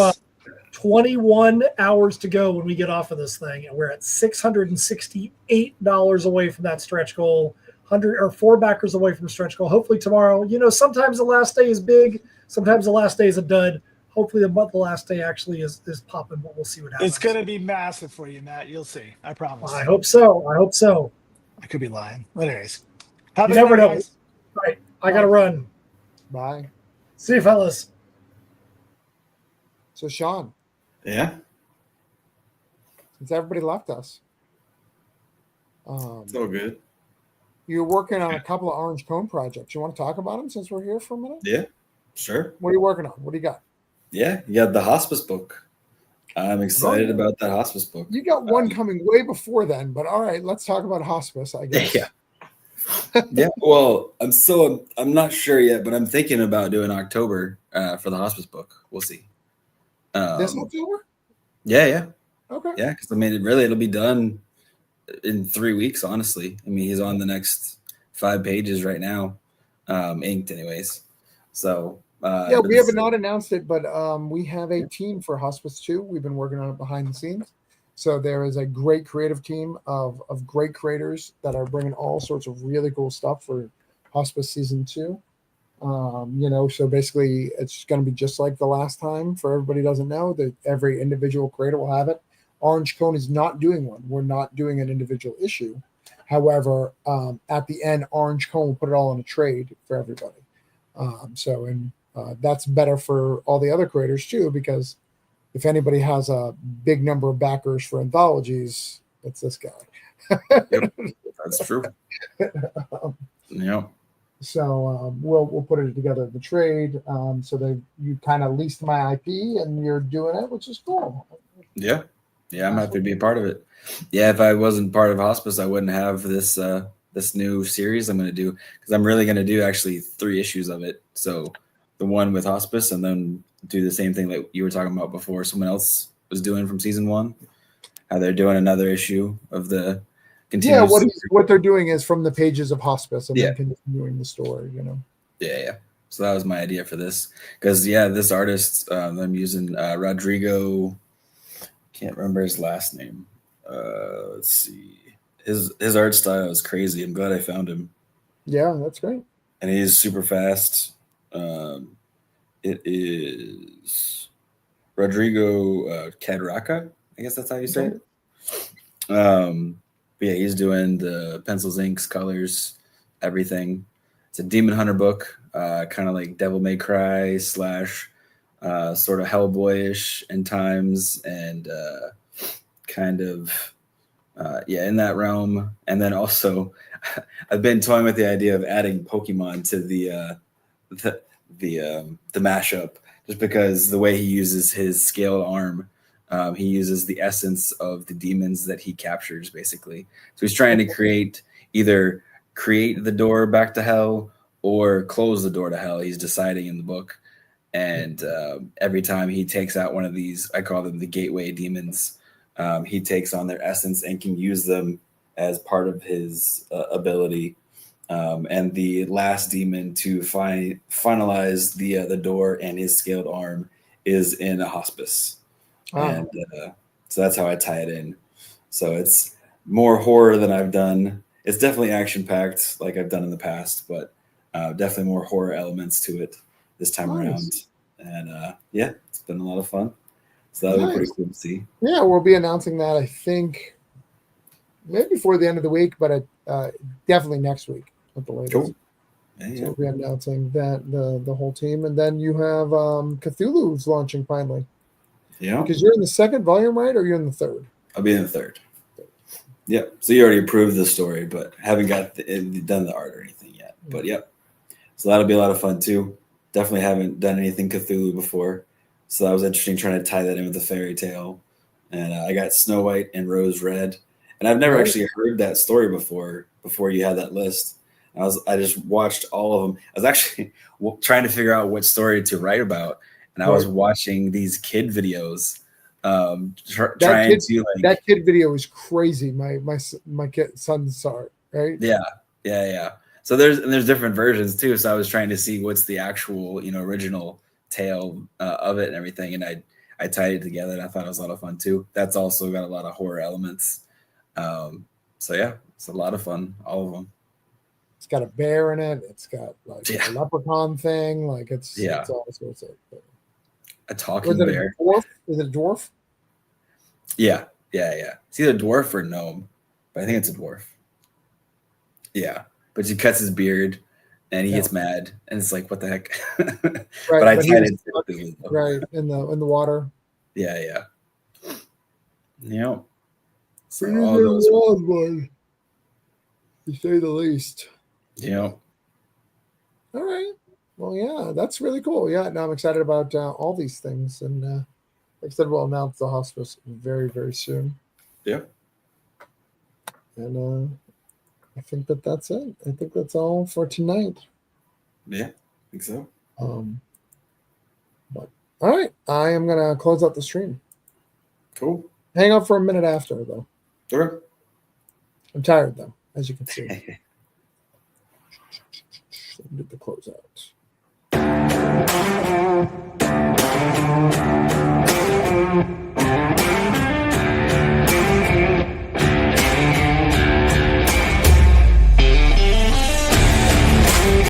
21 hours to go when we get off of this thing, and we're at $668 away from that stretch goal. 100 or 4 backers away from stretch goal. Hopefully tomorrow. Sometimes the last day is big. Sometimes the last day is a dud. Hopefully the last day actually is popping, but we'll see what happens. It's gonna be massive for you, Matt. You'll see. I promise. I hope so. I could be lying. But anyways, have You a good never night, know. guys. Right. I gotta run. Bye. See you, fellas. So, Sean, Yeah. since everybody left us, It's all good. you're working on a couple of Orange Cone projects. You want to talk about them since we're here for a minute? Yeah. Sure. What are you working on? What do you got? Yeah. You got the hospice book. I'm excited about that hospice book. You got one coming way before then, but all right, let's talk about hospice, I guess. Yeah. Yeah. Well, I'm not sure yet, but I'm thinking about doing October for the hospice book. We'll see. This October? Yeah. Okay. Yeah. Because it'll be done in 3 weeks, honestly. He's on the next 5 pages right now, inked anyways. So Yeah, we have not announced it, but we have a team for hospice too. We've been working on it behind the scenes. So there is a great creative team of great creators that are bringing all sorts of really cool stuff for hospice season 2. So basically it's going to be just like the last time. For everybody who doesn't know, that every individual creator will have it. Orange Cone is not doing one. We're not doing an individual issue. However, at the end, Orange Cone will put it all in a trade for everybody. That's better for all the other creators too, because if anybody has a big number of backers for anthologies, it's this guy. Yep, that's true. Yeah. So we'll put it together the trade, so that you kind of leased my IP and you're doing it, which is cool. Yeah. I'm happy to be a part of it. Yeah, if I wasn't part of hospice, I wouldn't have this new series I'm going to do, because I'm really going to do actually 3 issues of it. So the one with hospice, and then do the same thing that you were talking about before someone else was doing from season 1, how they're doing another issue of the continuous. Yeah, what they're doing is from the pages of hospice and Yeah. then continuing the story, Yeah. So that was my idea for this, because this artist I'm using, Rodrigo, can't remember his last name. Let's see. His art style is crazy. I'm glad I found him. Yeah, that's great. And he's super fast. It is Rodrigo Cadraca. I guess that's how you say it. But yeah, he's doing the pencils, inks, colors, everything. It's a Demon Hunter book, kind of like Devil May Cry / sort of Hellboyish in times, and kind of in that realm. And then also, I've been toying with the idea of adding Pokemon to the mashup, just because the way he uses his scaled arm, he uses the essence of the demons that he captures, basically. So he's trying to either create the door back to hell or close the door to hell. He's deciding in the book. And every time he takes out one of these, I call them the gateway demons, he takes on their essence and can use them as part of his ability. And the last demon to finalize the door and his scaled arm is in a hospice. And so that's how I tie it in. So it's more horror than I've done. It's definitely action packed like I've done in the past, but definitely more horror elements to it this time around. And yeah, it's been a lot of fun. So that'll be pretty cool to see. Yeah, we'll be announcing that, I think, maybe before the end of the week, but definitely next week at the latest. Cool. Yeah, So we'll be announcing that the whole team. And then you have Cthulhu's launching finally. Yeah. Because you're in the second volume, right? Or you're in the third? I'll be in the third. Yep. So you already approved the story, but haven't got done the art or anything yet. But yep. So that'll be a lot of fun too. Definitely haven't done anything Cthulhu before. So that was interesting trying to tie that in with the fairy tale. And I got Snow White and Rose Red. And I've never actually heard that story before you had that list. I just watched all of them. I was actually trying to figure out what story to write about. And I was watching these kid videos. That kid video is crazy. My son saw it, right? Yeah. So there's different versions too. So I was trying to see what's the actual original tale of it and everything, and I tied it together, and I thought it was a lot of fun too. That's also got a lot of horror elements. So yeah, it's a lot of fun. All of them. It's got a bear in it. It's got like a leprechaun thing. Like it's all sorts of. A talking bear. Is it a dwarf? Yeah. It's either dwarf or gnome, but I think it's a dwarf. Yeah, but he cuts his beard, and he gets mad, and it's like, what the heck? But I tied it right in the water. Yeah. So all those one, to say the least. Yeah. All right. Well, yeah, that's really cool. Yeah, now I'm excited about all these things, and like I said, we'll announce the hospice very, very soon. Yeah. And I think that's it. I think that's all for tonight. Yeah, I think so. But all right, I am gonna close out the stream. Cool. Hang out for a minute after, though. Sure. I'm tired, though, as you can see. So get the close out.